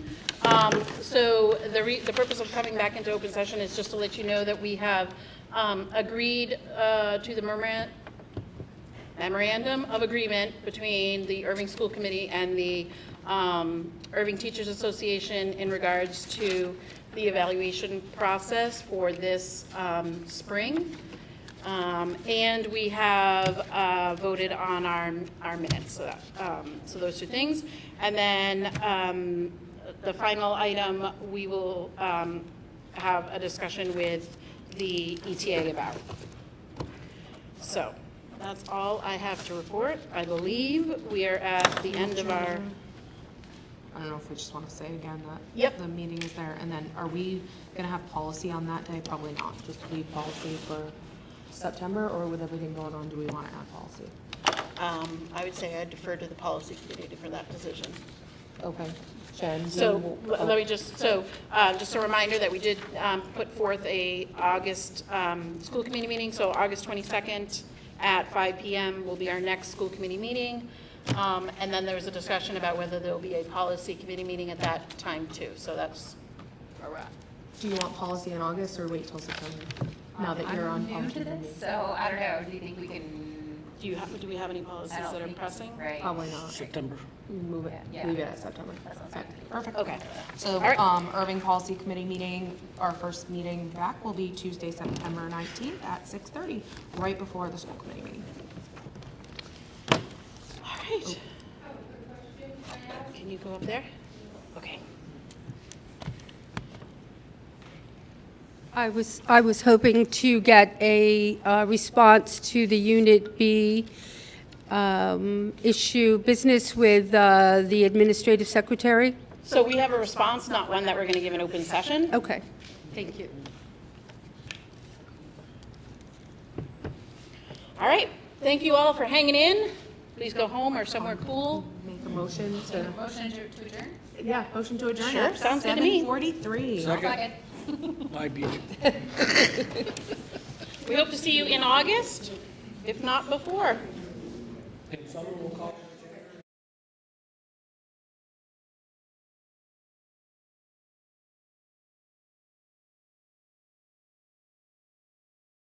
Speaker 1: So the purpose of coming back into open session is just to let you know that we have agreed to the memorandum of agreement between the Erving School Committee and the Erving Teachers Association in regards to the evaluation process for this spring. And we have voted on our minutes, so those two things. And then the final item, we will have a discussion with the ETA about. So that's all I have to report. I believe we are at the end of our...
Speaker 2: I don't know if we just want to say again that
Speaker 1: Yep.
Speaker 2: the meeting is there, and then are we going to have policy on that day? Probably not, just leave policy for September, or with everything going on, do we want to add policy?
Speaker 1: I would say I defer to the policy committee for that decision.
Speaker 2: Okay. Jen?
Speaker 1: So let me just a reminder that we did put forth a August school committee meeting, so August 22nd at 5 p.m. will be our next school committee meeting. And then there's a discussion about whether there will be a policy committee meeting at that time too. So that's where we're at.
Speaker 2: Do you want policy in August, or wait till September? Now that you're on
Speaker 4: I'm new
Speaker 2: policy
Speaker 4: to this,
Speaker 2: committee?
Speaker 4: so I don't know, do you think we can?
Speaker 1: Do we have any policies
Speaker 4: I don't
Speaker 1: that are
Speaker 4: think-
Speaker 1: pressing?
Speaker 4: Right.
Speaker 2: Probably not.
Speaker 3: September.
Speaker 2: Move it,
Speaker 4: Yeah.
Speaker 2: leave it at September.
Speaker 4: That sounds
Speaker 2: Okay,
Speaker 4: good.
Speaker 2: perfect.
Speaker 1: Okay.
Speaker 2: So,
Speaker 1: All right.
Speaker 2: Erving Policy Committee meeting, our first meeting back will be Tuesday, September 19th at 6:30, right before the school committee meeting.
Speaker 1: All right. Can you go up there? Okay.
Speaker 20: I was hoping to get a response to the Unit B issue, business with the administrative secretary.
Speaker 1: So we have a response, not one that we're going to give an open session.
Speaker 20: Okay, thank you.
Speaker 1: All right. Thank you all for hanging in. Please go home or somewhere cool.
Speaker 2: Make a motion to,
Speaker 4: Motion to adjourn?
Speaker 2: yeah, motion to adjourn
Speaker 1: Sure,
Speaker 2: at
Speaker 1: sounds good to me.
Speaker 2: 7:43.
Speaker 3: Second. I beat you.
Speaker 1: We hope to see you in August, if not before.
Speaker 3: And someone will call.